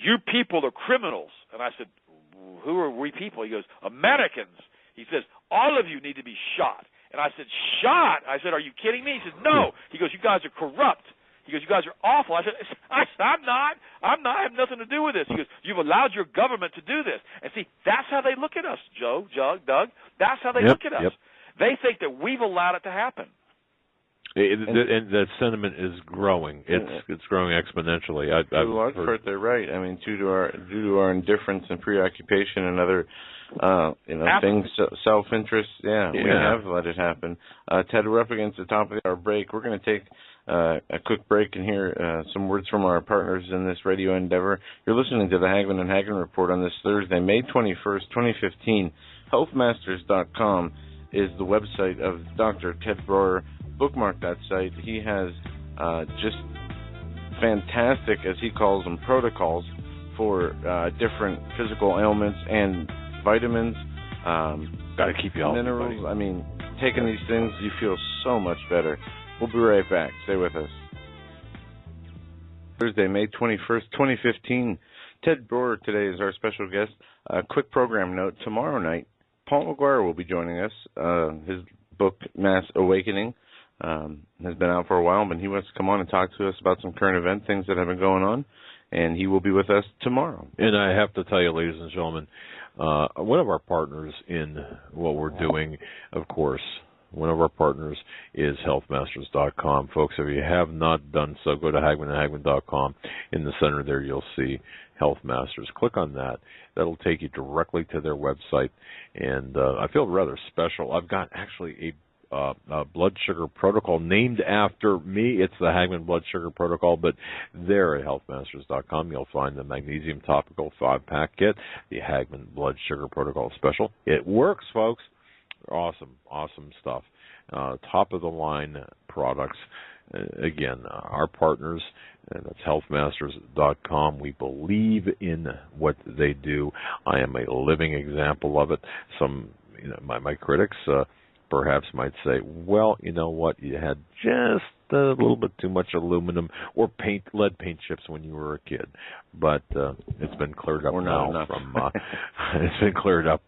"You people are criminals." And I said, "Who are we people?" He goes, "Americans." He says, "All of you need to be shot." And I said, "Shot?" I said, "Are you kidding me?" He said, "No." He goes, "You guys are corrupt." He goes, "You guys are awful." I said, I'm not. I have nothing to do with this. He goes, "You've allowed your government to do this." And see, that's how they look at us, Doug. That's how they look at us. Yep. They think that we've allowed it to happen. And that sentiment is growing. It's growing exponentially. To a large part, they're right. I mean, due to our indifference and preoccupation and other, things, self-interest. Yeah, we have let it happen. Ted, we're up against the top of our break. We're going to take a quick break and hear some words from our partners in this radio endeavor. You're listening to the Hagmann and Hagmann Report on this Thursday, May 21st, 2015. healthmasters.com is the website of Dr. Ted Broer. Bookmark that site. He has just fantastic, as he calls them, protocols for different physical ailments and vitamins. Got to keep you healthy, minerals. buddy. I mean, taking these things, you feel so much better. We'll be right back. Stay with us. Thursday, May 21st, 2015. Ted Broer today is our special guest. A quick program note. Tomorrow night, Paul McGuire will be joining us. His book, Mass Awakening, has been out for a while, but he wants to come on and talk to us about some current event things that have been going on. and he will be with us tomorrow. And I have to tell you, ladies and gentlemen, one of our partners in what we're doing, of course, one of our partners is healthmasters.com. Folks, if you have not done so, go to hagmanhagmann.com. In the center there, you'll see Health Masters. Click on that. That'll take you directly to their website. And I feel rather special. I've got actually a blood sugar protocol named after me. It's the Hagmann Blood Sugar Protocol, but there at healthmasters.com you'll find the Magnesium Topical 5-pack kit, the Hagmann Blood Sugar Protocol Special. It works, folks. Awesome stuff. Top-of-the-line products. Again, our partners, that's healthmasters.com. We believe in what they do. I am a living example of it. Some, my critics perhaps might say, well, you know what, you had just a little bit too much aluminum or lead paint chips when you were a kid. But it's been cleared up now from it's been cleared up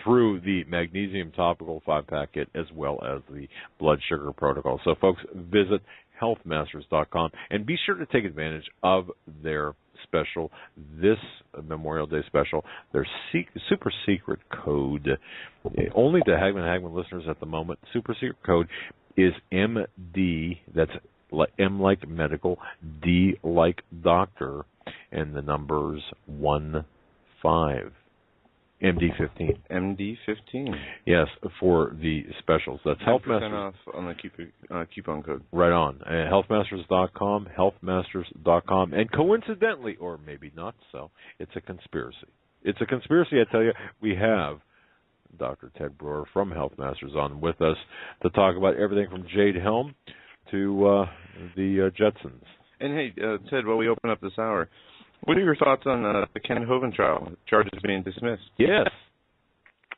through the Magnesium Topical 5-pack kit as well as the Blood Sugar Protocol. So, folks, visit healthmasters.com and be sure to take advantage of their special, this Memorial Day special, their super secret code. Only to Hagmann listeners at the moment. Super secret code is MD, that's M like medical, D like doctor, and the number's 15. MD15. MD15. Yes, for the specials. That's HealthMasters. off on the coupon code. Right on. Healthmasters.com, healthmasters.com. And coincidentally, or maybe not so, it's a conspiracy. It's a conspiracy, I tell you. We have Dr. Ted Brewer from Health Masters on with us to talk about everything from Jade Helm to the Jetsons. And hey, Ted, while we open up this hour, what are your thoughts on the Ken Hovind trial? Charges being dismissed. Yes.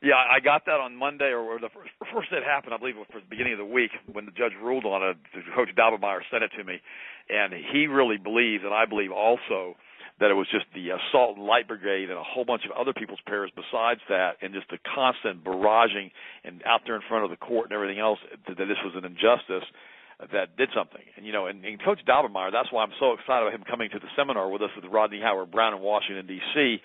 Yeah, I got that on Monday, or the first it happened, I believe it was the beginning of the week when the judge ruled on it. Coach Daubermeyer sent it to me, and he really believes, and I believe also, that it was just the Assault and Light Brigade and a whole bunch of other people's pairs besides that, and just the constant barraging and out there in front of the court and everything else, that this was an injustice that did something. And, and Coach Daubermeyer, that's why I'm so excited about him coming to the seminar with us with Rodney Howard Brown in Washington, D.C.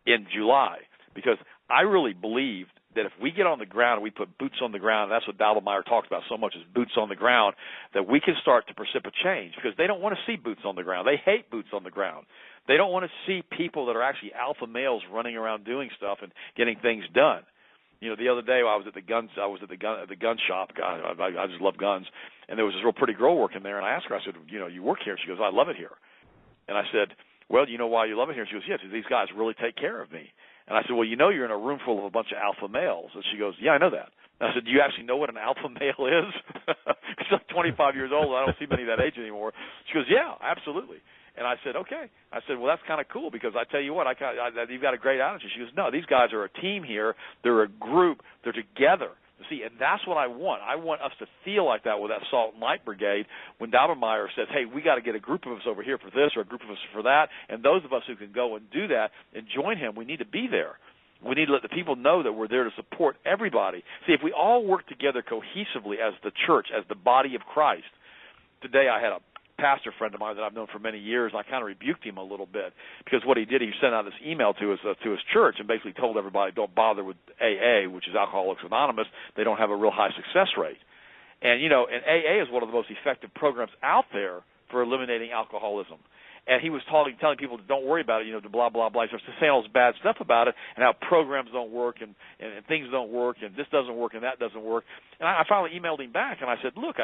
in July, because I really believe that if we get on the ground and we put boots on the ground, and that's what Daubermeyer talks about so much is boots on the ground, that we can start to precipitate change, because they don't want to see boots on the ground. They hate boots on the ground. They don't want to see people that are actually alpha males running around doing stuff and getting things done. The other day I was at the gun shop. God, I just love guns, and there was this real pretty girl working there. And I asked her, I said, you work here? She goes, I love it here. And I said, well, you know why you love it here? She goes, yeah, these guys really take care of me. And I said, well, you're in a room full of a bunch of alpha males. And she goes, yeah, I know that. And I said, do you actually know what an alpha male is? She's like 25 years old. I don't see many that age anymore. She goes, yeah, absolutely. And I said, okay. I said, well, that's kind of cool, because I tell you what, you've got a great attitude. She goes, no, these guys are a team here. They're a group. They're together. See, and that's what I want. I want us to feel like that with that Salt and Light Brigade when Daubermeyer says, hey, we got to get a group of us over here for this or a group of us for that, and those of us who can go and do that and join him, we need to be there. We need to let the people know that we're there to support everybody. See, if we all work together cohesively as the church, as the body of Christ. Today I had a pastor friend of mine that I've known for many years, and I kind of rebuked him a little bit, because what he did, he sent out this email to his church and basically told everybody, don't bother with AA, which is Alcoholics Anonymous. They don't have a real high success rate. And, and AA is one of the most effective programs out there for eliminating alcoholism. And he was telling people, don't worry about it, blah, blah, blah. He starts saying all this bad stuff about it and how programs don't work and things don't work and this doesn't work and that doesn't work. And I finally emailed him back, and I said, look,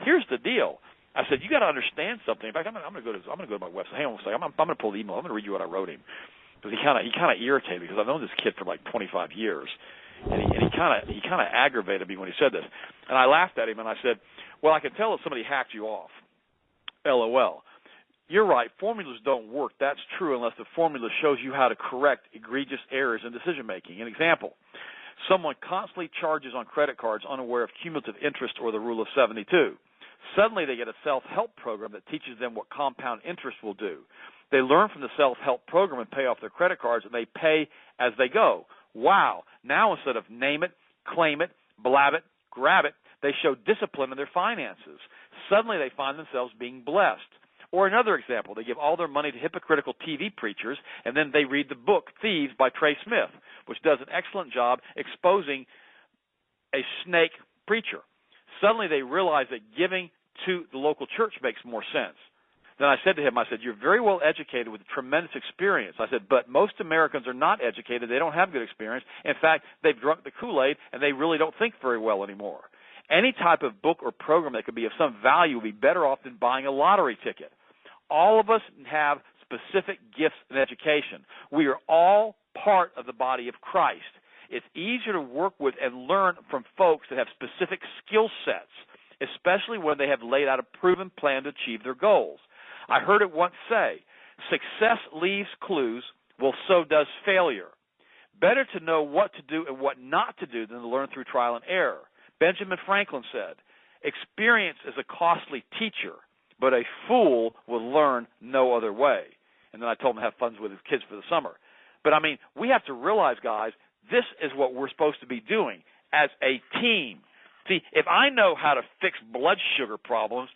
here's the deal. I said, you got to understand something. In fact, I'm going to go to my website. Hang on a second. I'm going to pull the email. I'm going to read you what I wrote him, because he kind of irritated me, because I've known this kid for like 25 years, and he kind of aggravated me when he said this. And I laughed at him, and I said, well, I can tell that somebody hacked you off. LOL. You're right. Formulas don't work. That's true unless the formula shows you how to correct egregious errors in decision making. An example: someone constantly charges on credit cards unaware of cumulative interest or the rule of 72. Suddenly they get a self-help program that teaches them what compound interest will do. They learn from the self-help program and pay off their credit cards, and they pay as they go. Wow. Now instead of name it, claim it, blab it, grab it, they show discipline in their finances. Suddenly they find themselves being blessed. Or another example, they give all their money to hypocritical TV preachers, and then they read the book Thieves by Trey Smith, which does an excellent job exposing a snake preacher. Suddenly they realize that giving to the local church makes more sense. Then I said to him, I said, you're very well educated with tremendous experience. I said, but most Americans are not educated. They don't have good experience. In fact, they've drunk the Kool-Aid, and they really don't think very well anymore. Any type of book or program that could be of some value would be better off than buying a lottery ticket. All of us have specific gifts in education. We are all part of the body of Christ. It's easier to work with and learn from folks that have specific skill sets, especially when they have laid out a proven plan to achieve their goals. I heard it once say, success leaves clues, well, so does failure. Better to know what to do and what not to do than to learn through trial and error. Benjamin Franklin said, experience is a costly teacher, but a fool will learn no other way. And then I told him to have fun with his kids for the summer. But, I mean, we have to realize, guys, this is what we're supposed to be doing as a team. See, if I know how to fix blood sugar problems,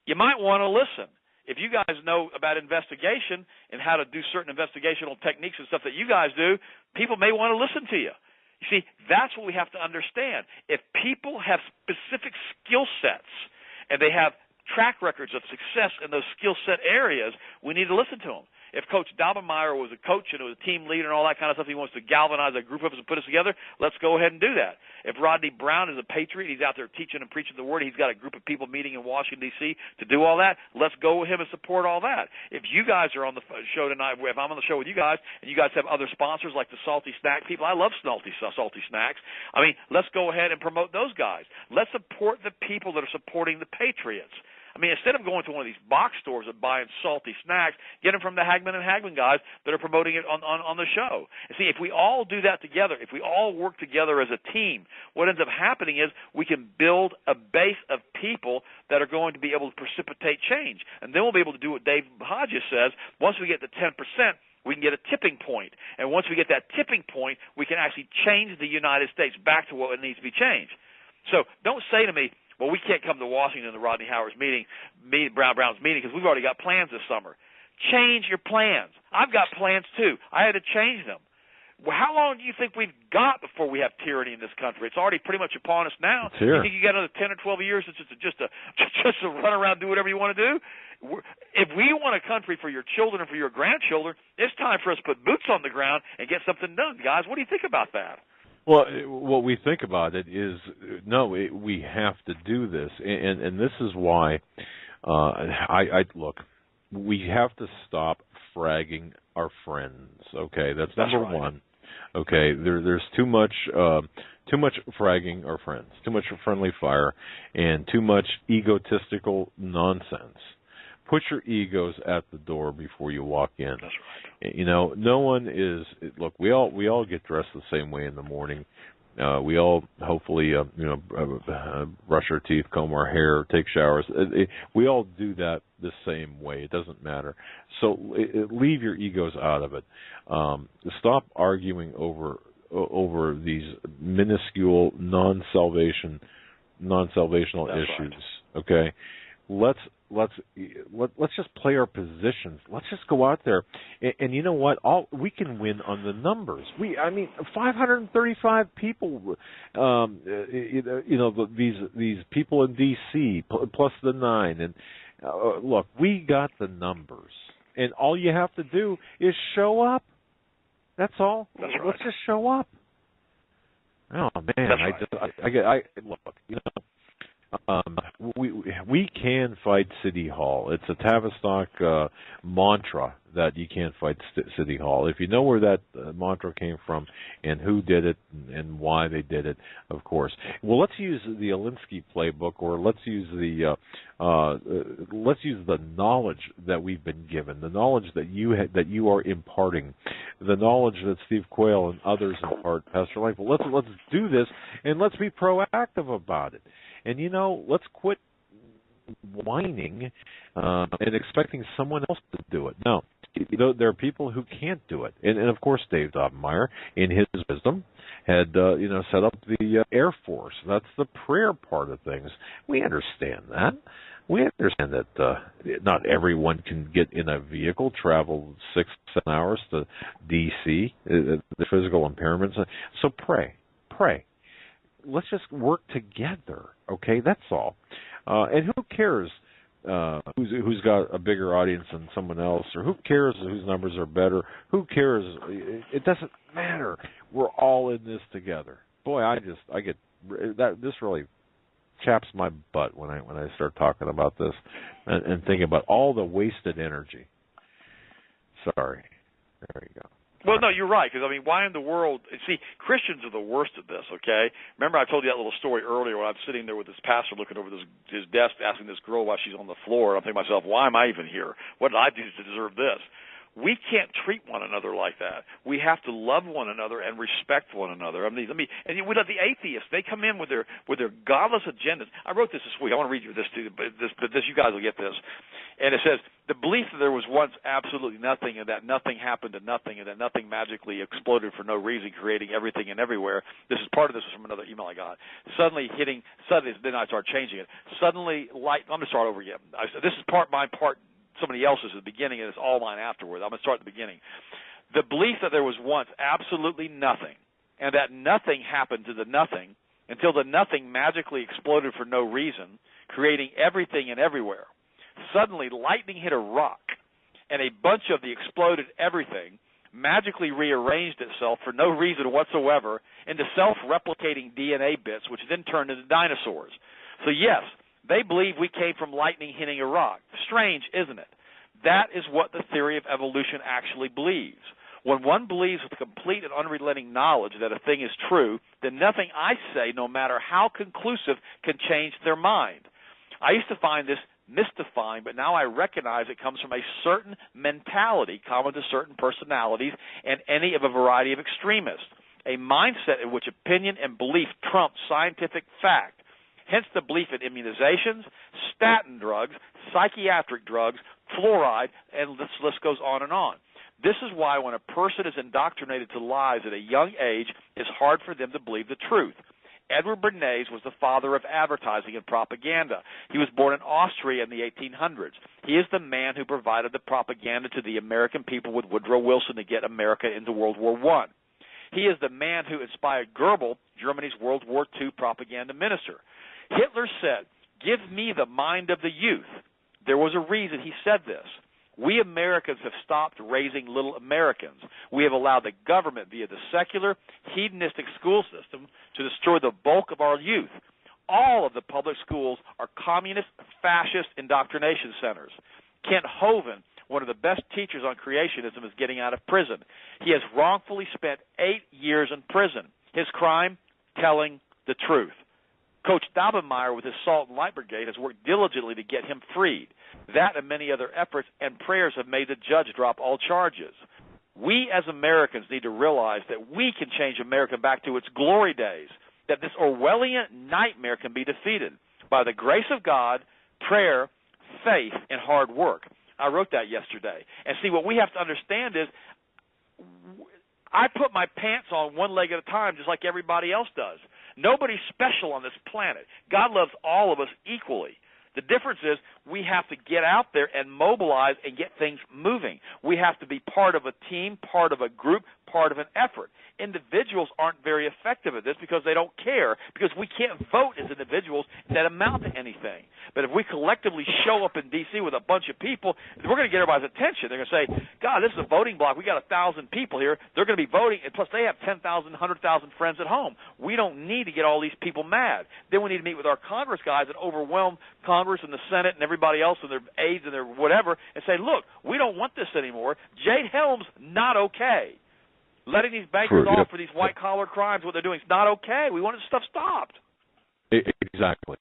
you might want to listen. If you guys know about investigation and how to do certain investigational techniques and stuff that you guys do, people may want to listen to you. You see, that's what we have to understand. If people have specific skill sets and they have track records of success in those skill set areas, we need to listen to them. If Coach Daubenmeier was a coach and was a team leader and all that kind of stuff, he wants to galvanize a group of us and put us together, let's go ahead and do that. If Rodney Brown is a patriot, he's out there teaching and preaching the word, he's got a group of people meeting in Washington, D.C. to do all that, let's go with him and support all that. If you guys are on the show tonight, if I'm on the show with you guys, and you guys have other sponsors like the Salty Snack people, I love salty snacks. I mean, let's go ahead and promote those guys. Let's support the people that are supporting the patriots. I mean, instead of going to one of these box stores and buying salty snacks, get them from the Hagmann Hagmann guys that are promoting it on the show. And see, if we all do that together, if we all work together as a team, what ends up happening is we can build a base of people that are going to be able to precipitate change. And then we'll be able to do what Dave Hodges says. Once we get to 10%, we can get a tipping point. And once we get that tipping point, we can actually change the United States back to what it needs to be changed. So don't say to me, well, we can't come to Washington to Rodney Howard's Brown's meeting because we've already got plans this summer. Change your plans. I've got plans too. I had to change them. Well, how long do you think we've got before we have tyranny in this country? It's already pretty much upon us now. You think you got another 10 or 12 years just to run around and do whatever you want to do? If we want a country for your children and for your grandchildren, it's time for us to put boots on the ground and get something done, guys. What do you think about that? Well, what we think about it is, we have to do this, and this is why look, we have to stop fragging our friends. Okay, that's number one. Okay, there's too much fragging our friends, too much friendly fire, and too much egotistical nonsense. Put your egos at the door before you walk in. That's right. You know, no one is. Look, we all get dressed the same way in the morning. We all hopefully, brush our teeth, comb our hair, take showers. We all do that the same way. It doesn't matter. So leave your egos out of it. Stop arguing over these minuscule non-salvational issues. Right. Okay. Let's just play our positions. Let's just go out there, and you know what? We can win on the numbers. 535 people. These people in D.C. plus the 9, and look, we got the numbers, and all you have to do is show up. That's all. That's right. Let's just show up. Oh man, that's right. Look, we can fight City Hall. It's a Tavistock mantra that you can't fight City Hall. If you know where that mantra came from and who did it and why they did it, of course. Well, let's use the Alinsky playbook, or let's use the knowledge that we've been given, the knowledge that you are imparting, the knowledge that Steve Quayle and others impart, Pastor Life. Well, let's do this, and let's be proactive about it. And, let's quit whining and expecting someone else to do it. No, there are people who can't do it. And of course, Dave Daubenmeier, in his wisdom, had, set up the Air Force. That's the prayer part of things. We understand that. We understand that not everyone can get in a vehicle, travel 6-7 hours to D.C., the physical impairments. So pray. Let's just work together, okay? That's all. And who cares who's got a bigger audience than someone else, or who cares whose numbers are better? Who cares? It doesn't matter. We're all in this together. Boy, I get that. This really chaps my butt when I start talking about this and thinking about all the wasted energy. Sorry. There you go. Well, no, you're right, because, I mean, why in the world – see, Christians are the worst at this, okay? Remember I told you that little story earlier when I'm sitting there with this pastor looking over his desk asking this girl why she's on the floor, and I'm thinking to myself, why am I even here? What did I do to deserve this? We can't treat one another like that. We have to love one another and respect one another. I mean, and we let the atheists. They come in with their godless agendas. I wrote this week. I want to read you this too, but this you guys will get this. And it says the belief that there was once absolutely nothing, and that nothing happened to nothing, and that nothing magically exploded for no reason, creating everything and everywhere. This is part of this is from another email I got. Suddenly, then I start changing it. Suddenly, light. I'm going to start over again. This is my part. Somebody else's at the beginning, and it's all mine afterwards. I'm going to start at the beginning. The belief that there was once absolutely nothing, and that nothing happened to the nothing until the nothing magically exploded for no reason, creating everything and everywhere. Suddenly, lightning hit a rock, and a bunch of the exploded everything magically rearranged itself for no reason whatsoever into self-replicating DNA bits, which then turned into dinosaurs. So yes, they believe we came from lightning hitting a rock. Strange, isn't it? That is what the theory of evolution actually believes. When one believes with complete and unrelenting knowledge that a thing is true, then nothing I say, no matter how conclusive, can change their mind. I used to find this mystifying, but now I recognize it comes from a certain mentality common to certain personalities and any of a variety of extremists, a mindset in which opinion and belief trump scientific fact. Hence the belief in immunizations, statin drugs, psychiatric drugs, fluoride, and this list goes on and on. This is why when a person is indoctrinated to lies at a young age, it's hard for them to believe the truth. Edward Bernays was the father of advertising and propaganda. He was born in Austria in the 1800s. He is the man who provided the propaganda to the American people with Woodrow Wilson to get America into World War I. He is the man who inspired Goebbels, Germany's World War II propaganda minister. Hitler said, "Give me the mind of the youth." There was a reason he said this. We Americans have stopped raising little Americans. We have allowed the government via the secular, hedonistic school system to destroy the bulk of our youth. All of the public schools are communist, fascist indoctrination centers. Kent Hovind, one of the best teachers on creationism, is getting out of prison. He has wrongfully spent 8 years in prison. His crime? Telling the truth. Coach Daubenmeier with his Salt and Light Brigade has worked diligently to get him freed. That and many other efforts and prayers have made the judge drop all charges. We as Americans need to realize that we can change America back to its glory days, that this Orwellian nightmare can be defeated by the grace of God, prayer, faith, and hard work. I wrote that yesterday. And see, what we have to understand is I put my pants on one leg at a time just like everybody else does. Nobody's special on this planet. God loves all of us equally. The difference is we have to get out there and mobilize and get things moving. We have to be part of a team, part of a group, part of an effort. Individuals aren't very effective at this because they don't care, because we can't vote as individuals that amount to anything. But if we collectively show up in D.C. with a bunch of people, we're going to get everybody's attention. They're going to say, God, this is a voting block. We got 1,000 people here. They're going to be voting, and plus they have 10,000, 100,000 friends at home. We don't need to get all these people mad. Then we need to meet with our Congress guys and overwhelm Congress and the Senate and everybody else and their aides and their whatever and say, look, we don't want this anymore. Jade Helm's not okay. Letting these bankers off for these white-collar crimes, what they're doing, is not okay. We want this stuff stopped. Exactly.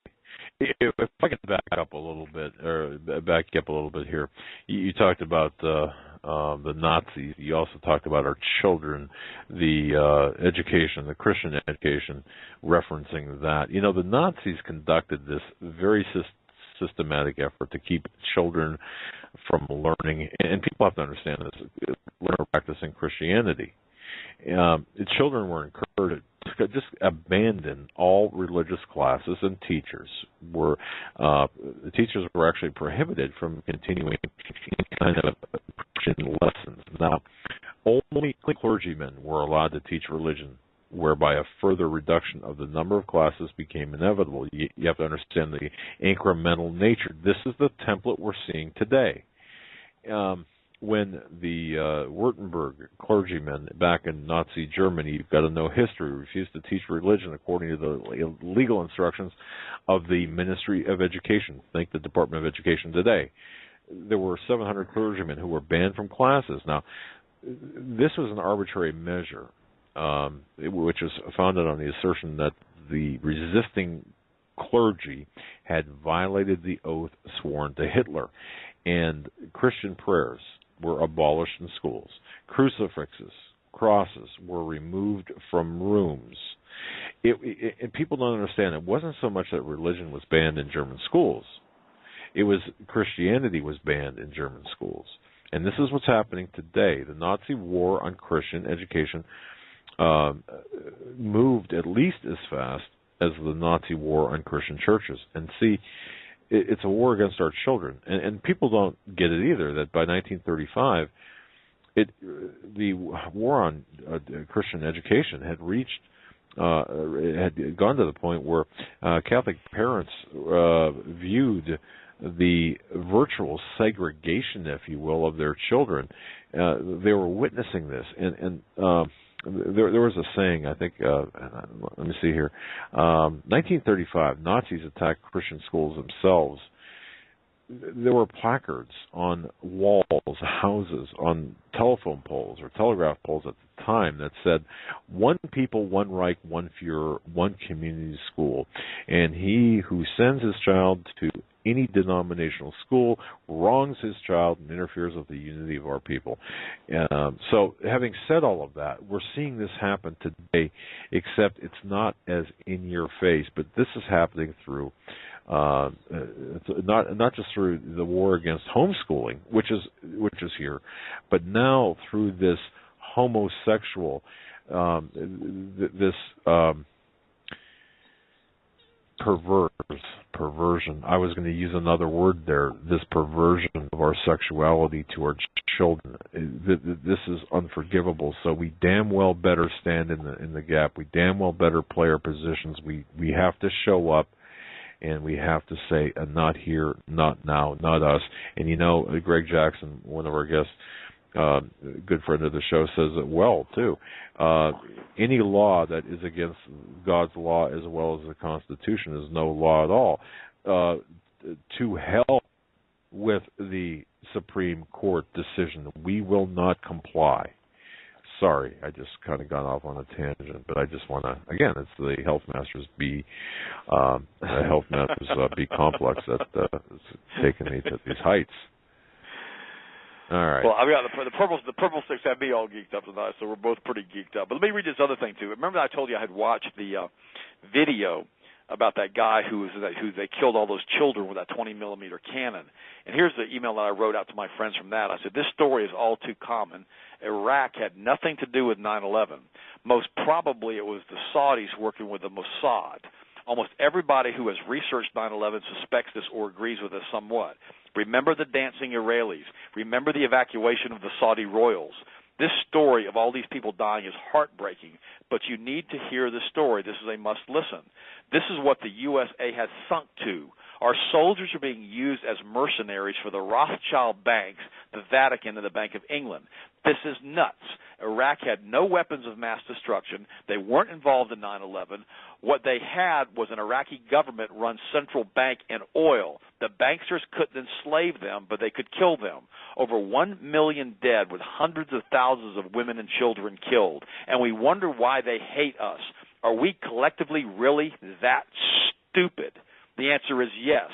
If I can back up a little bit here, you talked about the Nazis. You also talked about our children, the education, the Christian education, referencing that. You know, the Nazis conducted this very systematic effort to keep children from learning, and people have to understand this, learn practicing Christianity. children were encouraged to just abandon all religious classes, and the teachers were actually prohibited from continuing kind of Christian lessons. Now, only clergymen were allowed to teach religion, whereby a further reduction of the number of classes became inevitable. You have to understand the incremental nature. This is the template we're seeing today. When the Württemberg clergymen back in Nazi Germany, you've got to know history, refused to teach religion according to the legal instructions of the Ministry of Education. Think the Department of Education today. There were 700 clergymen who were banned from classes. Now, this was an arbitrary measure, which was founded on the assertion that the resisting clergy had violated the oath sworn to Hitler, and Christian prayers were abolished in schools. Crucifixes, crosses were removed from rooms. And people don't understand, it wasn't so much that religion was banned in German schools. It was Christianity was banned in German schools. And this is what's happening today. The Nazi war on Christian education moved at least as fast as the Nazi war on Christian churches. And see, it's a war against our children. And people don't get it either, that by 1935, the war on Christian education had reached, had gone to the point where Catholic parents viewed the virtual segregation, if you will, of their children. They were witnessing this. And there was a saying, I think, let me see here, 1935, Nazis attacked Christian schools themselves. There were placards on walls, houses, on telephone poles or telegraph poles at the time that said, "One people, one Reich, one Fuhrer, one community school. And he who sends his child to any denominational school wrongs his child and interferes with the unity of our people." So having said all of that, we're seeing this happen today, except it's not as in your face, but this is happening through not just through the war against homeschooling, which is here, but now through this homosexual, this perversion. I was going to use another word there. This perversion of our sexuality to our children. This is unforgivable. So we damn well better stand in the gap. We damn well better play our positions. We have to show up. And we have to say, not here, not now, not us. And you know, Greg Jackson, one of our guests, good friend of the show, says it well, too. Any law that is against God's law as well as the Constitution is no law at all. To hell with the Supreme Court decision. We will not comply. Sorry, I just kind of got off on a tangent, but I just want to, again, it's the Health Masters B complex that is taking me to these heights. All right. Well, I got the purple sticks have me all geeked up tonight, so we're both pretty geeked up. But let me read this other thing too. Remember, I told you I had watched the video about that guy who they killed all those children with that 20-millimeter cannon. And here's the email that I wrote out to my friends from that. I said, this story is all too common. Iraq had nothing to do with 9/11. Most probably it was the Saudis working with the Mossad. Almost everybody who has researched 9/11 suspects this or agrees with us somewhat. Remember the dancing Israelis. Remember the evacuation of the Saudi royals. This story of all these people dying is heartbreaking, but you need to hear the story. This is a must listen. This is what the USA has sunk to. Our soldiers are being used as mercenaries for the Rothschild banks, the Vatican, and the Bank of England. This is nuts. Iraq had no weapons of mass destruction. They weren't involved in 9/11. What they had was an Iraqi government-run central bank and oil. The banksters couldn't enslave them, but they could kill them. Over 1 million dead with hundreds of thousands of women and children killed. And we wonder why they hate us. Are we collectively really that stupid? The answer is yes.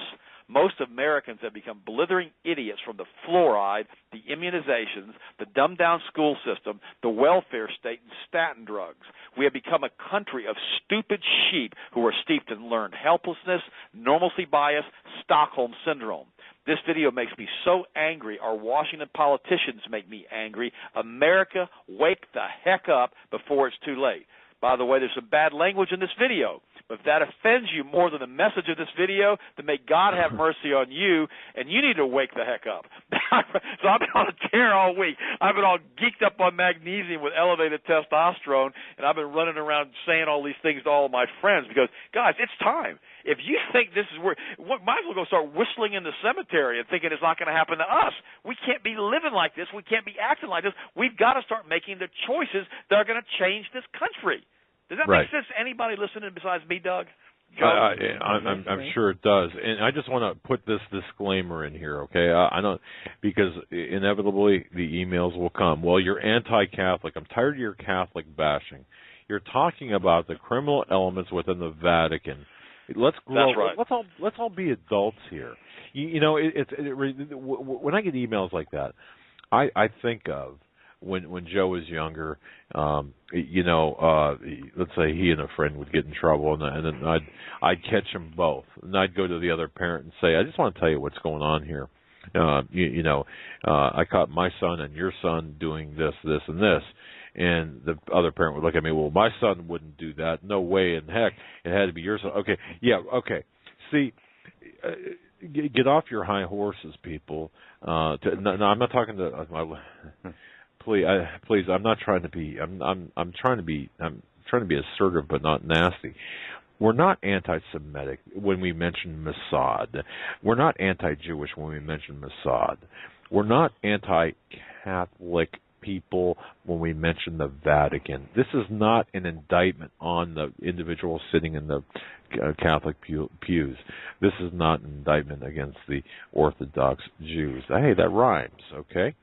Most Americans have become blithering idiots from the fluoride, the immunizations, the dumbed-down school system, the welfare state, and statin drugs. We have become a country of stupid sheep who are steeped in learned helplessness, normalcy bias, Stockholm syndrome. This video makes me so angry. Our Washington politicians make me angry. America, wake the heck up before it's too late. By the way, there's some bad language in this video. But if that offends you more than the message of this video, then may God have mercy on you, and you need to wake the heck up. So I've been on a tear all week. I've been all geeked up on magnesium with elevated testosterone, and I've been running around saying all these things to all of my friends because, guys, it's time. If you think this is where, might as well go start whistling in the cemetery and thinking it's not going to happen to us. We can't be living like this. We can't be acting like this. We've got to start making the choices that are going to change this country. Does that make sense to anybody listening besides me, Doug? I'm sure it does. And I just want to put this disclaimer in here, okay? I know, because inevitably the emails will come. Well, you're anti-Catholic. I'm tired of your Catholic bashing. You're talking about the criminal elements within the Vatican. Let's grow. That's right. Let's all be adults here. You know, when I get emails like that, I think of when Joe was younger. Let's say he and a friend would get in trouble, and then I'd catch them both, and I'd go to the other parent and say, I just want to tell you what's going on here. I caught my son and your son doing this, this, and this. And the other parent would look at me, well, my son wouldn't do that. No way in heck. It had to be your son. Okay, yeah, okay. See, get off your high horses, people. No, I'm not talking to my. Please, I'm not trying to be. I'm trying to be assertive, but not nasty. We're not anti-Semitic when we mention Mossad. We're not anti-Jewish when we mention Mossad. We're not anti-Catholic people when we mention the Vatican. This is not an indictment on the individual sitting in the Catholic pews. This is not an indictment against the Orthodox Jews. Hey, that rhymes, okay?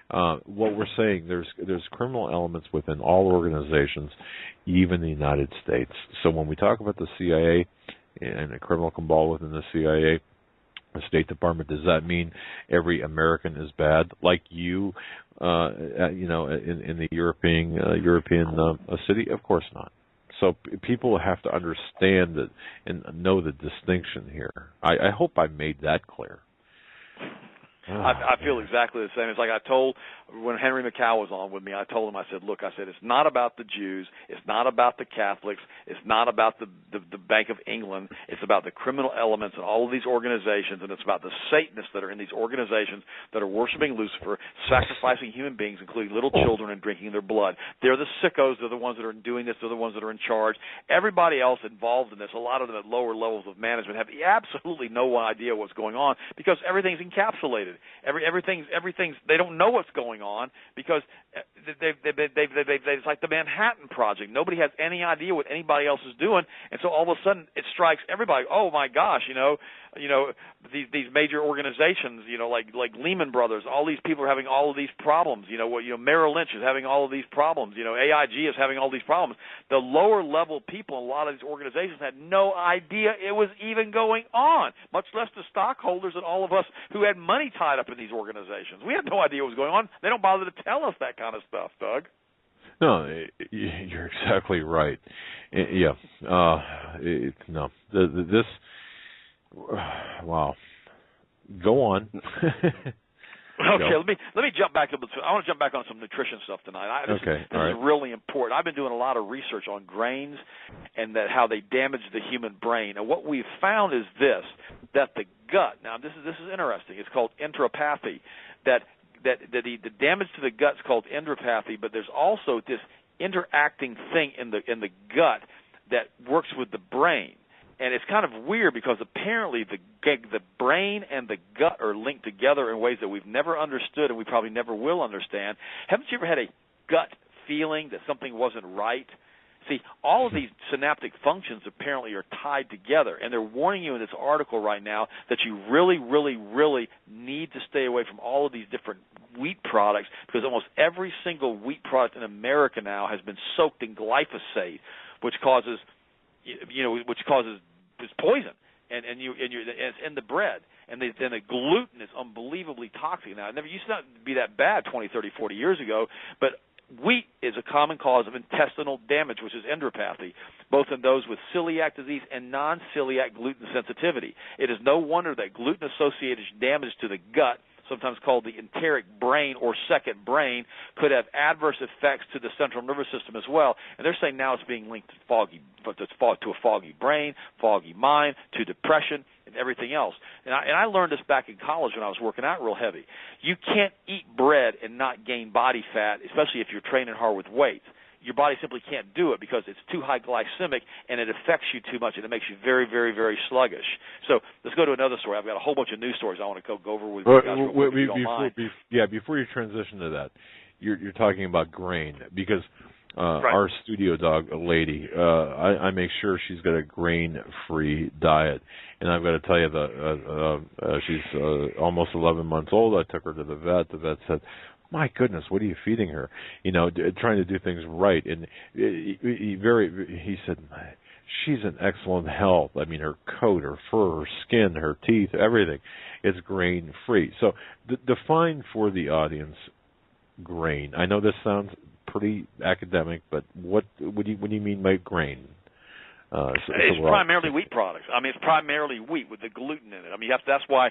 What we're saying, there's criminal elements within all organizations, even the United States. So when we talk about the CIA and a criminal cabal within the CIA, the State Department, does that mean every American is bad, like you, in the European city? Of course not. So people have to understand that and know the distinction here. I hope I made that clear. I feel exactly the same. It's like I told when Henry McCow was on with me, I told him, I said, it's not about the Jews, it's not about the Catholics, it's not about the Bank of England, it's about the criminal elements in all of these organizations, and it's about the Satanists that are in these organizations that are worshiping Lucifer, sacrificing human beings, including little children, and drinking their blood. They're the sickos, they're the ones that are doing this, they're the ones that are in charge. Everybody else involved in this, a lot of them at lower levels of management, have absolutely no idea what's going on because everything's encapsulated. Everything's they don't know what's going on because it's like the Manhattan Project. Nobody has any idea what anybody else is doing, and so all of a sudden it strikes everybody. Oh my gosh, these major organizations, like Lehman Brothers, all these people are having all of these problems. Merrill Lynch is having all of these problems. AIG is having all these problems. The lower level people in a lot of these organizations had no idea it was even going on, much less the stockholders and all of us who had money tied up in these organizations. We had no idea what was going on. They don't bother to tell us that kind of stuff, Doug. No, you're exactly right. Yeah. No. This. Wow. Go on. Okay, let me jump back. I want to jump back on some nutrition stuff tonight. This is really important. I've been doing a lot of research on grains and how they damage the human brain. And what we've found is that the gut. Now this is interesting. It's called enteropathy. That the damage to the gut is called enteropathy, but there's also this interacting thing in the gut that works with the brain. And it's kind of weird because apparently the brain and the gut are linked together in ways that we've never understood and we probably never will understand. Haven't you ever had a gut feeling that something wasn't right? See, all of these synaptic functions apparently are tied together, and they're warning you in this article right now that you really, really, really need to stay away from all of these different wheat products because almost every single wheat product in America now has been soaked in glyphosate, which causes this poison, and it's in the bread, and then the gluten is unbelievably toxic now. It never used to not be that bad 20, 30, 40 years ago, but wheat is a common cause of intestinal damage, which is enteropathy, both in those with celiac disease and non-celiac gluten sensitivity. It is no wonder that gluten-associated damage to the gut, sometimes called the enteric brain or second brain, could have adverse effects to the central nervous system as well. And they're saying now it's being linked to a foggy brain, foggy mind, to depression, and everything else. And I learned this back in college when I was working out real heavy. You can't eat bread and not gain body fat, especially if you're training hard with weights. Your body simply can't do it because it's too high glycemic and it affects you too much and it makes you very, very, very sluggish. So let's go to another story. I've got a whole bunch of news stories I want to go over with you guys real quick, if you don't mind. Before you transition to that, you're talking about grain because right. Our studio dog lady, I make sure she's got a grain-free diet. And I've got to tell you, she's almost 11 months old. I took her to the vet. The vet said, my goodness, what are you feeding her? Trying to do things right. And he said, she's in excellent health. I mean, her coat, her fur, her skin, her teeth, everything is grain-free. So define for the audience grain. I know this sounds pretty academic, but what do you mean by grain? It's primarily wheat products. I mean, it's primarily wheat with the gluten in it. I mean, that's why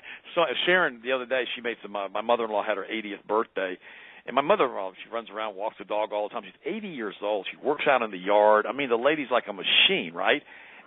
Sharon, the other day, she made my mother-in-law had her 80th birthday, and my mother-in-law, she runs around, walks the dog all the time. She's 80 years old. She works out in the yard. I mean, the lady's like a machine, right?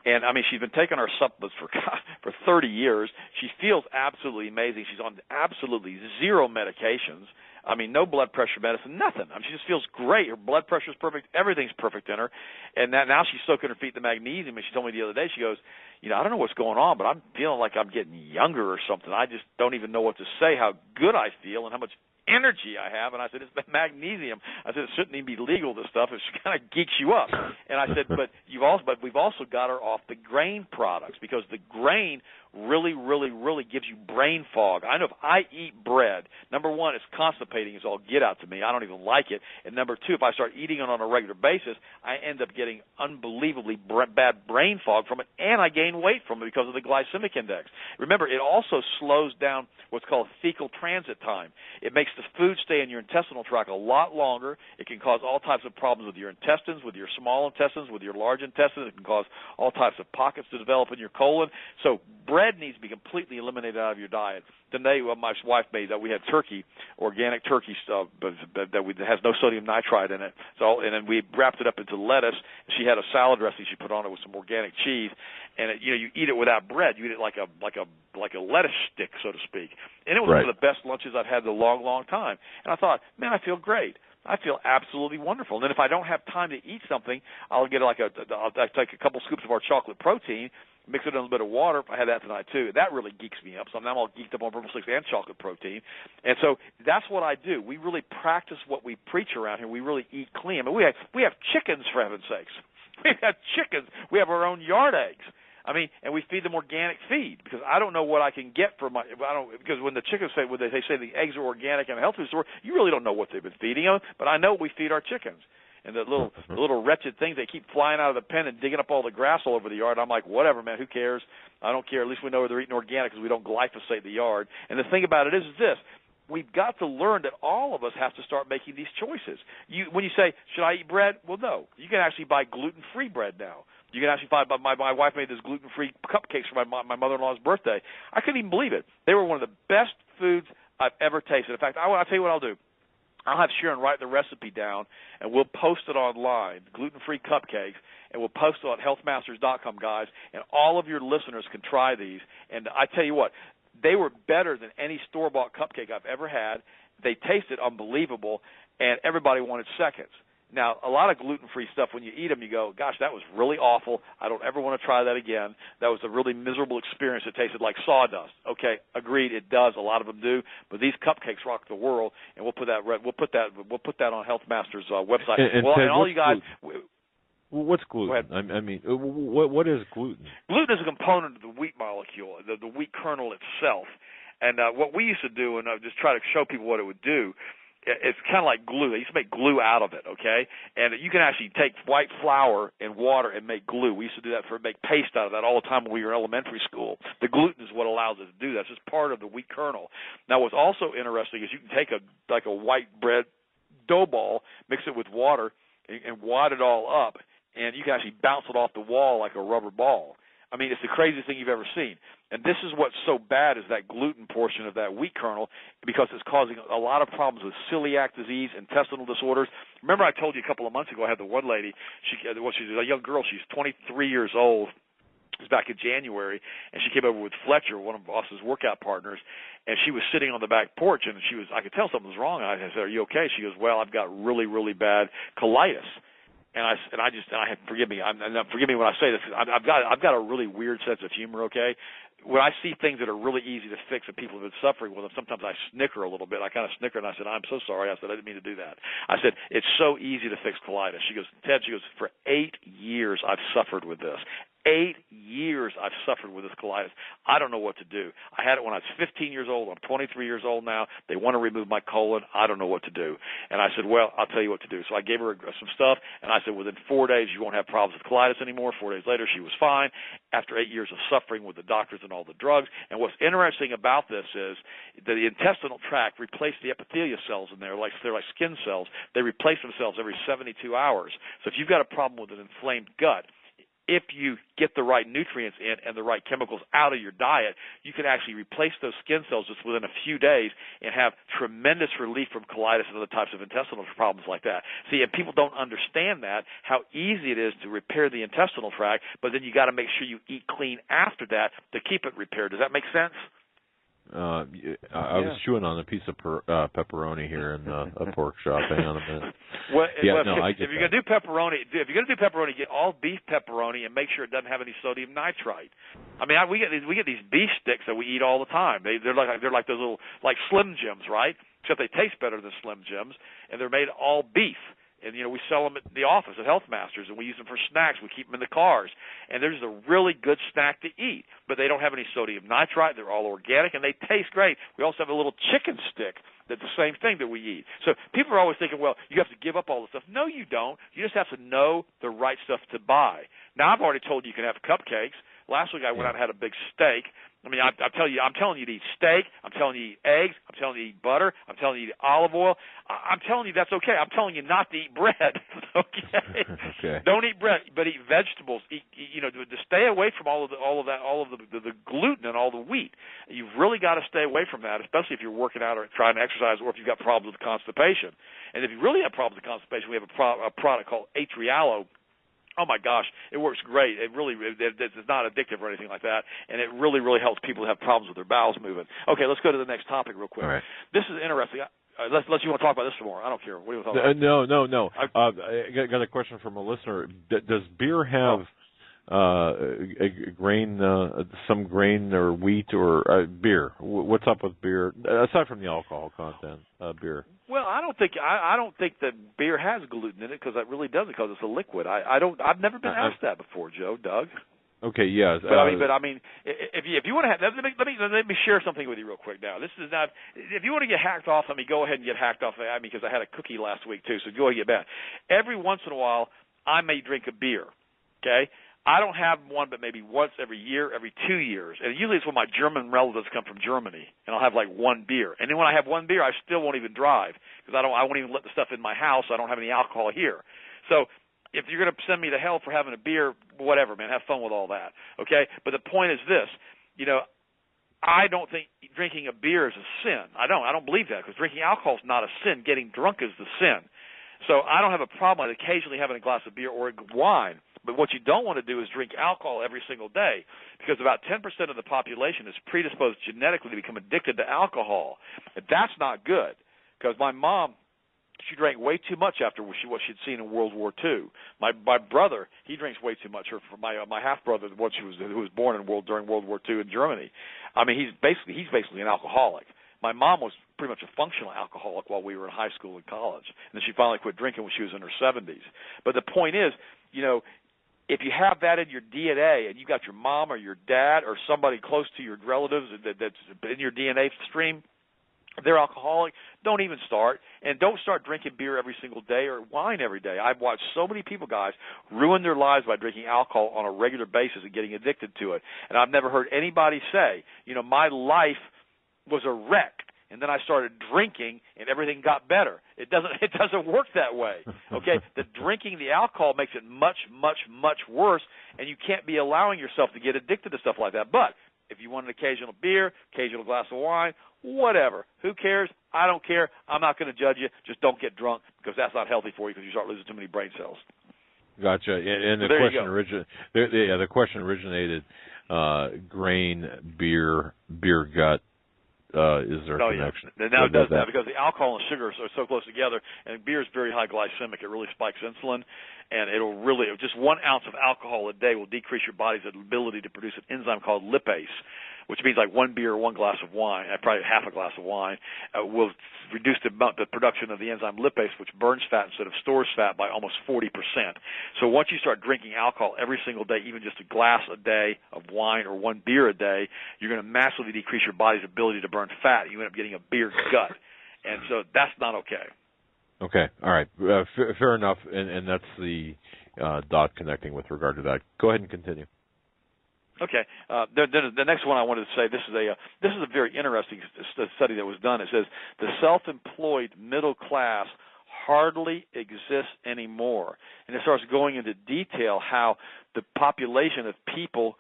And, I mean, she's been taking her supplements for 30 years. She feels absolutely amazing. She's on absolutely zero medications. I mean, no blood pressure medicine, nothing. I mean, she just feels great. Her blood pressure's perfect. Everything's perfect in her. And now she's soaking her feet in the magnesium. And she told me the other day, she goes, I don't know what's going on, but I'm feeling like I'm getting younger or something. I just don't even know what to say, how good I feel and how much energy I have. And I said, it's magnesium. I said, it shouldn't even be legal, this stuff. It kind of geeks you up. And I said, but we've also got her off the grain products because the grain really, really, really gives you brain fog. I know if I eat bread, number one, it's constipating as all get out to me. I don't even like it. And number two, if I start eating it on a regular basis, I end up getting unbelievably bad brain fog from it, and I gain weight from it because of the glycemic index. Remember, it also slows down what's called fecal transit time. It makes the food stay in your intestinal tract a lot longer. It can cause all types of problems with your intestines, with your small intestines, with your large intestines. It can cause all types of pockets to develop in your colon. So bread needs to be completely eliminated out of your diet. Today, my wife made that we had turkey, organic turkey stuff, that has no sodium nitrite in it. So, and then we wrapped it up into lettuce. She had a salad dressing she put on it with some organic cheese, and you eat it without bread. You eat it like a lettuce stick, so to speak. And it was one of the best lunches I've had in a long, long time. And I thought, man, I feel great. I feel absolutely wonderful. And then if I don't have time to eat something, I'll take a couple scoops of our chocolate protein, mix it in a little bit of water. I had that tonight too. That really geeks me up. So now I'm all geeked up on purple sticks and chocolate protein. And so that's what I do. We really practice what we preach around here. We really eat clean. I mean, we have chickens, for heaven's sakes. We have chickens. We have our own yard eggs. I mean, and we feed them organic feed because I don't know what I can get from because when the chickens say they say the eggs are organic in a health food store, you really don't know what they've been feeding them. But I know we feed our chickens. And the little wretched things, they keep flying out of the pen and digging up all the grass all over the yard. I'm like, whatever, man, who cares? I don't care. At least we know they're eating organic because we don't glyphosate the yard. And the thing about it is this. We've got to learn that all of us have to start making these choices. When you say, should I eat bread? Well, no. You can actually buy gluten-free bread now. You can actually buy, my wife made this gluten-free cupcakes for my mother-in-law's birthday. I couldn't even believe it. They were one of the best foods I've ever tasted. In fact, I'll tell you what I'll do. I'll have Sharon write the recipe down, and we'll post it online, gluten-free cupcakes, and we'll post it on healthmasters.com, guys, and all of your listeners can try these. And I tell you what, they were better than any store-bought cupcake I've ever had. They tasted unbelievable, and everybody wanted seconds. Now, a lot of gluten-free stuff, when you eat them, you go, gosh, that was really awful. I don't ever want to try that again. That was a really miserable experience. It tasted like sawdust. Okay, agreed, it does. A lot of them do. But these cupcakes rock the world, and we'll put that on Health Masters' website. And all you guys. What's gluten? I mean, what is gluten? Gluten is a component of the wheat molecule, the wheat kernel itself. And what we used to do, and I just try to show people what it would do, it's kind of like glue. They used to make glue out of it, okay? And you can actually take white flour and water and make glue. We used to do that make paste out of that all the time when we were in elementary school. The gluten is what allows us to do that. It's just part of the wheat kernel. Now, what's also interesting is you can take a white bread dough ball, mix it with water, and wad it all up, and you can actually bounce it off the wall like a rubber ball. I mean, it's the craziest thing you've ever seen. And this is what's so bad is that gluten portion of that wheat kernel, because it's causing a lot of problems with celiac disease, intestinal disorders. Remember I told you a couple of months ago I had the one lady, she's a young girl, she's 23 years old. It was back in January, and she came over with Fletcher, one of Boss's workout partners, and she was sitting on the back porch, and I could tell something was wrong. I said, "Are you okay?" She goes, "Well, I've got really, really bad colitis." And forgive me when I say this. I've got a really weird sense of humor. Okay, when I see things that are really easy to fix and people have been suffering with them, sometimes I snicker a little bit. I kind of snicker, and I said, "I'm so sorry." I said, "I didn't mean to do that." I said, "It's so easy to fix colitis." She goes, "Ted," she goes, "for 8 years I've suffered with this. 8 years I've suffered with this colitis. I don't know what to do. I had it when I was 15 years old. I'm 23 years old now. They want to remove my colon. I don't know what to do." And I said, "Well, I'll tell you what to do." So I gave her some stuff, and I said, "Within 4 days, you won't have problems with colitis anymore." 4 days later, she was fine after 8 years of suffering with the doctors and all the drugs. And what's interesting about this is that the intestinal tract replaced the epithelial cells in there. They're like skin cells. They replace themselves every 72 hours. So if you've got a problem with an inflamed gut, if you get the right nutrients in and the right chemicals out of your diet, you can actually replace those skin cells just within a few days and have tremendous relief from colitis and other types of intestinal problems like that. See, and people don't understand that, how easy it is to repair the intestinal tract, but then you got to make sure you eat clean after that to keep it repaired. Does that make sense? I was chewing on a piece of pepperoni here in a pork shop. Hang on a minute. If you're gonna do pepperoni, get all beef pepperoni and make sure it doesn't have any sodium nitrite. I mean, we get these beef sticks that we eat all the time. They're like those little like Slim Jims, right? Except they taste better than Slim Jims, and they're made all beef. And, we sell them at the office at Health Masters, and we use them for snacks. We keep them in the cars. And they're just a really good snack to eat. But they don't have any sodium nitrite. They're all organic, and they taste great. We also have a little chicken stick that's the same thing that we eat. So people are always thinking, well, you have to give up all this stuff. No, you don't. You just have to know the right stuff to buy. Now, I've already told you can have cupcakes. Last week I went out and had a big steak. I mean, I'm telling you to eat steak. I'm telling you to eat eggs. I'm telling you to eat butter. I'm telling you to eat olive oil. I'm telling you that's okay. I'm telling you not to eat bread. Okay. Don't eat bread, but eat vegetables. To stay away from all of the gluten and all the wheat. You've really got to stay away from that, especially if you're working out or trying to exercise, or if you've got problems with constipation. And if you really have problems with constipation, we have a product called Atrialo. Oh, my gosh, it works great. It's not addictive or anything like that, and it really, really helps people who have problems with their bowels moving. Okay, let's go to the next topic real quick. All right. This is interesting. Unless you want to talk about this some more. I don't care. What do you want to talk No. about? I got a question from a listener. Does beer have some grain or wheat or beer? What's up with beer, aside from the alcohol content, beer? Well, I don't think that beer has gluten in it, because it really doesn't, because it's a liquid. I've never been asked that before, Doug. Okay, yes. But I mean, if you want to have, let me share something with you real quick. Now, this is not. If you want to get hacked off, let me go ahead and get hacked off. I mean, because I had a cookie last week too, so go ahead and get back. Every once in a while, I may drink a beer. Okay. I don't have one, but maybe once every year, every 2 years. And usually it's when my German relatives come from Germany, and I'll have like one beer. And then when I have one beer, I still won't even drive, because I won't even let the stuff in my house. I don't have any alcohol here. So if you're going to send me to hell for having a beer, whatever, man, have fun with all that. Okay? But the point is this, I don't think drinking a beer is a sin. I don't believe that, because drinking alcohol is not a sin. Getting drunk is the sin. So I don't have a problem with occasionally having a glass of beer or wine. But what you don't want to do is drink alcohol every single day, because about 10% of the population is predisposed genetically to become addicted to alcohol. And that's not good, because my mom, she drank way too much after what she'd seen in World War II. My brother, he drinks way too much. My half brother, who was born during World War II in Germany. I mean, he's basically an alcoholic. My mom was pretty much a functional alcoholic while we were in high school and college, and then she finally quit drinking when she was in her 70s. But the point is, if you have that in your DNA, and you got your mom or your dad or somebody close to your relatives that's in your DNA stream, they're alcoholic, don't even start. And don't start drinking beer every single day or wine every day. I've watched so many people, guys, ruin their lives by drinking alcohol on a regular basis and getting addicted to it. And I've never heard anybody say, my life was a wreck and then I started drinking, and everything got better. It doesn't work that way. Okay, the drinking the alcohol makes it much, much, much worse, and you can't be allowing yourself to get addicted to stuff like that. But if you want an occasional beer, occasional glass of wine, whatever, who cares? I don't care. I'm not going to judge you. Just don't get drunk, because that's not healthy for you, because you start losing too many brain cells. Gotcha. And the question originated grain, beer gut. Is there a connection? Yeah. Now it does that because the alcohol and sugar are so close together, and beer is very high glycemic. It really spikes insulin, and just 1 ounce of alcohol a day will decrease your body's ability to produce an enzyme called lipase, which means like 1 beer or 1 glass of wine, probably half a glass of wine, will reduce the production of the enzyme lipase, which burns fat instead of stores fat, by almost 40%. So once you start drinking alcohol every single day, even just a glass a day of wine or 1 beer a day, you're going to massively decrease your body's ability to burn fat. You end up getting a beer gut. And so that's not okay. Okay. All right. Fair enough. And that's the dot connecting with regard to that. Go ahead and continue. Okay. The next one I wanted to say, this is a very interesting study that was done. It says the self-employed middle class hardly exists anymore, and it starts going into detail how the population of people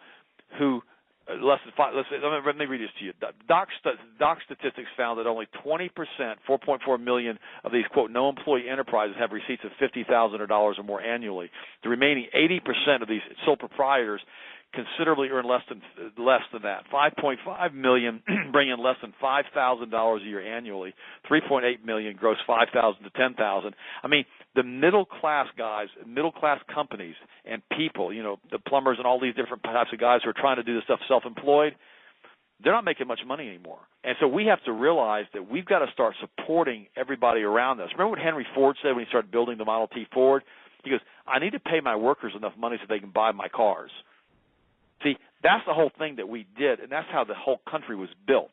who less than five. Let me read this to you. Doc statistics found that only 20%, 4.4 million of these quote no employee enterprises have receipts of $50,000 or more annually. The remaining 80% of these sole proprietors considerably earn less than that. 5.5 million bring in less than $5,000 a year annually. 3.8 million gross $5,000 to $10,000. I mean, the middle class guys, middle class companies and people, the plumbers and all these different types of guys who are trying to do this stuff self-employed, they're not making much money anymore. And so we have to realize that we've got to start supporting everybody around us. Remember what Henry Ford said when he started building the Model T Ford? He goes, I need to pay my workers enough money so they can buy my cars. See, that's the whole thing that we did, and that's how the whole country was built.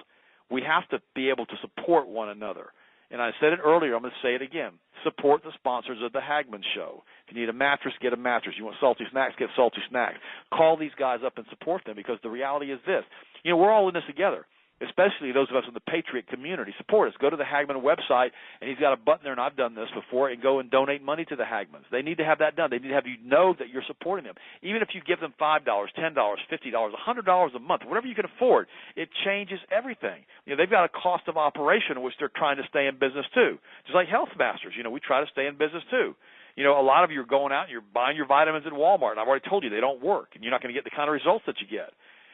We have to be able to support one another. And I said it earlier, I'm going to say it again. Support the sponsors of the Hagmann Show. If you need a mattress, get a mattress. You want salty snacks, get salty snacks. Call these guys up and support them, because the reality is this. We're all in this together, especially those of us in the Patriot community. Support us. Go to the Hagmann website, and he's got a button there, and I've done this before, and go and donate money to the Hagmanns. They need to have that done. They need to have you know that you're supporting them. Even if you give them $5, $10, $50, $100 a month, whatever you can afford, it changes everything. They've got a cost of operation in which they're trying to stay in business too. Just like Health Masters, we try to stay in business too. A lot of you are going out and you're buying your vitamins at Walmart, and I've already told you they don't work, and you're not going to get the kind of results that you get.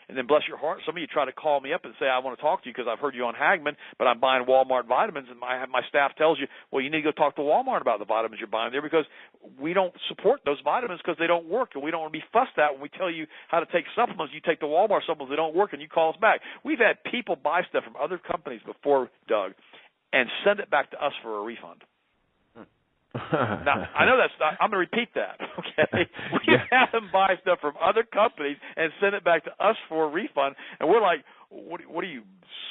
And then, bless your heart, some of you try to call me up and say, I want to talk to you because I've heard you on Hagmann, but I'm buying Walmart vitamins, and my staff tells you, well, you need to go talk to Walmart about the vitamins you're buying there, because we don't support those vitamins because they don't work, and we don't want to be fussed at when we tell you how to take supplements. You take the Walmart supplements, they don't work, and you call us back. We've had people buy stuff from other companies before, Doug, and send it back to us for a refund. Now, I know that's not, I'm going to repeat that, okay? We've had them buy stuff from other companies and send it back to us for a refund, and we're like, what are you,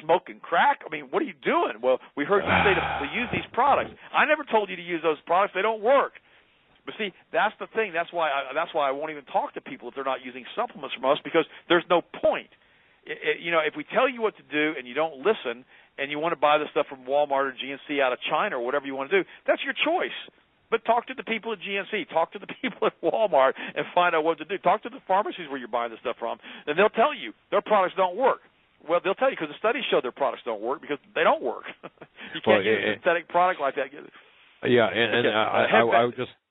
smoking crack? I mean, what are you doing? Well, we heard you say to use these products. I never told you to use those products. They don't work. But see, that's the thing. That's why I won't even talk to people if they're not using supplements from us, because there's no point. If we tell you what to do and you don't listen, and you want to buy the stuff from Walmart or GNC out of China or whatever you want to do, that's your choice. But talk to the people at GNC, talk to the people at Walmart, and find out what to do. Talk to the pharmacies where you're buying the stuff from, and they'll tell you their products don't work. Well, they'll tell you because the studies show their products don't work, because they don't work. You can't use a synthetic product like that. Yeah, and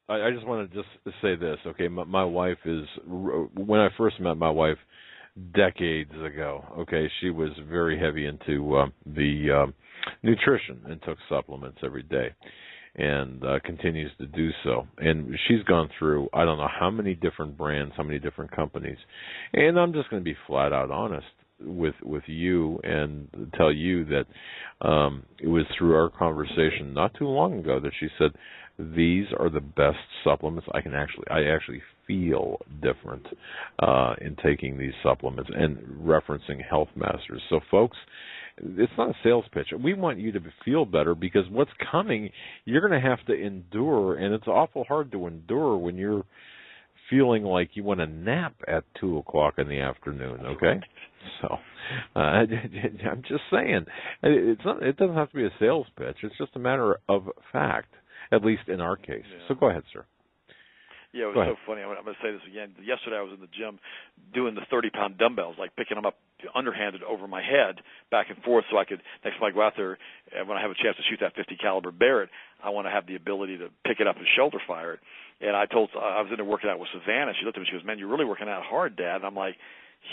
I just want to just say this, okay? My wife is, when I first met my wife decades ago, okay, she was very heavy into the nutrition and took supplements every day, and continues to do so. And she's gone through, I don't know how many different brands, how many different companies. And I'm just going to be flat out honest with you and tell you that it was through our conversation not too long ago that she said, these are the best supplements I actually feel different in taking these supplements, and referencing Health Masters. So folks, it's not a sales pitch. We want you to feel better, because what's coming, you're going to have to endure, and it's awful hard to endure when you're feeling like you want to nap at 2:00 in the afternoon. Okay, so I'm just saying, it doesn't have to be a sales pitch. It's just a matter of fact, at least in our case. Yeah. So go ahead, sir. Yeah, it was so funny. I'm going to say this again. Yesterday I was in the gym doing the 30-pound dumbbells, like picking them up underhanded over my head back and forth so I could, next time I go out there, when I have a chance to shoot that 50 caliber Barrett, I want to have the ability to pick it up and shoulder fire it. And I was in there working out with Savannah. She looked at me, she goes, "Man, you're really working out hard, Dad." And I'm like,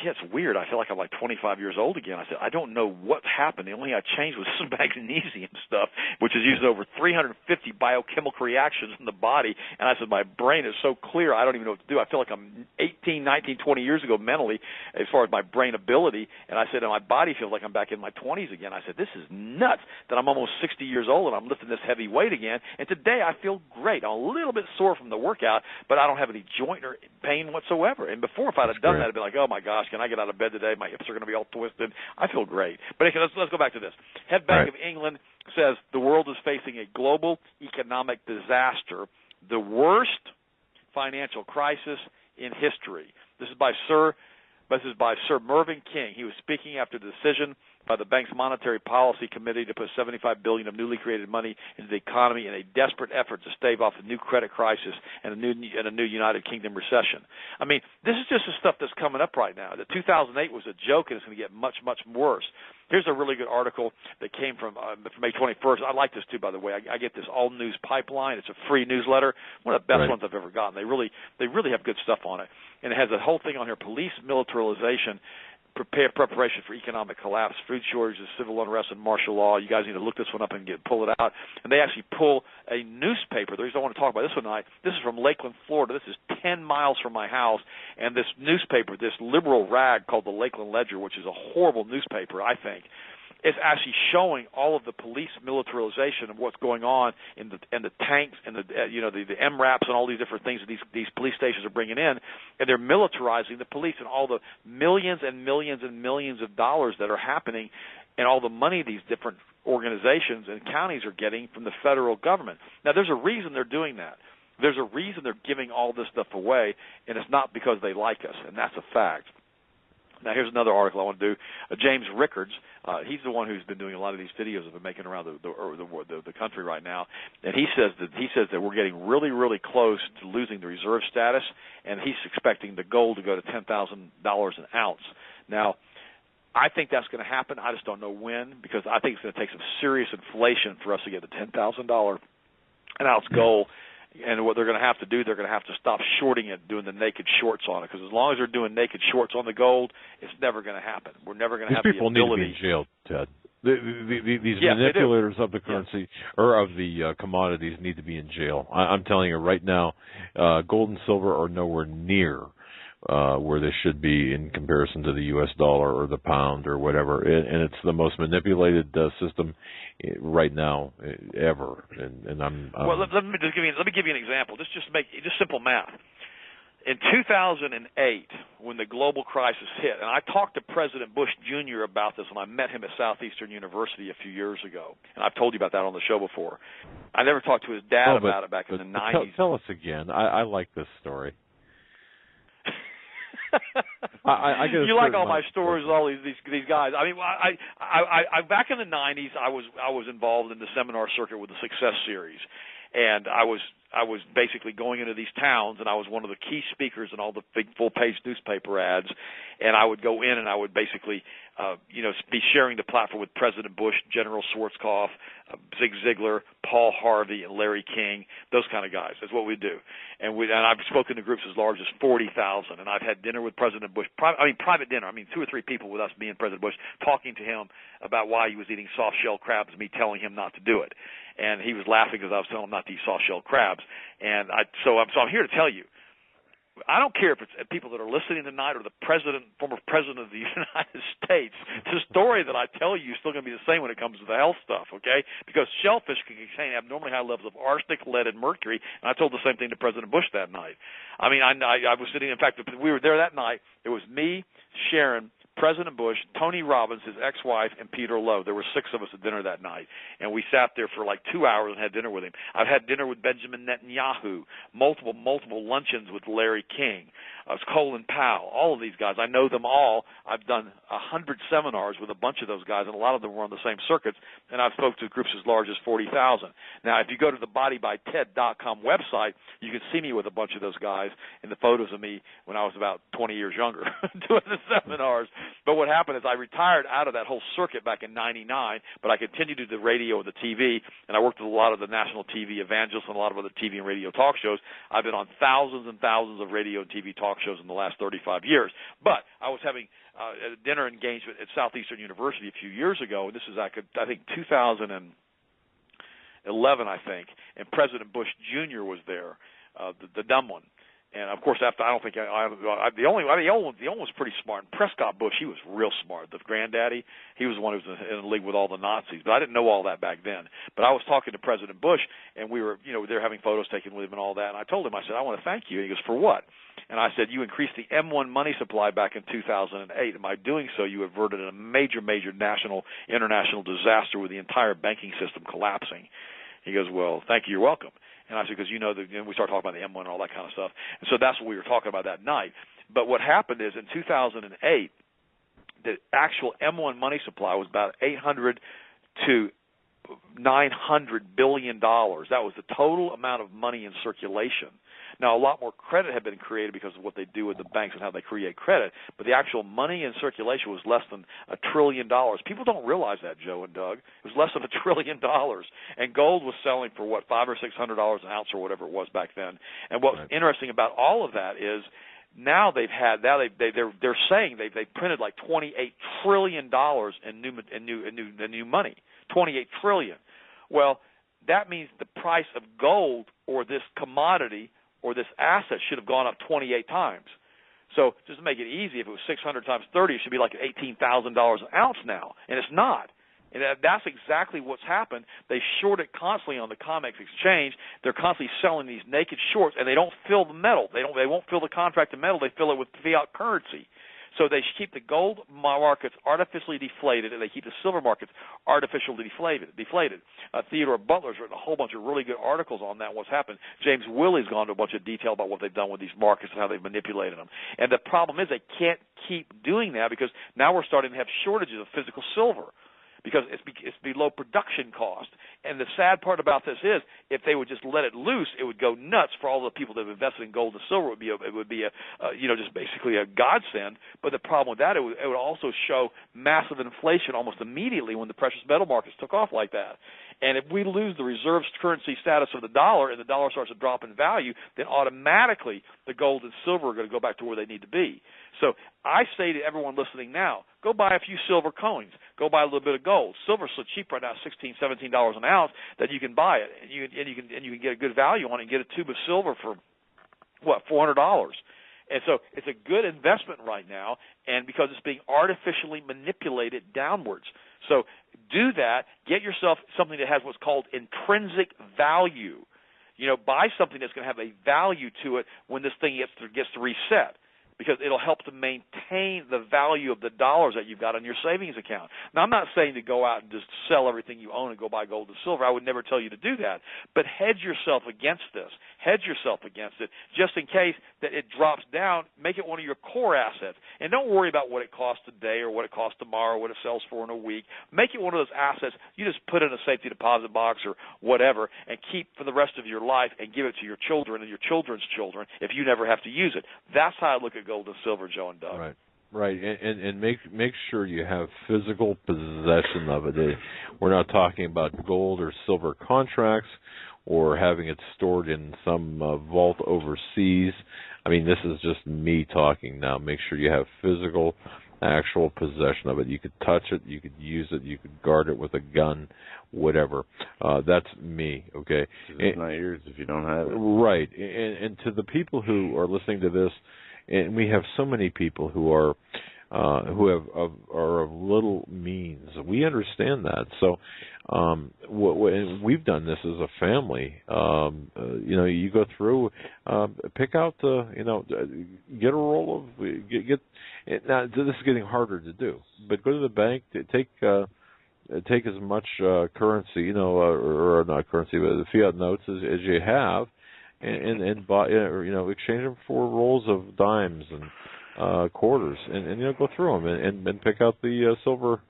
yeah, it's weird. I feel like I'm like 25 years old again. I said, I don't know what happened. The only thing I changed was some magnesium stuff, which is using over 350 biochemical reactions in the body. And I said, my brain is so clear, I don't even know what to do. I feel like I'm 18, 19, 20 years ago mentally as far as my brain ability. And I said, and my body feels like I'm back in my 20s again. I said, this is nuts that I'm almost 60 years old and I'm lifting this heavy weight again. And today I feel great. I'm a little bit sore from the workout, but I don't have any joint or pain whatsoever. And before, if I'd have done that, I'd be like, oh, my gosh, can I get out of bed today? My hips are going to be all twisted. I feel great. But let's go back to this. Head Bank of England says the world is facing a global economic disaster, the worst financial crisis in history. This is by Sir Mervyn King. He was speaking after the decision by the bank's Monetary Policy Committee to put $75 billion of newly created money into the economy in a desperate effort to stave off a new credit crisis and a new United Kingdom recession. I mean, this is just the stuff that's coming up right now. The 2008 was a joke, and it's going to get much, much worse. Here's a really good article that came from May 21st. I like this, too, by the way. I get this All News Pipeline. It's a free newsletter, one of the best ones I've ever gotten. They really have good stuff on it. And it has a whole thing on here, police militarization, preparation for economic collapse, food shortages, civil unrest, and martial law. You guys need to look this one up and pull it out. And they actually pull a newspaper. The reason I want to talk about this one tonight, this is from Lakeland, Florida. This is 10 miles from my house. And this newspaper, this liberal rag called the Lakeland Ledger, which is a horrible newspaper, I think, it's actually showing all of the police militarization of what's going on in the tanks and the MRAPs and all these different things that these police stations are bringing in, and they're militarizing the police and all the millions and millions and millions of dollars that are happening and all the money these different organizations and counties are getting from the federal government. Now, there's a reason they're doing that. There's a reason they're giving all this stuff away, and it's not because they like us, and that's a fact. Now, here's another article I want to do. James Rickards, he's the one who's been doing a lot of these videos that have been making around the country right now, and he says that we're getting really, really close to losing the reserve status, and he's expecting the gold to go to $10,000 an ounce. Now, I think that's going to happen. I just don't know when, because I think it's going to take some serious inflation for us to get the $10,000 an ounce gold. And what they're going to have to do, they're going to have to stop shorting it, doing the naked shorts on it. Because as long as they're doing naked shorts on the gold, it's never going to happen. We're never going to have the ability. These people need to be in jail, Ted. These manipulators of the currency or of the commodities need to be in jail. I'm telling you right now, gold and silver are nowhere near where they should be in comparison to the U.S. dollar or the pound or whatever. And it's the most manipulated system right now ever. And I'm well. Let me give you an example. Just simple math. In 2008, when the global crisis hit, and I talked to President Bush Jr. about this when I met him at Southeastern University a few years ago, and I've told you about that on the show before. I never talked to his dad about it back in the 90s. Tell us again. I like this story. I you like all my stories, all these guys. I mean, I back in the 90s, I was involved in the seminar circuit with the Success Series, and I was basically going into these towns, and I was one of the key speakers in all the big full-page newspaper ads, and I would go in and I would basically, be sharing the platform with President Bush, General Schwarzkopf, Zig Ziglar, Paul Harvey, and Larry King, those kind of guys. That's what we do. And I've spoken to groups as large as 40,000, and I've had dinner with President Bush, private dinner. 2 or 3 people with us, me and President Bush, talking to him about why he was eating soft-shell crabs and me telling him not to do it. And he was laughing because I was telling him not to eat soft-shell crabs. And so I'm here to tell you, I don't care if it's people that are listening tonight or the former president of the United States. The story that I tell you is still going to be the same when it comes to the health stuff, okay? Because shellfish can contain abnormally high levels of arsenic, lead, and mercury, and I told the same thing to President Bush that night. I was sitting, in fact, we were there that night. It was me, Sharon, President Bush, Tony Robbins, his ex-wife, and Peter Lowe. There were 6 of us at dinner that night, and we sat there for like 2 hours and had dinner with him. I've had dinner with Benjamin Netanyahu, multiple luncheons with Larry King, Colin Powell, all of these guys. I know them all. I've done 100 seminars with a bunch of those guys, and a lot of them were on the same circuits, and I've spoke to groups as large as 40,000. Now, if you go to the bodybyted.com website, you can see me with a bunch of those guys and the photos of me when I was about 20 years younger doing the seminars. But what happened is I retired out of that whole circuit back in 99, but I continued to do the radio and the TV, and I worked with a lot of the national TV evangelists and a lot of other TV and radio talk shows. I've been on thousands and thousands of radio and TV talk shows in the last 35 years. But I was having a dinner engagement at Southeastern University a few years ago, and this is, I think, 2011, I think, and President Bush Jr. was there, the dumb one. And of course, after the only one was pretty smart. And Prescott Bush, he was real smart. The granddaddy, he was the one who was in a league with all the Nazis. But I didn't know all that back then. But I was talking to President Bush, and we were, they were having photos taken with him and all that. And I told him, I said, I want to thank you. And he goes, for what? And I said, you increased the M1 money supply back in 2008, and by doing so, you averted a major international disaster with the entire banking system collapsing. He goes, well, thank you. You're welcome. And I said, because and we started talking about the M1 and all that kind of stuff. And so that's what we were talking about that night. But what happened is in 2008, the actual M1 money supply was about $800 to $900 billion. That was the total amount of money in circulation. Now, a lot more credit had been created because of what they do with the banks and how they create credit, but the actual money in circulation was less than $1 trillion. People don't realize that, Joe and Doug. It was less than $1 trillion, and gold was selling for what, $500 or $600 an ounce or whatever it was back then. And what's interesting about all of that is now they're saying they printed like $28 trillion in new money, $28 trillion. Well, that means the price of gold or this commodity or this asset should have gone up 28 times. So just to make it easy, if it was 600 times 30, it should be like $18,000 an ounce now, and it's not. And that's exactly what's happened. They short it constantly on the COMEX exchange. They're constantly selling these naked shorts, and they don't fill the metal. They won't fill the contract of metal. They fill it with fiat currency. So they keep the gold markets artificially deflated, and they keep the silver markets artificially deflated. Theodore Butler's written a whole bunch of really good articles on that, what's happened. James Willey's gone to a bunch of detail about what they've done with these markets and how they've manipulated them. And the problem is they can't keep doing that because now we're starting to have shortages of physical silver, because it's below production cost. And the sad part about this is, if they would just let it loose, it would go nuts for all the people that have invested in gold and silver. It would be just basically a godsend. But the problem with that, it would also show massive inflation almost immediately when the precious metal markets took off like that. And if we lose the reserve currency status of the dollar and the dollar starts to drop in value, then automatically the gold and silver are going to go back to where they need to be. So I say to everyone listening now, go buy a few silver coins. Go buy a little bit of gold. Silver's so cheap right now, $16, $17 an ounce, that you can buy it, and you can get a good value on it and get a tube of silver for $400. And so it's a good investment right now, and because it's being artificially manipulated downwards. So do that. Get yourself something that has what's called intrinsic value. Buy something that's going to have a value to it when this thing gets to reset, because it'll help to maintain the value of the dollars that you've got on your savings account. Now, I'm not saying to go out and just sell everything you own and go buy gold and silver. I would never tell you to do that. But hedge yourself against this. Hedge yourself against it, just in case that it drops down. Make it one of your core assets. And don't worry about what it costs today or what it costs tomorrow or what it sells for in a week. Make it one of those assets you just put in a safety deposit box or whatever and keep for the rest of your life and give it to your children and your children's children if you never have to use it. That's how I look at gold and silver, Joe and Doug. Right, and make sure you have physical possession of it. We're not talking about gold or silver contracts or having it stored in some vault overseas. I mean, this is just me talking now. Make sure you have physical, actual possession of it. You could touch it, you could use it, you could guard it with a gun, whatever. That's me, okay? It's not yours if you don't have it. Right, and to the people who are listening to this, and we have so many people who are who are of little means. We understand that. So we've done this as a family. You go through, pick out get a roll of get. Now this is getting harder to do, but go to the bank, take as much currency, or not currency, but the fiat notes as you have, and buy, exchange them for rolls of dimes and quarters, and go through them and pick out the silver,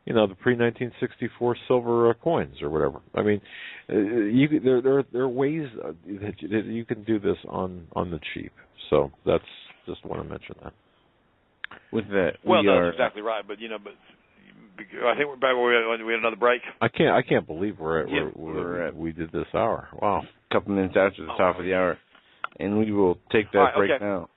the pre-1964 silver coins or whatever. I mean, there are ways that you can do this on the cheap. So that's just want to mention that. With that, that's exactly right. But I think we had another break. I can't believe we did this hour. Wow, a couple minutes after the top of the hour, and we will take that break now,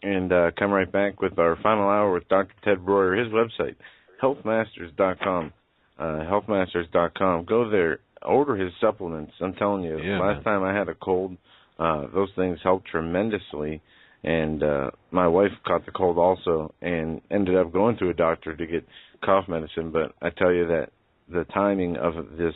and come right back with our final hour with Dr. Ted Breuer. His website, healthmasters.com. Healthmasters.com. Go there, order his supplements. I'm telling you, last time I had a cold, those things helped tremendously. And my wife caught the cold also and ended up going to a doctor to get cough medicine. But I tell you that the timing of this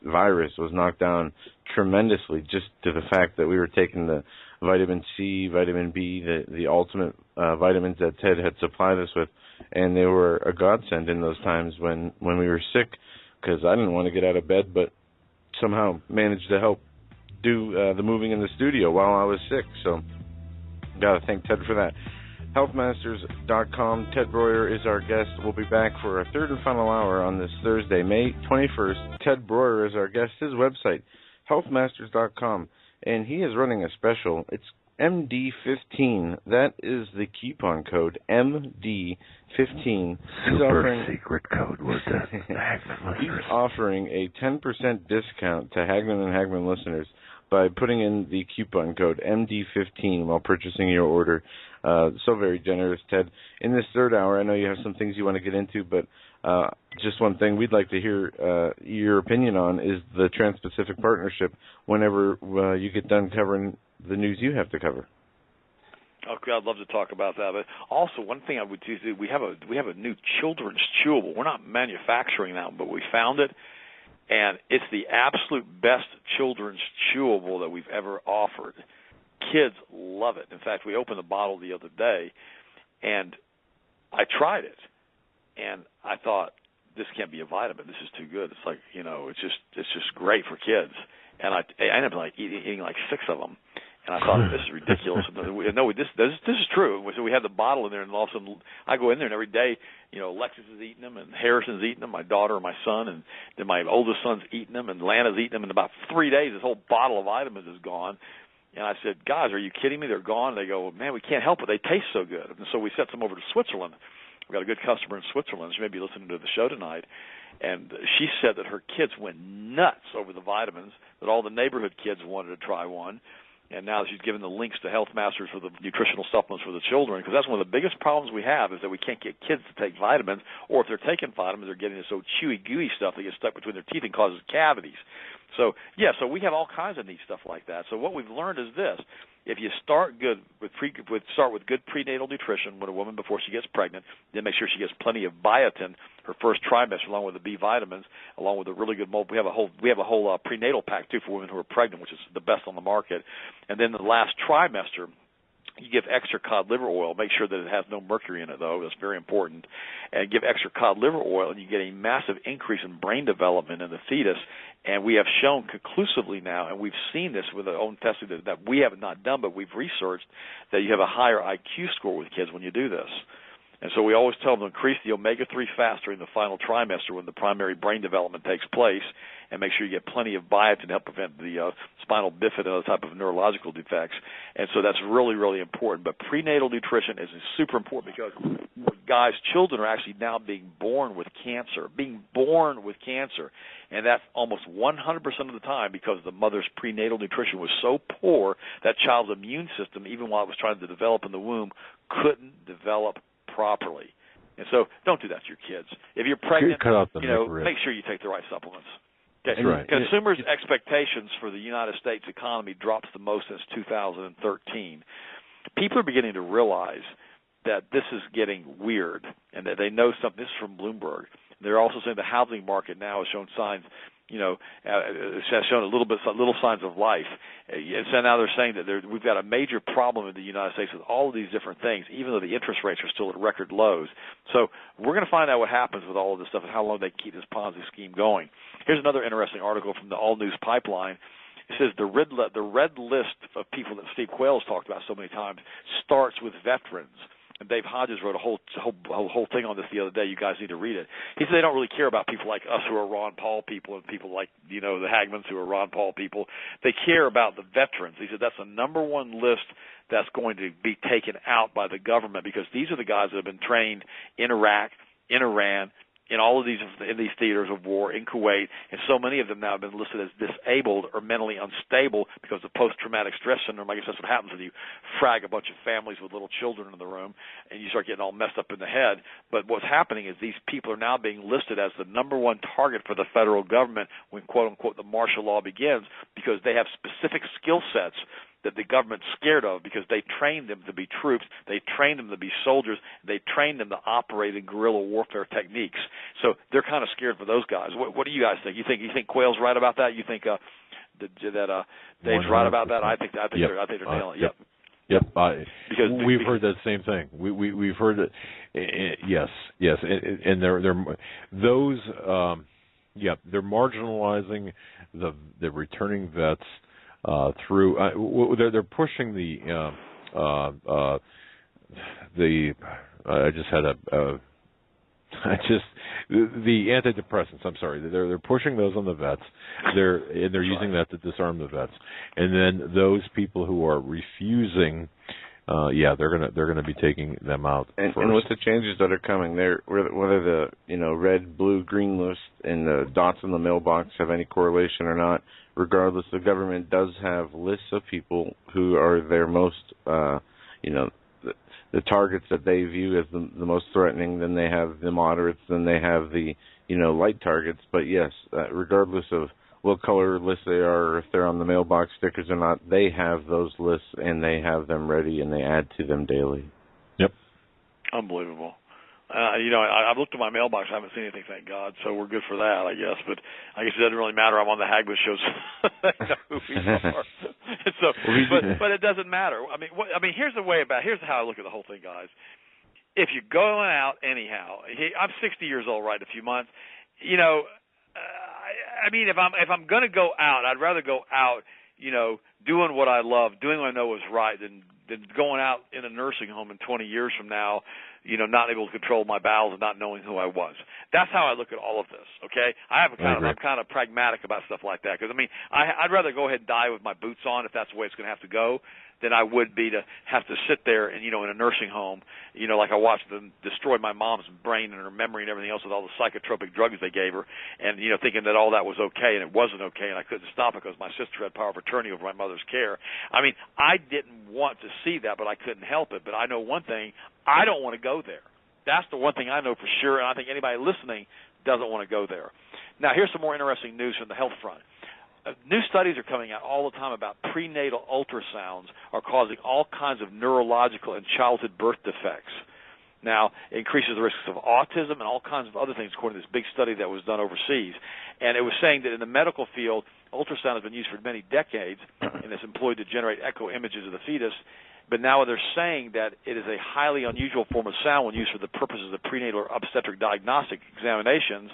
virus was knocked down tremendously just to the fact that we were taking the vitamin C, vitamin B, the ultimate vitamins that Ted had supplied us with. And they were a godsend in those times when we were sick, because I didn't want to get out of bed, but somehow managed to help do the moving in the studio while I was sick. So got to thank Ted for that. Healthmasters.com. Ted Breuer is our guest. We'll be back for a third and final hour on this Thursday, May 21st. Ted Breuer is our guest. His website, healthmasters.com. And he is running a special. It's MD15. That is the coupon code, MD15. Super secret code word to Hagmann listeners. He's offering a 10% discount to Hagmann and Hagmann listeners by putting in the coupon code MD15 while purchasing your order. So very generous, Ted. In this third hour, I know you have some things you want to get into, but just one thing we'd like to hear your opinion on is the Trans-Pacific Partnership whenever you get done covering the news you have to cover. Okay, I'd love to talk about that. But also, one thing I would do is we have a new children's chewable. We're not manufacturing that, but we found it. And it's the absolute best children's chewable that we've ever offered. Kids love it. In fact, we opened the bottle the other day, and I tried it, and I thought, this can't be a vitamin. This is too good. It's like, it's just great for kids. And I ended up eating like 6 of them. And I thought, this is ridiculous. No, this is true. So we had the bottle in there, and all of a sudden I go in there, and every day, Alexis is eating them, and Harrison's eating them, my daughter and my son, and then my oldest son's eating them, and Lana's eating them. In about 3 days, this whole bottle of vitamins is gone. And I said, guys, are you kidding me? They're gone. They go, man, we can't help it. They taste so good. And so we sent some over to Switzerland. We've got a good customer in Switzerland. She may be listening to the show tonight. And she said that her kids went nuts over the vitamins, that all the neighborhood kids wanted to try one. And now she's given the links to Health Masters for the nutritional supplements for the children, because that's one of the biggest problems we have is that we can't get kids to take vitamins, or if they're taking vitamins, they're getting this so chewy, gooey stuff that gets stuck between their teeth and causes cavities. So we have all kinds of neat stuff like that. So what we've learned is this. If you start good with good prenatal nutrition with a woman before she gets pregnant, then make sure she gets plenty of biotin her first trimester, along with the B vitamins, along with a really good we have a whole prenatal pack too for women who are pregnant, which is the best on the market. And then the last trimester, you give extra cod liver oil. Make sure that it has no mercury in it, though. That's very important. And give extra cod liver oil, and you get a massive increase in brain development in the fetus. And we have shown conclusively now, and we've seen this with our own testing that we have not done, but we've researched that you have a higher IQ score with kids when you do this. And so we always tell them to increase the omega-3 fast during the final trimester when the primary brain development takes place, and make sure you get plenty of biotin to help prevent the spinal bifida and other type of neurological defects. And so that's really, really important. But prenatal nutrition is super important because, guys, children are actually now being born with cancer, and that's almost 100% of the time because the mother's prenatal nutrition was so poor that child's immune system, even while it was trying to develop in the womb, couldn't develop properly. And so don't do that to your kids. If you're pregnant, make sure you take the right supplements. Okay. That's right. Consumers' expectations for the United States economy drops the most since 2013. People are beginning to realize that this is getting weird and that they know something. This is from Bloomberg. They're also saying the housing market now has shown signs, has shown little signs of life. And so now they're saying that we've got a major problem in the United States with all of these different things, even though the interest rates are still at record lows. So we're going to find out what happens with all of this stuff and how long they keep this Ponzi scheme going. Here's another interesting article from the All News Pipeline. It says the red list of people that Steve Quayle's talked about so many times starts with veterans. And Dave Hodges wrote a whole thing on this the other day. You guys need to read it. He said they don't really care about people like us who are Ron Paul people and people like, the Hagmanns who are Ron Paul people. They care about the veterans. He said that's the number one list that's going to be taken out by the government because these are the guys that have been trained in Iraq, in Iran, in all of these theaters of war, in Kuwait, and so many of them now have been listed as disabled or mentally unstable because of post-traumatic stress syndrome. I guess that's what happens when you frag a bunch of families with little children in the room and you start getting all messed up in the head. But what's happening is these people are now being listed as the number one target for the federal government when, quote-unquote, the martial law begins because they have specific skill sets that the government's scared of because they trained them to be troops, they trained them to be soldiers, they trained them to operate in guerrilla warfare techniques. So they're kind of scared for those guys. What do you guys think? You think Quayle's right about that? You think that Dave's right about that? I think they're nailing it. Yep. Because we've heard that same thing. We've heard it. Yes, and they're marginalizing the returning vets. Through they're pushing the antidepressants. I'm sorry, they're pushing those on the vets. They're using that to disarm the vets, and then those people who are refusing, they're gonna be taking them out. And with the changes that are coming, whether the red, blue, green list and the dots in the mailbox have any correlation or not. Regardless, the government does have lists of people who are their most, the targets that they view as the most threatening. Then they have the moderates. Then they have the, light targets. But yes, regardless of what color list they are, or if they're on the mailbox stickers or not, they have those lists and they have them ready and they add to them daily. Yep. Unbelievable. I've looked at my mailbox. I haven't seen anything, thank God. So we're good for that, I guess. But I guess it doesn't really matter. I'm on the Hagmann show, so I know who we are. But it doesn't matter. Here's how I look at the whole thing, guys. If you're going out anyhow, I'm 60 years old, right? In a few months. If I'm going to go out, I'd rather go out, doing what I love, doing what I know is right, than going out in a nursing home in 20 years from now, not able to control my bowels and not knowing who I was. That's how I look at all of this, okay? I'm kind of pragmatic about stuff like that because, I'd rather go ahead and die with my boots on if that's the way it's going to have to go than I would be to have to sit there and, in a nursing home, like I watched them destroy my mom's brain and her memory and everything else with all the psychotropic drugs they gave her and, thinking that all that was okay and it wasn't okay and I couldn't stop it because my sister had power of attorney over my mother's care. I didn't want to see that, but I couldn't help it. But I know one thing, I don't want to go there. That's the one thing I know for sure, and I think anybody listening doesn't want to go there. Now, here's some more interesting news from the health front. New studies are coming out all the time about prenatal ultrasounds are causing all kinds of neurological and childhood birth defects. Now, it increases the risks of autism and all kinds of other things, according to this big study that was done overseas. And it was saying that in the medical field, ultrasound has been used for many decades, and it's employed to generate echo images of the fetus. But now they're saying that it is a highly unusual form of sound when used for the purposes of prenatal or obstetric diagnostic examinations,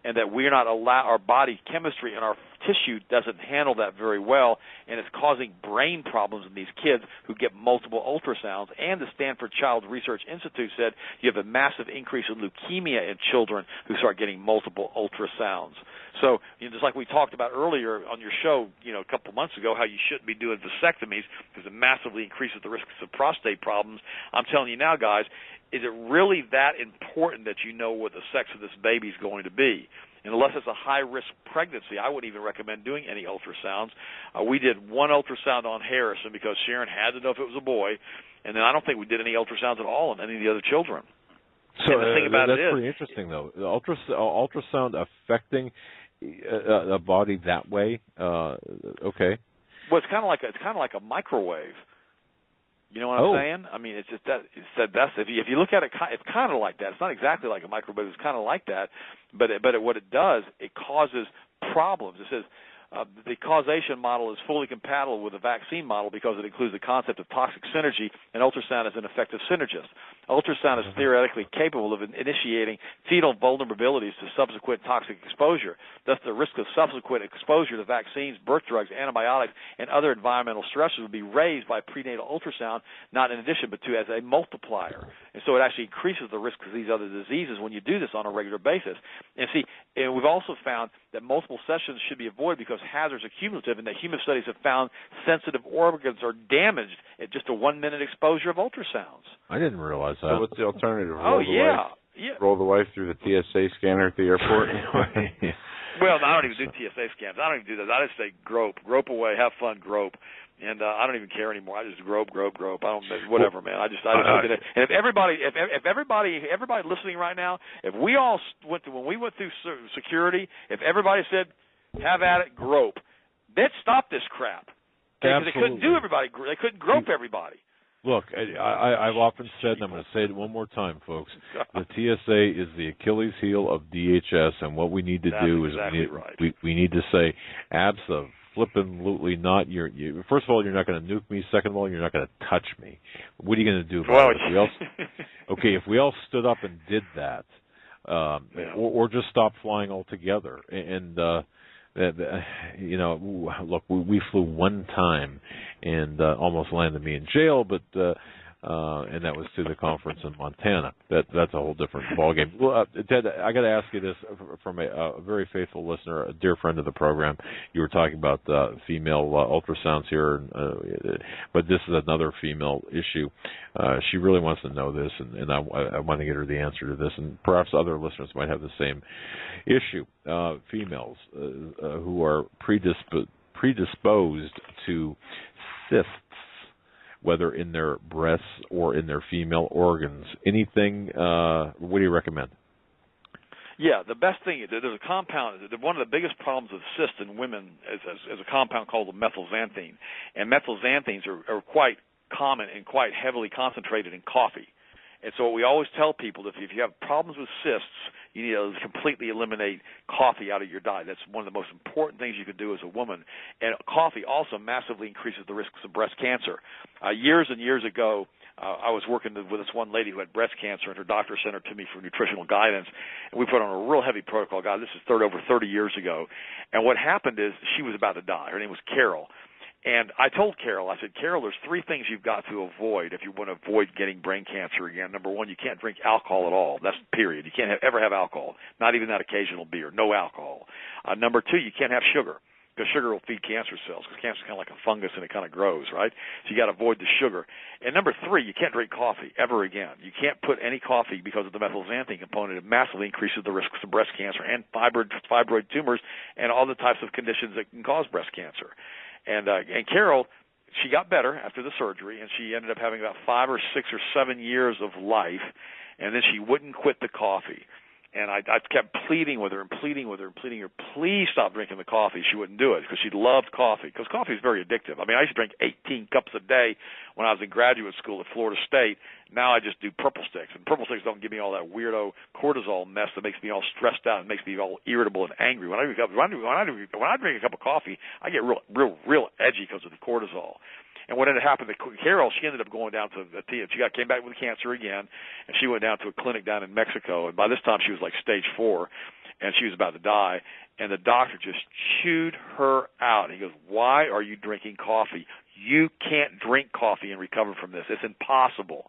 and that we're not our body chemistry and our tissue doesn't handle that very well, and it's causing brain problems in these kids who get multiple ultrasounds. And the Stanford Child Research Institute said you have a massive increase in leukemia in children who start getting multiple ultrasounds. So, just like we talked about earlier on your show, a couple months ago, how you shouldn't be doing vasectomies because it massively increases the risks of prostate problems. I'm telling you now, guys, is it really that important that you know what the sex of this baby is going to be? And unless it's a high-risk pregnancy, I wouldn't even recommend doing any ultrasounds. We did one ultrasound on Harrison because Sharon had to know if it was a boy, and then I don't think we did any ultrasounds at all on any of the other children. So the thing about that's pretty interesting, though. The ultrasound affecting a body that way. Okay. Well, it's kind of like a microwave. You know what I'm saying? I mean, it's just that if you look at it, it's kind of like that. It's not exactly like a microbe, but it's kind of like that. But what it does, it causes problems. It says the causation model is fully compatible with the vaccine model because it includes the concept of toxic synergy, and ultrasound is an effective synergist. Ultrasound is theoretically capable of initiating fetal vulnerabilities to subsequent toxic exposure. Thus, the risk of subsequent exposure to vaccines, birth drugs, antibiotics, and other environmental stressors would be raised by prenatal ultrasound, not in addition, but as a multiplier. And so it actually increases the risk of these other diseases when you do this on a regular basis. And we've also found that multiple sessions should be avoided because hazards are cumulative, and that human studies have found sensitive organs are damaged at just a 1-minute exposure of ultrasounds. I didn't realize that. So what's the alternative? Roll the wife through the TSA scanner at the airport? Well, I don't even do TSA scans. I don't even do that. I just say grope away, have fun, grope. And I don't even care anymore. I just grope. I don't, whatever, man. I just look at it. And if everybody listening right now, if we all when we went through security, if everybody said, have at it, grope, they'd stop this crap. Because they couldn't do everybody. They couldn't grope everybody. Look, I've often said, and I'm going to say it one more time, folks, the TSA is the Achilles heel of DHS, and what we need to do is we need to say, absolutely not. First of all, you're not going to nuke me. Second of all, you're not going to touch me. What are you going to do about it? If we all stood up and did that, or just stopped flying altogether, and look, we flew one time and almost landed me in jail, but and that was to the conference in Montana. That's a whole different ballgame. Well, Ted, I got to ask you this from a very faithful listener, a dear friend of the program. You were talking about female ultrasounds here, but this is another female issue. She really wants to know this, and I want to get her the answer to this, and perhaps other listeners might have the same issue. Females who are predisposed to cysts, whether in their breasts or in their female organs. Anything, what do you recommend? Yeah, the best thing, there's a compound, one of the biggest problems with cysts in women is a compound called the methylxanthine. And methylxanthines are quite common and quite heavily concentrated in coffee. And so what we always tell people, if you have problems with cysts, you need to completely eliminate coffee out of your diet. That's one of the most important things you can do as a woman. And coffee also massively increases the risks of breast cancer. Years and years ago, I was working with this one lady who had breast cancer, and her doctor sent her to me for nutritional guidance. And we put on a real heavy protocol. God, this is over 30 years ago. And what happened is she was about to die. Her name was Carol. And I told Carol, I said, Carol, there's 3 things you've got to avoid if you want to avoid getting brain cancer again. Number 1, you can't drink alcohol at all. That's period. You can't ever have alcohol, not even that occasional beer, no alcohol. Number 2, you can't have sugar, because sugar will feed cancer cells, because cancer is kind of like a fungus and it kind of grows, right? So you got to avoid the sugar. And number 3, you can't drink coffee ever again. You can't put any coffee because of the methylxanthine component. It massively increases the risks of breast cancer and fibroid tumors and all the types of conditions that can cause breast cancer. And Carol, she got better after the surgery, and she ended up having about 5 or 6 or 7 years of life, and then she wouldn't quit the coffee. And I kept pleading with her, please stop drinking the coffee. She wouldn't do it because she loved coffee, because coffee is very addictive. I mean, I used to drink 18 cups a day when I was in graduate school at Florida State. Now I just do Purple Sticks, and Purple Sticks don't give me all that weirdo cortisol mess that makes me all stressed out and makes me all irritable and angry. When I drink a cup of coffee, I get real edgy because of the cortisol. And what ended up happening to Carol, she ended up going down to came back with cancer again, and she went down to a clinic down in Mexico. And by this time, she was like stage 4, and she was about to die. And the doctor just chewed her out. And he goes, "Why are you drinking coffee? You can't drink coffee and recover from this. It's impossible."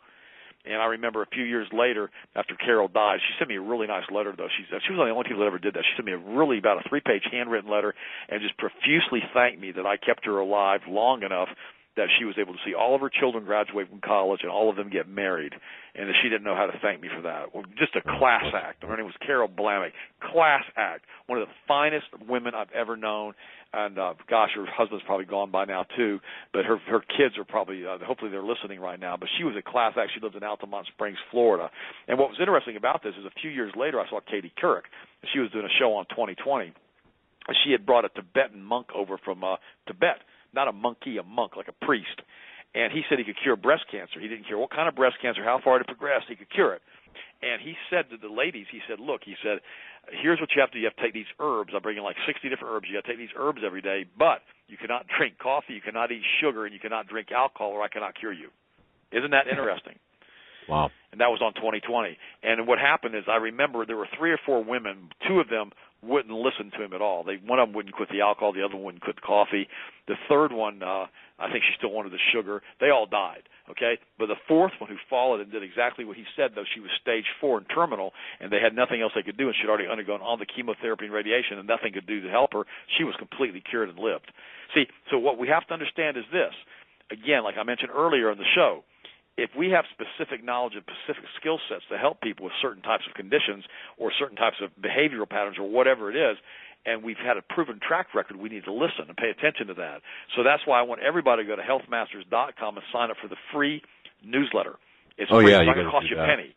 And I remember a few years later, after Carol died, she sent me a really nice letter, though. She was one of the only people that ever did that. She sent me about a 3-page handwritten letter and just profusely thanked me that I kept her alive long enough that she was able to see all of her children graduate from college and all of them get married, and that she didn't know how to thank me for that. Well, just a class act. Her name was Carol Blamick. Class act. One of the finest women I've ever known. And, gosh, her husband's probably gone by now, too. But her kids are probably, hopefully they're listening right now. But she was a class act. She lived in Altamont Springs, Florida. And what was interesting about this is a few years later I saw Katie Couric. She was doing a show on 2020. She had brought a Tibetan monk over from Tibet. Not a monkey, a monk, like a priest. and he said he could cure breast cancer. He didn't care what kind of breast cancer, how far it progressed, he could cure it. And he said to the ladies, he said, look, he said, here's what you have to do. You have to take these herbs. I'm bringing like 60 different herbs. You got to take these herbs every day, but you cannot drink coffee, you cannot eat sugar, and you cannot drink alcohol, or I cannot cure you. Isn't that interesting? Wow. And that was on 2020. And what happened is I remember there were 3 or 4 women, 2 of them wouldn't listen to him at all. One of them wouldn't quit the alcohol, the other one wouldn't quit the coffee. The third one, I think she still wanted the sugar. They all died, okay? But the fourth one who followed and did exactly what he said, though she was stage 4 and terminal, and they had nothing else they could do, and she'd already undergone all the chemotherapy and radiation, and nothing could do to help her. She was completely cured and lived. See, so what we have to understand is this. Again, like I mentioned earlier in the show, if we have specific knowledge and specific skill sets to help people with certain types of conditions or certain types of behavioral patterns or whatever it is, and we've had a proven track record, we need to listen and pay attention to that. So that's why I want everybody to go to healthmasters.com and sign up for the free newsletter. It's free. It's not going to cost you a penny.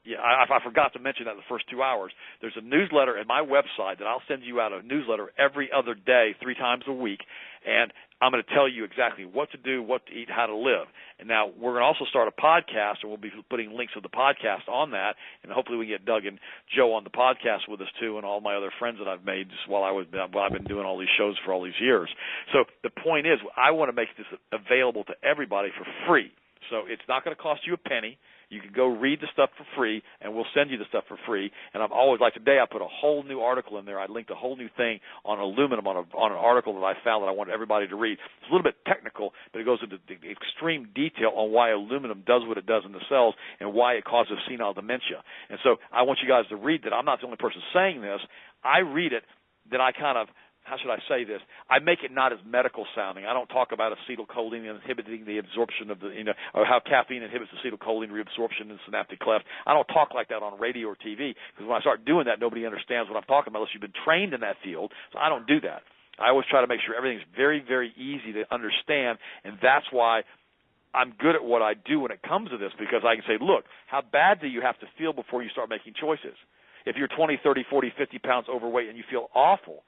Yeah, I forgot to mention that in the first 2 hours. There's a newsletter at my website that I'll send you out a newsletter every other day, 3 times a week, and I'm going to tell you exactly what to do, what to eat, how to live. And now we're going to also start a podcast, and we'll be putting links to the podcast on that, and hopefully we can get Doug and Joe on the podcast with us too, and all my other friends that I've made just while I've been doing all these shows for all these years. So the point is, I want to make this available to everybody for free. So it's not going to cost you a penny. You can go read the stuff for free, and we'll send you the stuff for free. And I've always, like today, I put a whole new article in there. I linked a whole new thing on aluminum on an article that I found that I wanted everybody to read. It's a little bit technical, but it goes into the extreme detail on why aluminum does what it does in the cells and why it causes senile dementia. And so I want you guys to read that. I'm not the only person saying this. I read it, then I kind of, how should I say this? I make it not as medical sounding. I don't talk about acetylcholine inhibiting the absorption of the, or how caffeine inhibits acetylcholine reabsorption in the synaptic cleft. I don't talk like that on radio or TV, because when I start doing that, nobody understands what I'm talking about unless you've been trained in that field. So I don't do that. I always try to make sure everything's very, very easy to understand, and that's why I'm good at what I do when it comes to this, because I can say, look, how bad do you have to feel before you start making choices? If you're 20, 30, 40, 50 pounds overweight and you feel awful,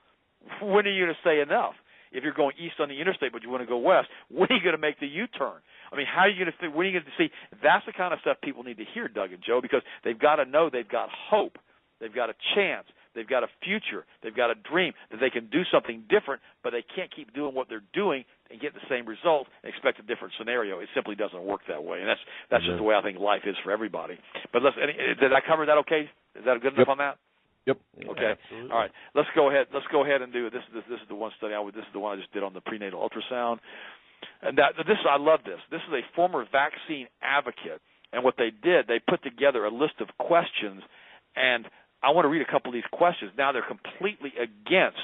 when are you going to say enough? If you're going east on the interstate but you want to go west, when are you going to make the U-turn? I mean, how are you going to – when are you going to see? That's the kind of stuff people need to hear, Doug and Joe, because they've got to know they've got hope. They've got a chance. They've got a future. They've got a dream that they can do something different, but they can't keep doing what they're doing and get the same result and expect a different scenario. It simply doesn't work that way, and that's just the way I think life is for everybody. But did I cover that okay? Is that good enough on that? Yep. Okay. Absolutely. All right. Let's go ahead and do it. This is the one study. This is the one I just did on the prenatal ultrasound. And I love this. This is a former vaccine advocate, and what they did, they put together a list of questions, and I want to read a couple of these questions. Now they're completely against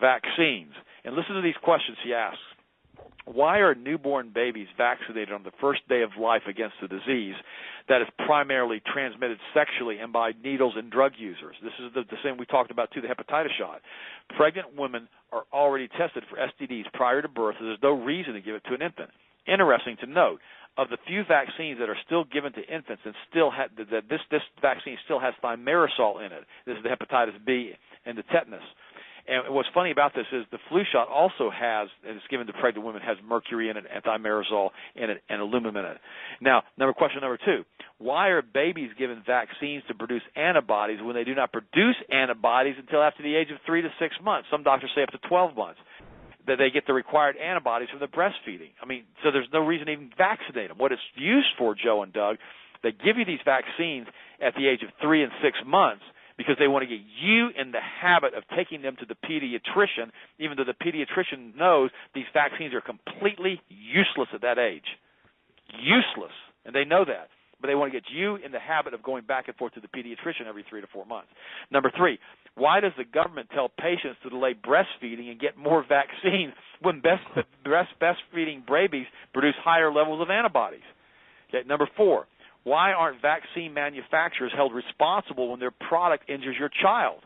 vaccines. And listen to these questions he asks. Why are newborn babies vaccinated on the first day of life against a disease that is primarily transmitted sexually and by needles and drug users? This is the same we talked about, too, the hepatitis shot. Pregnant women are already tested for STDs prior to birth, so there's no reason to give it to an infant. Interesting to note, of the few vaccines that are still given to infants and this vaccine still has thimerosal in it. This is the hepatitis B and the tetanus. And what's funny about this is the flu shot also has, and it's given to pregnant women, has mercury in it, and thimerosal in it, and aluminum in it. Now, question number 2, why are babies given vaccines to produce antibodies when they do not produce antibodies until after the age of 3 to 6 months? Some doctors say up to 12 months. That they get the required antibodies from the breastfeeding. I mean, so there's no reason to even vaccinate them. What it's used for, Joe and Doug, they give you these vaccines at the age of 3 and 6 months because they want to get you in the habit of taking them to the pediatrician, even though the pediatrician knows these vaccines are completely useless at that age. Useless. And they know that. But they want to get you in the habit of going back and forth to the pediatrician every 3 to 4 months. Number 3, why does the government tell patients to delay breastfeeding and get more vaccines when breastfeeding babies produce higher levels of antibodies? Okay, number 4, why aren't vaccine manufacturers held responsible when their product injures your child?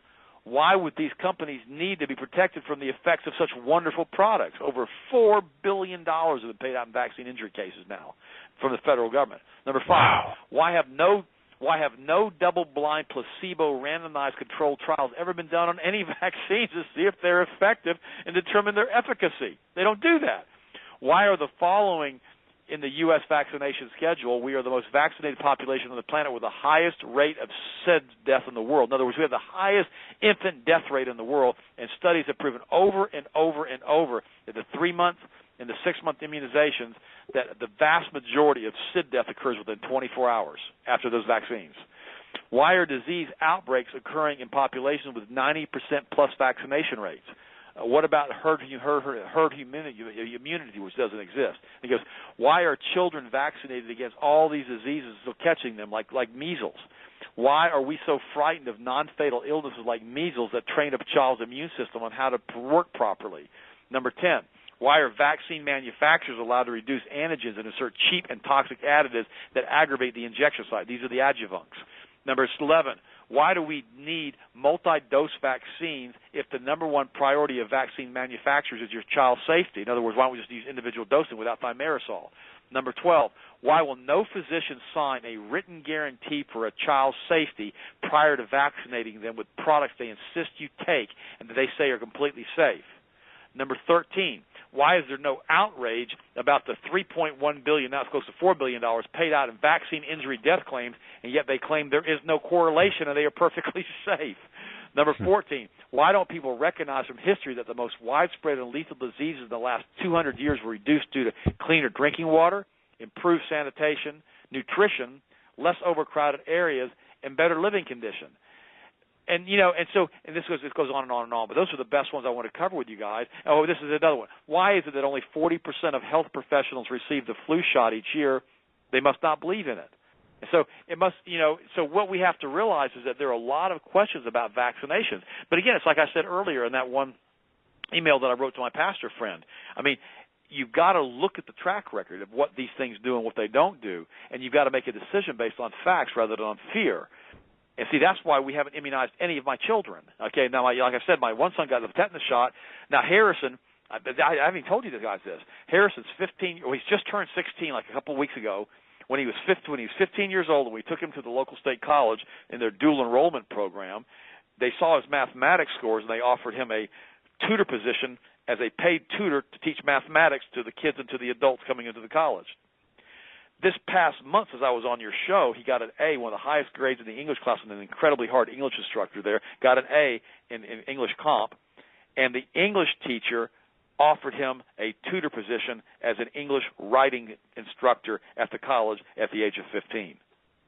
Why would these companies need to be protected from the effects of such wonderful products? Over $4 billion have been paid out in vaccine injury cases now from the federal government. Number 5, why have no double-blind, placebo, randomized controlled trials ever been done on any vaccines to see if they're effective and determine their efficacy? They don't do that. Why are the following in the U.S. vaccination schedule, we are the most vaccinated population on the planet with the highest rate of SID death in the world. In other words, we have the highest infant death rate in the world, and studies have proven over and over and over that the 3-month and the 6-month immunizations, that the vast majority of SID death occurs within 24 hours after those vaccines. Why are disease outbreaks occurring in populations with 90% plus vaccination rates? What about herd immunity, which doesn't exist? He goes, why are children vaccinated against all these diseases still catching them, like measles? Why are we so frightened of non-fatal illnesses like measles that train a child's immune system on how to work properly? Number 10, why are vaccine manufacturers allowed to reduce antigens and insert cheap and toxic additives that aggravate the injection site? These are the adjuvants. Number 11, why do we need multi-dose vaccines if the number one priority of vaccine manufacturers is your child's safety? In other words, why don't we just use individual dosing without thimerosal? Number 12, why will no physician sign a written guarantee for a child's safety prior to vaccinating them with products they insist you take and that they say are completely safe? Number 13, why is there no outrage about the $3.1 billion, now it's close to $4 billion, paid out in vaccine injury death claims, and yet they claim there is no correlation and they are perfectly safe? Number 14, why don't people recognize from history that the most widespread and lethal diseases in the last 200 years were reduced due to cleaner drinking water, improved sanitation, nutrition, less overcrowded areas, and better living conditions? And this goes on and on and on, but those are the best ones I want to cover with you guys. Oh, this is another one. Why is it that only 40% of health professionals receive the flu shot each year? They must not believe in it. So it must, so what we have to realize is that there are a lot of questions about vaccinations. But again, it's like I said earlier in that one email that I wrote to my pastor friend. I mean, you've got to look at the track record of what these things do and what they don't do, and you've got to make a decision based on facts rather than on fear. And see, that's why we haven't immunized any of my children. Okay, now, like I said, my one son got the tetanus shot. Now, Harrison, I haven't even told you guys this. Harrison's 15, or he's just turned 16 like a couple of weeks ago. When he was 15 years old, and we took him to the local state college in their dual enrollment program, they saw his mathematics scores, and they offered him a tutor position as a paid tutor to teach mathematics to the kids and to the adults coming into the college. This past month, as I was on your show, he got an A, one of the highest grades in the English class, and an incredibly hard English instructor there, got an A in English comp, and the English teacher offered him a tutor position as an English writing instructor at the college at the age of 15.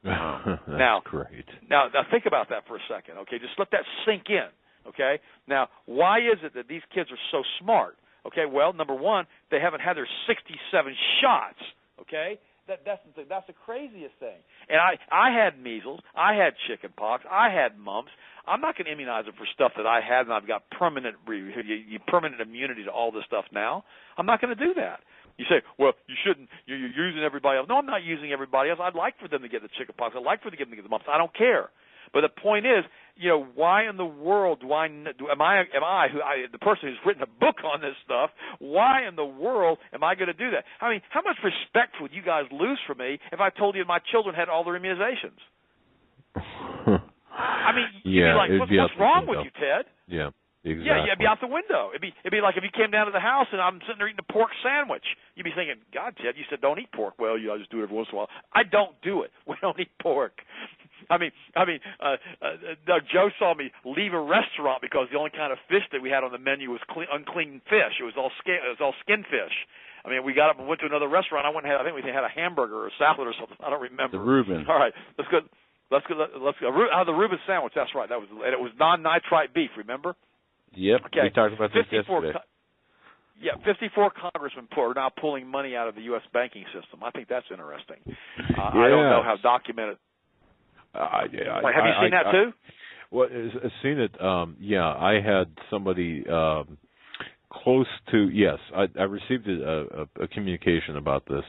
That's great. Now think about that for a second, okay? Just let that sink in, okay? Now, why is it that these kids are so smart? Okay, well, number one, they haven't had their 67 shots, okay? That's the craziest thing. And I had measles, I had chicken pox, I had mumps. I'm not going to immunize them for stuff that I had, and I've got permanent immunity to all this stuff now. I'm not going to do that. You say, well, you shouldn't. You're using everybody else. No, I'm not using everybody else. I'd like for them to get the chicken pox. I'd like for them to get the mumps. I don't care. But the point is, why in the world am I the person who's written a book on this stuff? Why in the world am I going to do that? I mean, how much respect would you guys lose for me if I told you my children had all their immunizations? I mean, you'd be like, what's wrong with you, Ted? Yeah, exactly. Yeah, it'd be out the window. It'd be like if you came down to the house and I'm sitting there eating a pork sandwich. You'd be thinking, God, Ted, you said don't eat pork. Well, I just do it every once in a while. I don't do it. We don't eat pork. Joe saw me leave a restaurant because the only kind of fish that we had on the menu was unclean fish. It was all skin fish. I mean, we got up and went to another restaurant. I think we had a hamburger or a salad or something. I don't remember. The Reuben. All right, let's go. The Reuben sandwich. That's right. And it was non-nitrite beef. Remember? Yep. Okay. We talked about this yesterday. 54 congressmen are now pulling money out of the U.S. banking system. I think that's interesting. Yes. I don't know how documented. Have you seen that too? Well, I've seen it. I had somebody close to. Yes, I received a communication about this,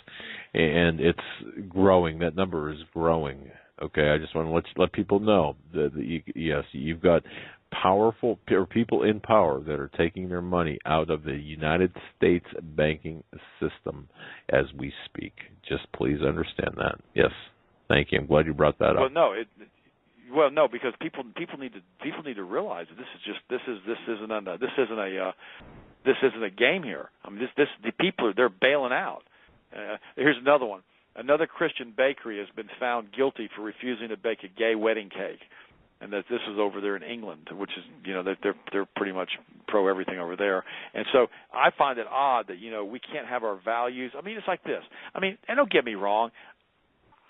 and it's growing. That number is growing. Okay, I just want to let people know that yes, you've got powerful people in power that are taking their money out of the United States banking system as we speak. Just please understand that. Yes, thank you. I'm glad you brought that up. No, because people need to realize that this isn't a game here. I mean, the people they're bailing out. Here's another one. Another Christian bakery has been found guilty for refusing to bake a gay wedding cake, and that this is over there in England, which is, they're pretty much pro everything over there. And so I find it odd that, we can't have our values. I mean, it's like this. I mean, and don't get me wrong,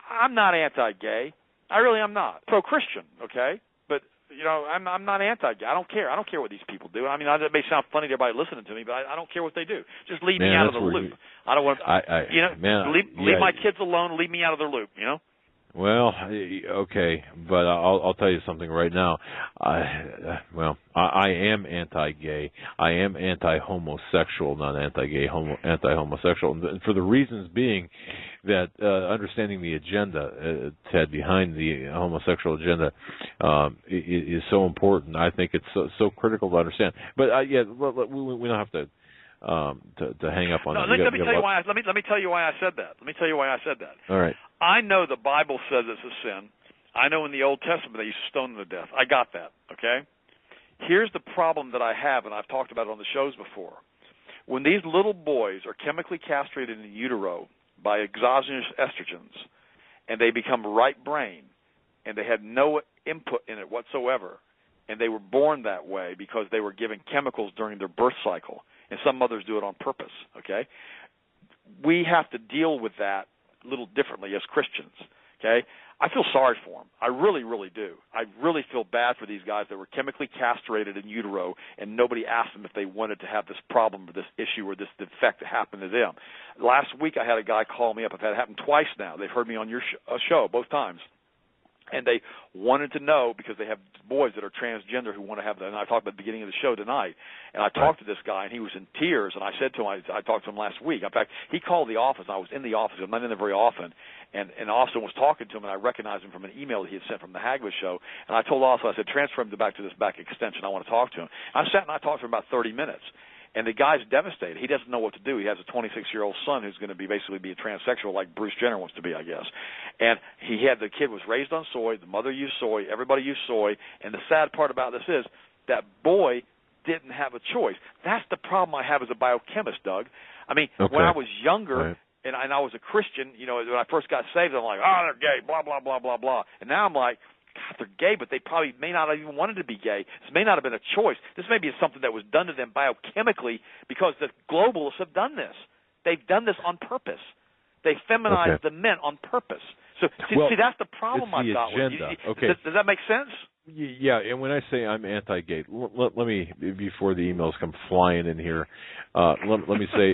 I'm not anti-gay. I really am not. Pro-Christian, okay? But, I'm not anti-gay. I don't care. I don't care what these people do. I mean, it may sound funny to everybody listening to me, but I don't care what they do. Just leave me out of the loop. I don't want to, leave my kids alone, leave me out of their loop, Well, okay, but I'll tell you something right now. I am anti-gay. I am anti-homosexual, not anti-gay, anti-homosexual, and for the reasons being that understanding the agenda, Ted, behind the homosexual agenda is so important. I think it's so critical to understand. But we don't have to hang up on that. Let me tell you why. Let me tell you why I said that. All right. I know the Bible says it's a sin. I know in the Old Testament they used to stone them to death. I got that, okay? Here's the problem that I have, and I've talked about it on the shows before. When these little boys are chemically castrated in utero by exogenous estrogens, and they become right brain, and they had no input in it whatsoever, and they were born that way because they were given chemicals during their birth cycle, and some mothers do it on purpose, okay? We have to deal with that a little differently as Christians, okay? I feel sorry for them. I really, really do. I really feel bad for these guys that were chemically castrated in utero, and nobody asked them if they wanted to have this problem or this issue or this defect that happened to them. Last week I had a guy call me up. I've had it happen twice now. They've heard me on your show both times. And they wanted to know, because they have boys that are transgender who want to have that. And I talked about the beginning of the show tonight. And I talked to this guy, and he was in tears. And I said to him, I talked to him last week. In fact, he called the office. I was in the office. I'm not in there very often. And Austin was talking to him, and I recognized him from an email that he had sent from the Hagmann show. And I told Austin, I said, transfer him back to this back extension. I want to talk to him. I sat and I talked for about 30 minutes. And the guy's devastated. He doesn't know what to do. He has a 26-year-old son who's going to basically be a transsexual like Bruce Jenner wants to be, I guess. And the kid was raised on soy. The mother used soy. Everybody used soy. And the sad part about this is that boy didn't have a choice. That's the problem I have as a biochemist, Doug. I mean, when I was younger and I was a Christian, when I first got saved, I'm like, they're gay, blah, blah, blah, blah, blah. And now I'm like, God, they're gay, but they probably may not have even wanted to be gay. This may not have been a choice. This may be something that was done to them biochemically because the globalists have done this. They've done this on purpose. They feminized the men on purpose. So, see, that's the problem I've got with you. Does that make sense? Yeah, and when I say I'm anti-gay, let me, before the emails come flying in here, let me say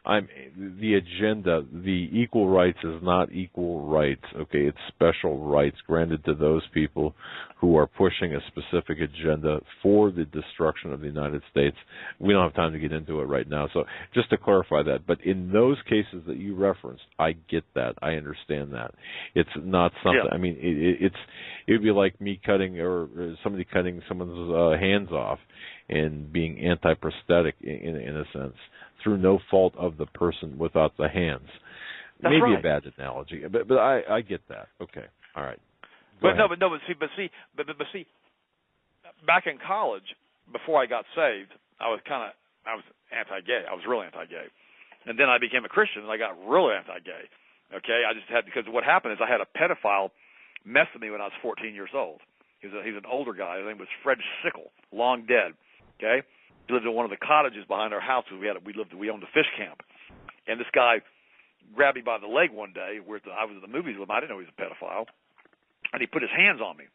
the agenda, the equal rights is not equal rights, okay? It's special rights granted to those people who are pushing a specific agenda for the destruction of the United States. We don't have time to get into it right now, so just to clarify that. But in those cases that you referenced, I get that. I understand that. It's not something, I mean, it would be like me cutting or somebody cutting someone's hands off and being anti-prosthetic in a sense, through no fault of the person without the hands. That's maybe right. A bad analogy, but I get that. Okay, all right. But see, back in college, before I got saved, I was anti-gay. I was real anti-gay, and then I became a Christian, and I got really anti-gay. Okay, I just had, because what happened is I had a pedophile mess with me when I was 14 years old. He's an older guy. His name was Fred Sickle, long dead. Okay. He lived in one of the cottages behind our house. We owned a fish camp, and this guy grabbed me by the leg one day. I was at the movies with him. I didn't know he was a pedophile, and he put his hands on me.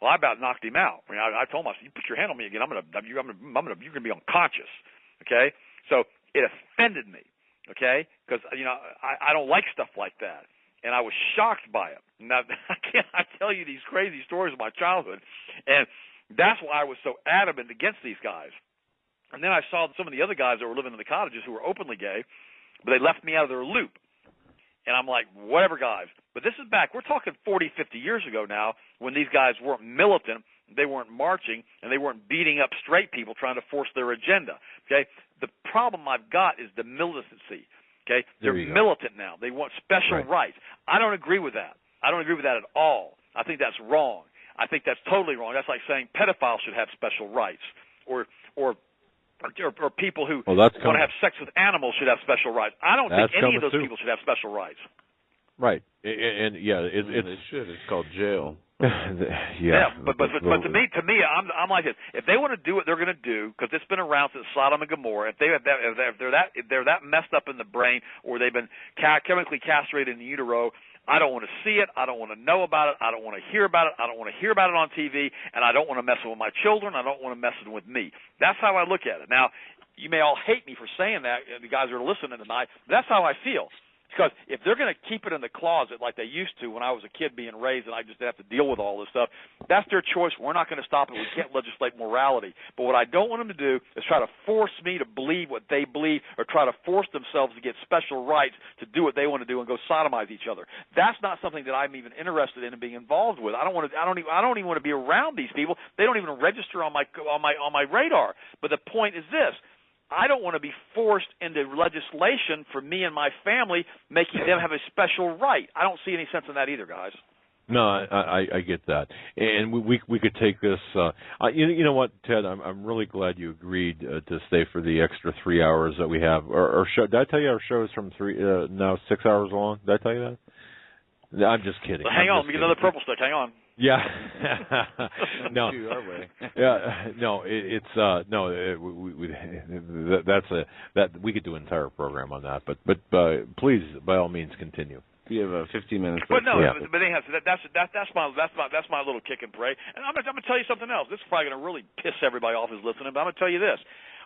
Well, I about knocked him out. I mean, I told him, I said, "You put your hand on me again, you're gonna be unconscious." Okay, so it offended me. Okay, because I don't like stuff like that, and I was shocked by it. Now I tell you these crazy stories of my childhood, and that's why I was so adamant against these guys. And then I saw some of the other guys that were living in the cottages who were openly gay, but they left me out of their loop. And I'm like, whatever, guys. But this is back, we're talking 40, 50 years ago now, when these guys weren't militant, they weren't marching, and they weren't beating up straight people trying to force their agenda. Okay? The problem I've got is the militancy. Okay? They're militant now. They want special rights. I don't agree with that. I don't agree with that at all. I think that's wrong. I think that's totally wrong. That's like saying pedophiles should have special rights, or or people who want to have sex with animals should have special rights. I don't think any of those people should have special rights. Right, and they should. It's called jail. But to me, I'm like this. If they want to do what they're going to do, because it's been around since Sodom and Gomorrah. If they're that messed up in the brain, or they've been chemically castrated in the utero, I don't want to see it. I don't want to know about it. I don't want to hear about it. I don't want to hear about it on TV, and I don't want to mess with my children. I don't want to mess with me. That's how I look at it. Now, you may all hate me for saying that, the guys who are listening tonight. But that's how I feel. Because if they're going to keep it in the closet like they used to when I was a kid being raised and I just have to deal with all this stuff, that's their choice. We're not going to stop it. We can't legislate morality. But what I don't want them to do is try to force me to believe what they believe, or try to force themselves to get special rights to do what they want to do and go sodomize each other. That's not something that I'm even interested in and being involved with. I don't even want to be around these people. They don't even register on my radar. But the point is this. I don't want to be forced into legislation for me and my family, making them have a special right. I don't see any sense in that either, guys. No, I get that, and we could take this. You know what, Ted? I'm really glad you agreed to stay for the extra 3 hours that we have. Our show. Did I tell you our show is from now 6 hours long? Did I tell you that? I'm just kidding. Well, hang on, let me get another purple stick. Hang on. Yeah. No. That we could do an entire program on that. But please, by all means, continue. You have 15 minutes. But no, but anyhow, that's my little kick and pray. And I'm gonna tell you something else. This is probably gonna really piss everybody off who's listening. But I'm gonna tell you this.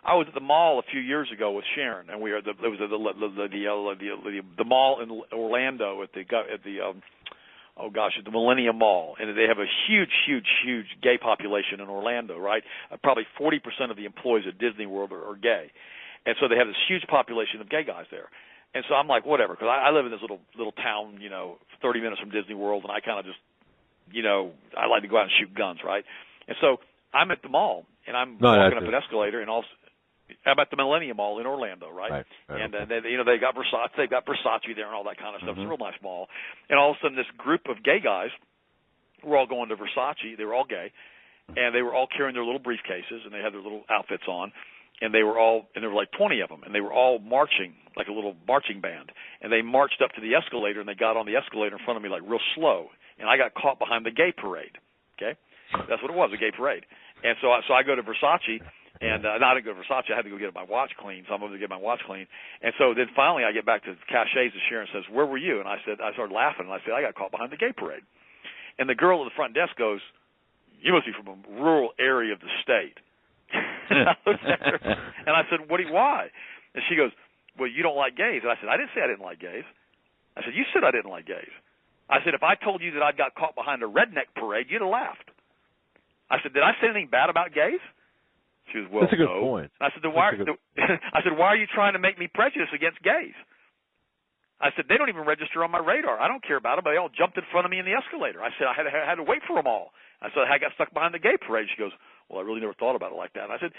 I was at the mall a few years ago with Sharon, and it was the mall in Orlando at the Millennium Mall, and they have a huge gay population in Orlando, right? Probably 40% of the employees at Disney World are gay, and so they have this huge population of gay guys there. And so I'm like, whatever, because I live in this little town, 30 minutes from Disney World, and I kind of just, I like to go out and shoot guns, right? And so I'm at the mall, and I'm walking up an escalator, and I'm at the Millennium Mall in Orlando, right? And they got Versace, they've got Versace there and all that kind of stuff. It's a real nice mall. And all of a sudden, this group of gay guys were all going to Versace. They were all gay, and they were all carrying their little briefcases, and they had their little outfits on, and there were like 20 of them, and they were all marching like a little marching band. And they marched up to the escalator, and they got on the escalator in front of me like real slow, and I got caught behind the gay parade. Okay, that's what it was, a gay parade. And so I go to Versace. And I didn't go to Versace. I had to go get my watch cleaned, so I'm over to get my watch cleaned. And so then finally I get back to the cachets, and Sharon says, "Where were you?" And I started laughing, and I said, "I got caught behind the gay parade." And the girl at the front desk goes, "You must be from a rural area of the state." And I looked at her, and I said, why? And she goes, "Well, you don't like gays." And I said, "I didn't say I didn't like gays." I said, "You said I didn't like gays." I said, "If I told you that I got caught behind a redneck parade, you'd have laughed." I said, "Did I say anything bad about gays?" She was, "Well, that's a good no." point. I said, "Why are you trying to make me prejudiced against gays?" I said, "They don't even register on my radar. I don't care about them, but they all jumped in front of me in the escalator." I said, I had to wait for them all. I said, I got stuck behind the gay parade. She goes, "Well, I really never thought about it like that." And I said,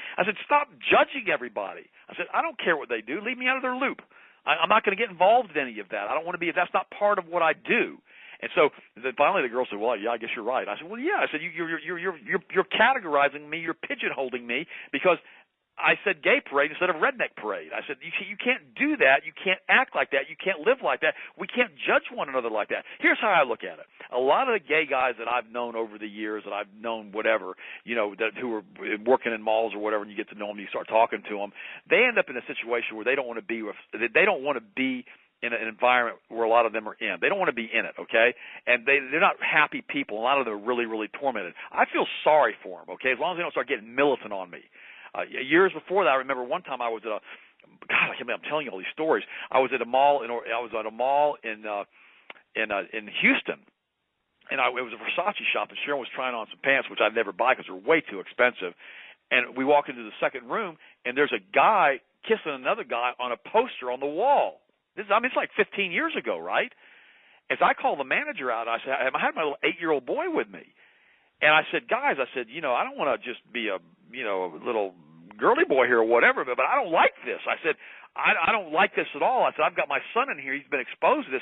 "Stop judging everybody." I said, "I don't care what they do. Leave me out of their loop. I'm not going to get involved in any of that. I don't want to be. That's not part of what I do." And so then finally the girl said, "Well, yeah, I guess you're right." I said, "Well, yeah." I said, "You're categorizing me. You're pigeonholing me because I said gay parade instead of redneck parade." I said, you can't do that. You can't act like that. You can't live like that. We can't judge one another like that." Here's how I look at it. A lot of the gay guys that I've known over the years, that I've known whatever, who are working in malls or whatever, and you get to know them, you start talking to them, they end up in a situation where they don't want to be in an environment where a lot of them are in. They don't want to be in it, okay? And they're not happy people. A lot of them are really, really tormented. I feel sorry for them, okay, as long as they don't start getting militant on me. Years before that, I remember one time I was at I can't believe I'm telling you all these stories. I was at a mall in Houston, and it was a Versace shop, and Sharon was trying on some pants, which I'd never buy because they're way too expensive. And we walk into the second room, and there's a guy kissing another guy on a poster on the wall. It's like 15 years ago, right? And so I called the manager out, and I said, I had my little 8-year-old boy with me. And I said, "Guys," I said, "I don't want to just be a little girly boy here or whatever, but I don't like this. I said, I don't like this at all. I said, I've got my son in here. He's been exposed to this.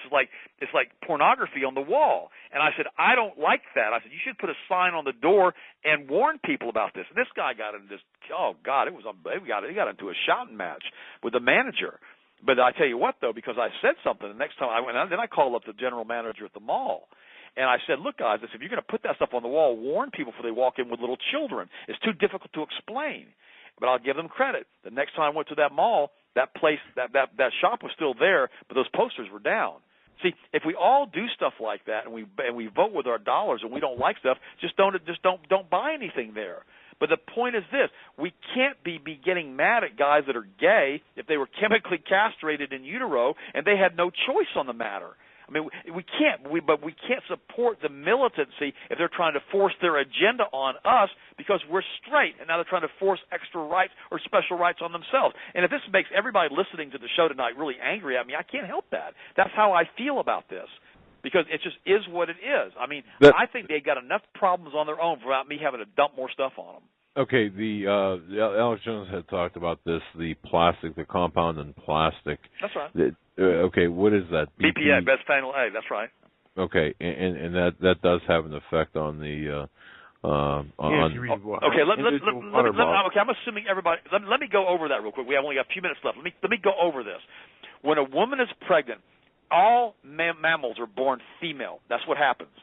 It's like pornography on the wall. And I said, I don't like that. I said, you should put a sign on the door and warn people about this. And this guy got into this, oh, God, he got into a shouting match with the manager. But I tell you what, though, because I said something, the next time I went out, then I called up the general manager at the mall. And I said, look, guys, if you're going to put that stuff on the wall, warn people before they walk in with little children. It's too difficult to explain. But I'll give them credit. The next time I went to that mall, that place, that shop was still there, but those posters were down. See, if we all do stuff like that and we vote with our dollars and we don't like stuff, just don't buy anything there. But the point is this: we can't be getting mad at guys that are gay if they were chemically castrated in utero and they had no choice on the matter. I mean, we can't support the militancy if they're trying to force their agenda on us because we're straight, and now they're trying to force extra rights or special rights on themselves. And if this makes everybody listening to the show tonight really angry at me, I can't help that. That's how I feel about this, because it just is what it is. I mean, I think they got enough problems on their own without me having to dump more stuff on them. Okay, Alex Jones had talked about this, the plastic, the compound in plastic. That's right. Okay, what is that? BPA, bisphenol A. That's right. Okay, and that does have an effect on the Okay, I'm assuming everybody. Let me go over that real quick. We have only got a few minutes left. Let me go over this. When a woman is pregnant, all mammals are born female. That's what happens.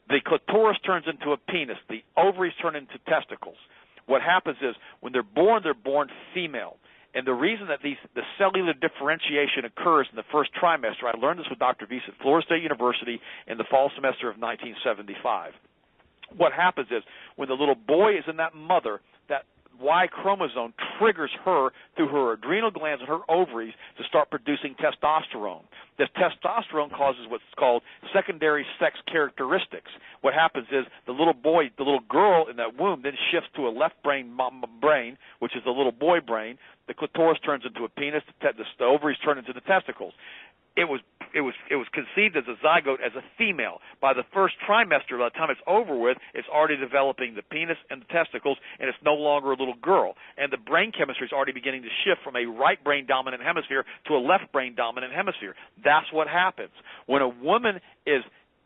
The clitoris turns into a penis. The ovaries turn into testicles. What happens is when they're born female. And the reason that the cellular differentiation occurs in the first trimester, I learned this with Dr. Weiss at Florida State University in the fall semester of 1975. What happens is when the little boy is in that mother, that Y chromosome triggers her through her adrenal glands and her ovaries to start producing testosterone. This testosterone causes what's called secondary sex characteristics. What happens is the little girl in that womb then shifts to a left brain, which is the little boy brain. The clitoris turns into a penis. The ovaries turn into the testicles. It was conceived as a zygote as a female. By the first trimester, by the time it's over with, it's already developing the penis and the testicles, and it's no longer a little girl. And the brain chemistry is already beginning to shift from a right brain dominant hemisphere to a left brain dominant hemisphere. That's what happens. When a woman is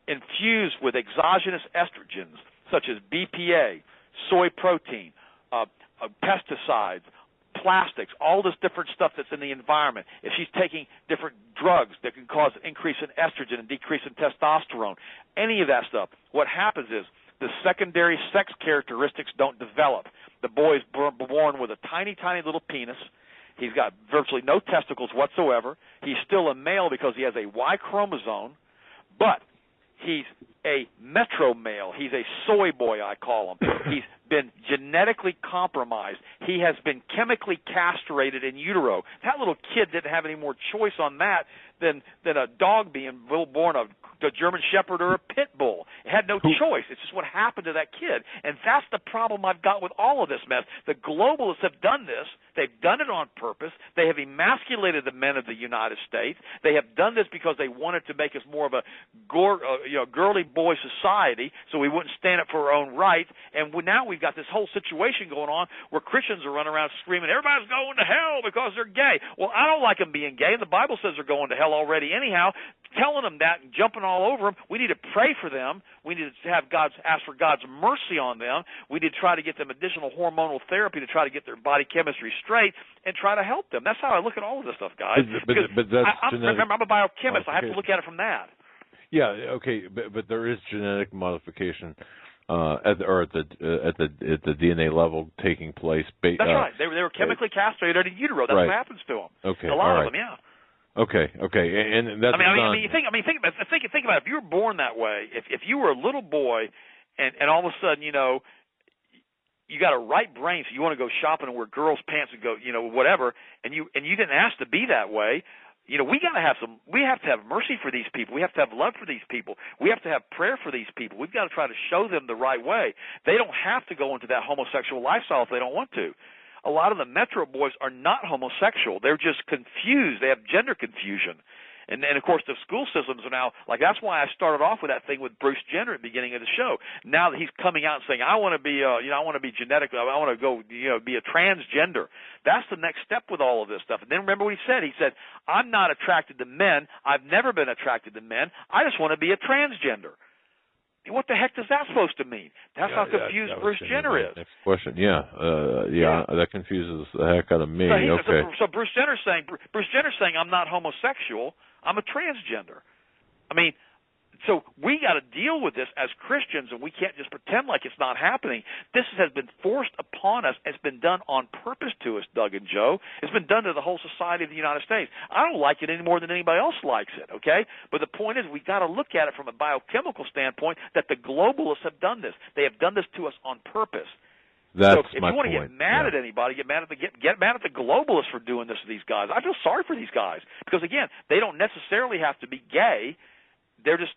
infused with exogenous estrogens, such as BPA, soy protein, pesticides, plastics, all this different stuff that's in the environment, if she's taking different drugs that can cause increase in estrogen and decrease in testosterone, any of that stuff, what happens is the secondary sex characteristics don't develop. The boy is born with a tiny, tiny little penis. He's got virtually no testicles whatsoever. He's still a male because he has a Y chromosome, but he's a metro male. He's a soy boy, I call him. He's been genetically compromised. He has been chemically castrated in utero. That little kid didn't have any more choice on that than a dog being born a German Shepherd or a Pit Bull. It had no choice. It's just what happened to that kid. And that's the problem I've got with all of this mess. The globalists have done this. They've done it on purpose. They have emasculated the men of the United States. They have done this because they wanted to make us more of a girly boy society so we wouldn't stand up for our own rights. And now we've got this whole situation going on where Christians are running around screaming, everybody's going to hell because they're gay. Well, I don't like them being gay, and the Bible says they're going to hell already anyhow. Telling them that and jumping all over them, we need to pray for them. We need to have ask for God's mercy on them. We need to try to get them additional hormonal therapy to try to get their body chemistry straight and try to help them. That's how I look at all of this stuff, guys. But that's remember, I'm a biochemist. I have to look at it from that. Yeah, okay, but there is genetic modification at the DNA level taking place. That's right. They were chemically castrated in utero. That's what happens to them. Okay, a lot of them, yeah. Okay, and that's. Think about it. If you were born that way, if you were a little boy, and all of a sudden, you got a right brain, so you want to go shopping and wear girls' pants and go, whatever, and you didn't ask to be that way. We have to have mercy for these people. We have to have love for these people. We have to have prayer for these people. We've got to try to show them the right way. They don't have to go into that homosexual lifestyle if they don't want to. A lot of the metro boys are not homosexual. They're just confused. They have gender confusion. And of course, the school systems are now, like, that's why I started off with that thing with Bruce Jenner at the beginning of the show. Now that he's coming out and saying, I want to be, I want to be genetic, I want to go, be a transgender. That's the next step with all of this stuff. And then remember what he said. He said, I'm not attracted to men. I've never been attracted to men. I just want to be a transgender. What the heck is that supposed to mean? That's how confused Bruce Jenner is. Next question. That confuses the heck out of me. So Bruce Jenner's saying I'm not homosexual. I'm a transgender. I mean, so we got to deal with this as Christians, and we can't just pretend like it's not happening. This has been forced upon us. It's been done on purpose to us, Doug and Joe. It's been done to the whole society of the United States. I don't like it any more than anybody else likes it, okay? But the point is we got to look at it from a biochemical standpoint that the globalists have done this. They have done this to us on purpose. That's so if my you want to get mad at anybody, get mad at the globalists for doing this to these guys. I feel sorry for these guys because, again, they don't necessarily have to be gay. They're just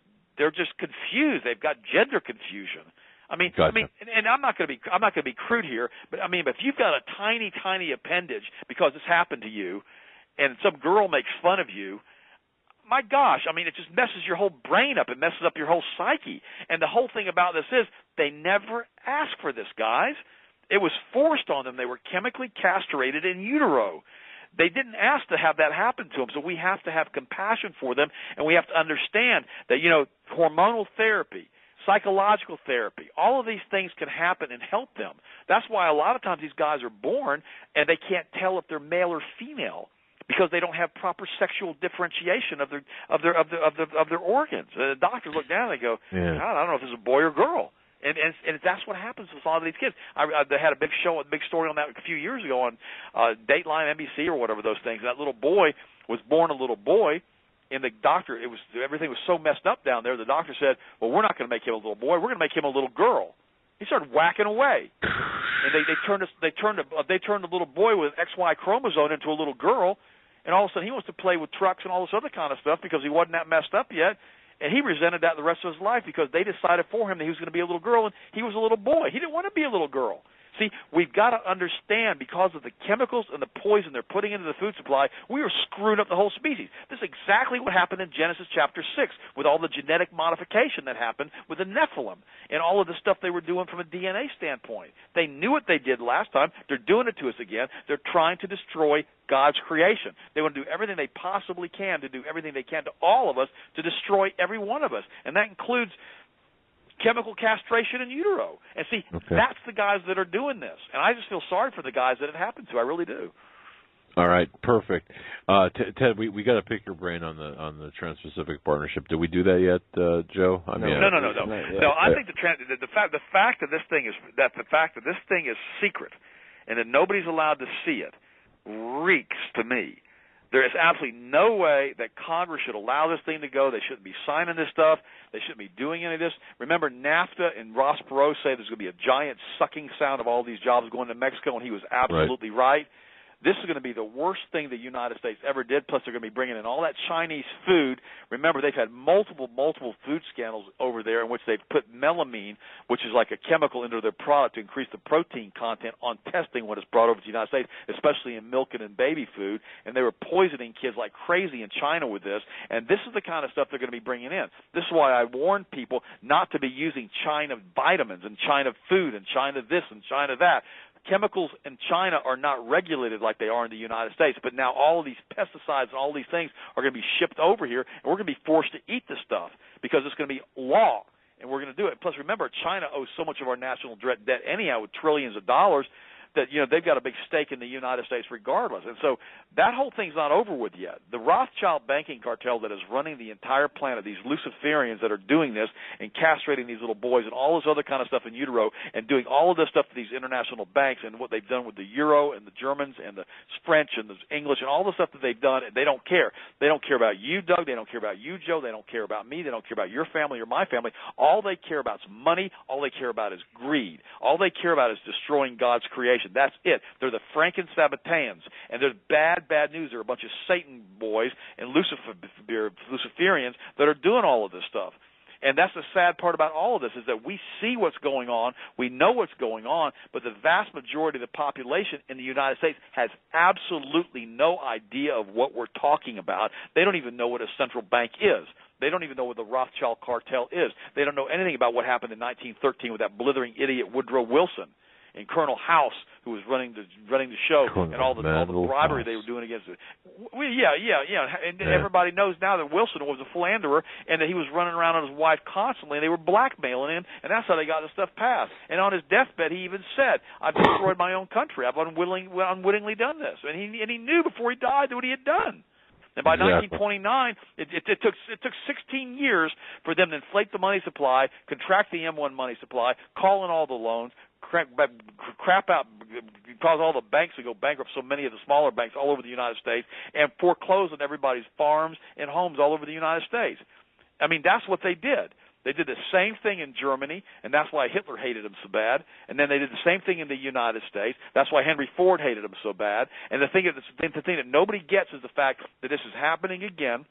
confused. They've got gender confusion. Gotcha. And I'm not going to be crude here, but if you've got a tiny, tiny appendage because this happened to you, and some girl makes fun of you, my gosh, it just messes your whole brain up. It messes up your whole psyche. And the whole thing about this is they never asked for this, guys. It was forced on them. They were chemically castrated in utero. They didn't ask to have that happen to them, so we have to have compassion for them, and we have to understand that, hormonal therapy, psychological therapy, all of these things can happen and help them. That's why a lot of times these guys are born and they can't tell if they're male or female because they don't have proper sexual differentiation of their organs. The doctors look down and they go, God, I don't know if this is a boy or girl. And that's what happens with a lot of these kids. They had a big story on that a few years ago on Dateline, NBC, or whatever those things. That little boy was born a little boy, and the doctor, everything was so messed up down there. The doctor said, "Well, we're not going to make him a little boy. We're going to make him a little girl." He started whacking away, and they turned the little boy with XY chromosome into a little girl, and all of a sudden he wants to play with trucks and all this other kind of stuff because he wasn't that messed up yet. And he resented that the rest of his life because they decided for him that he was going to be a little girl, and he was a little boy. He didn't want to be a little girl. See, we've got to understand because of the chemicals and the poison they're putting into the food supply, we are screwing up the whole species. This is exactly what happened in Genesis chapter 6 with all the genetic modification that happened with the Nephilim and all of the stuff they were doing from a DNA standpoint. They knew what they did last time. They're doing it to us again. They're trying to destroy God's creation. They want to do everything they possibly can to do everything they can to all of us to destroy every one of us. And that includes chemical castration in utero. And see, that's the guys that are doing this. And I just feel sorry for the guys that it happened to. I really do. All right, perfect. Ted, we got to pick your brain on the Trans-Pacific Partnership. Did we do that yet, Joe? No. I think the fact that this thing is secret, and that nobody's allowed to see it, reeks to me. There is absolutely no way that Congress should allow this thing to go. They shouldn't be signing this stuff. They shouldn't be doing any of this. Remember, NAFTA and Ross Perot say there's going to be a giant sucking sound of all these jobs going to Mexico, and he was absolutely right. This is going to be the worst thing the United States ever did, plus they're going to be bringing in all that Chinese food. Remember, they've had multiple food scandals over there in which they've put melamine, which is like a chemical, into their product to increase the protein content on testing when it's brought over to the United States, especially in milk and in baby food. And they were poisoning kids like crazy in China with this. And this is the kind of stuff they're going to be bringing in. This is why I warn people not to be using China vitamins and China food and China this and China that. Chemicals in China are not regulated like they are in the United States, but now all of these pesticides and all these things are going to be shipped over here, and we're going to be forced to eat this stuff because it's going to be law, and we're going to do it. Plus, remember, China owes so much of our national debt anyhow with trillions of dollars that, they've got a big stake in the United States regardless. And so that whole thing's not over with yet. The Rothschild banking cartel that is running the entire planet, these Luciferians that are doing this and castrating these little boys and all this other kind of stuff in utero and doing all of this stuff to these international banks and what they've done with the euro and the Germans and the French and the English and all the stuff that they've done, and they don't care. They don't care about you, Doug. They don't care about you, Joe. They don't care about me. They don't care about your family or my family. All they care about is money. All they care about is greed. All they care about is destroying God's creation. That's it. They're the Franken-Sabbatans, and there's bad news. They're a bunch of Satan boys and Luciferians that are doing all of this stuff. And that's the sad part about all of this, is that we see what's going on, we know what's going on, but the vast majority of the population in the United States has absolutely no idea of what we're talking about. They don't even know what a central bank is. They don't even know what the Rothschild cartel is. They don't know anything about what happened in 1913 with that blithering idiot Woodrow Wilson and Colonel House, who was running the show, and all the bribery they were doing against it. And everybody knows now that Wilson was a philanderer and that he was running around on his wife constantly, and they were blackmailing him, and that's how they got the stuff passed. And on his deathbed, he even said, "I've destroyed my own country. I've unwittingly done this." And he knew before he died what he had done. And by 1929, it took 16 years for them to inflate the money supply, contract the M1 money supply, call in all the loans, crap out, cause all the banks to go bankrupt, so many of the smaller banks all over the United States, and foreclose on everybody's farms and homes all over the United States. I mean, that's what they did. They did the same thing in Germany, and that's why Hitler hated them so bad. And then they did the same thing in the United States. That's why Henry Ford hated them so bad. And the thing that nobody gets is the fact that this is happening again.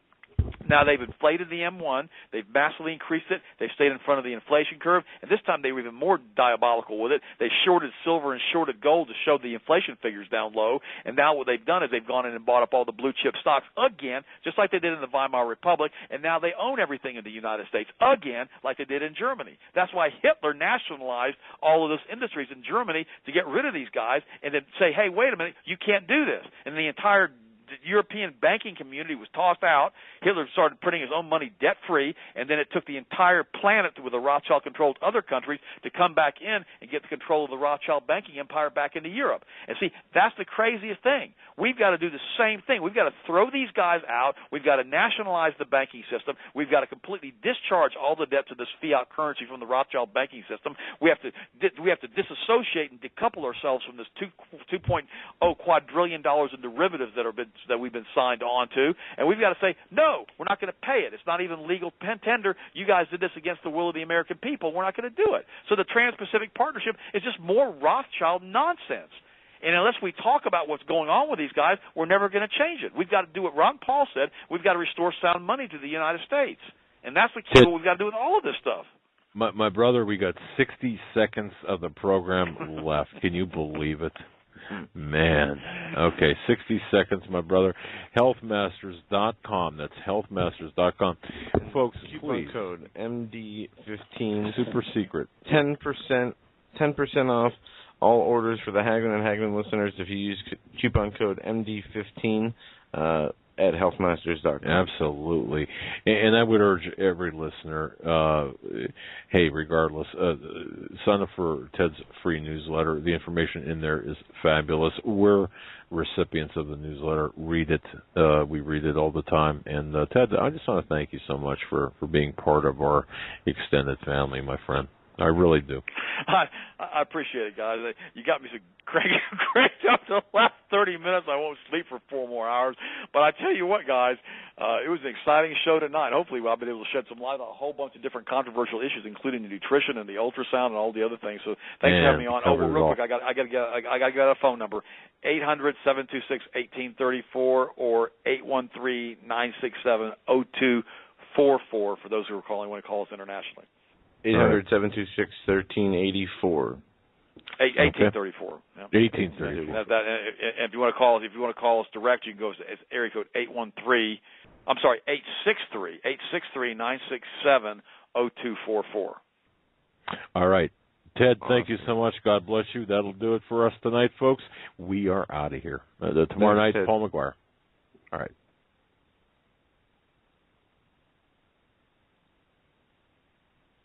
Now they've inflated the M1. They've massively increased it. They've stayed in front of the inflation curve. And this time they were even more diabolical with it. They shorted silver and shorted gold to show the inflation figures down low. And now what they've done is they've gone in and bought up all the blue chip stocks again, just like they did in the Weimar Republic. And now they own everything in the United States again, like they did in Germany. That's why Hitler nationalized all of those industries in Germany, to get rid of these guys and then say, hey, wait a minute, you can't do this. And the entire European banking community was tossed out. Hitler started printing his own money debt-free, and then it took the entire planet with the Rothschild-controlled other countries to come back in and get the control of the Rothschild banking empire back into Europe. And see, that's the craziest thing. We've got to do the same thing. We've got to throw these guys out. We've got to nationalize the banking system. We've got to completely discharge all the debts of this fiat currency from the Rothschild banking system. We have to disassociate and decouple ourselves from this $2.0 quadrillion in derivatives that we've been signed on to, and we've got to say, no, we're not going to pay it. It's not even legal tender. You guys did this against the will of the American people. We're not going to do it. So the Trans-Pacific Partnership is just more Rothschild nonsense. And unless we talk about what's going on with these guys, we're never going to change it. We've got to do what Ron Paul said. We've got to restore sound money to the United States. And that's what we've got to do with all of this stuff. My brother, we got 60 seconds of the program left. Can you believe it? Man. Okay, 60 seconds, my brother. healthmasters.com. That's healthmasters.com. Folks, coupon code MD15. Super secret. 10% off all orders for the Hagmann and Hagmann listeners if you use coupon code MD15 at healthmasters.com. Absolutely. And I would urge every listener, hey, regardless, sign up for Ted's free newsletter. The information in there is fabulous. We're recipients of the newsletter. Read it. We read it all the time. And, Ted, I just want to thank you so much for being part of our extended family, my friend. I really do. I appreciate it, guys. You got me so cranked up to the last 30 minutes. I won't sleep for 4 more hours. But I tell you what, guys, it was an exciting show tonight. Hopefully I'll be able to shed some light on a whole bunch of different controversial issues, including the nutrition and the ultrasound and all the other things. So thanks for having me on. Oh, real quick, I got to get a phone number, 800-726-1834 or 813-967-0244 for those who are calling, want to call us internationally. 800-726-1384. 1834. Yeah. 1834. And if you want to call us direct, you can go to area code 863-967-0244. All right. Ted, thank you so much. God bless you. That'll do it for us tonight, folks. We are out of here. Tomorrow night, Paul McGuire. All right.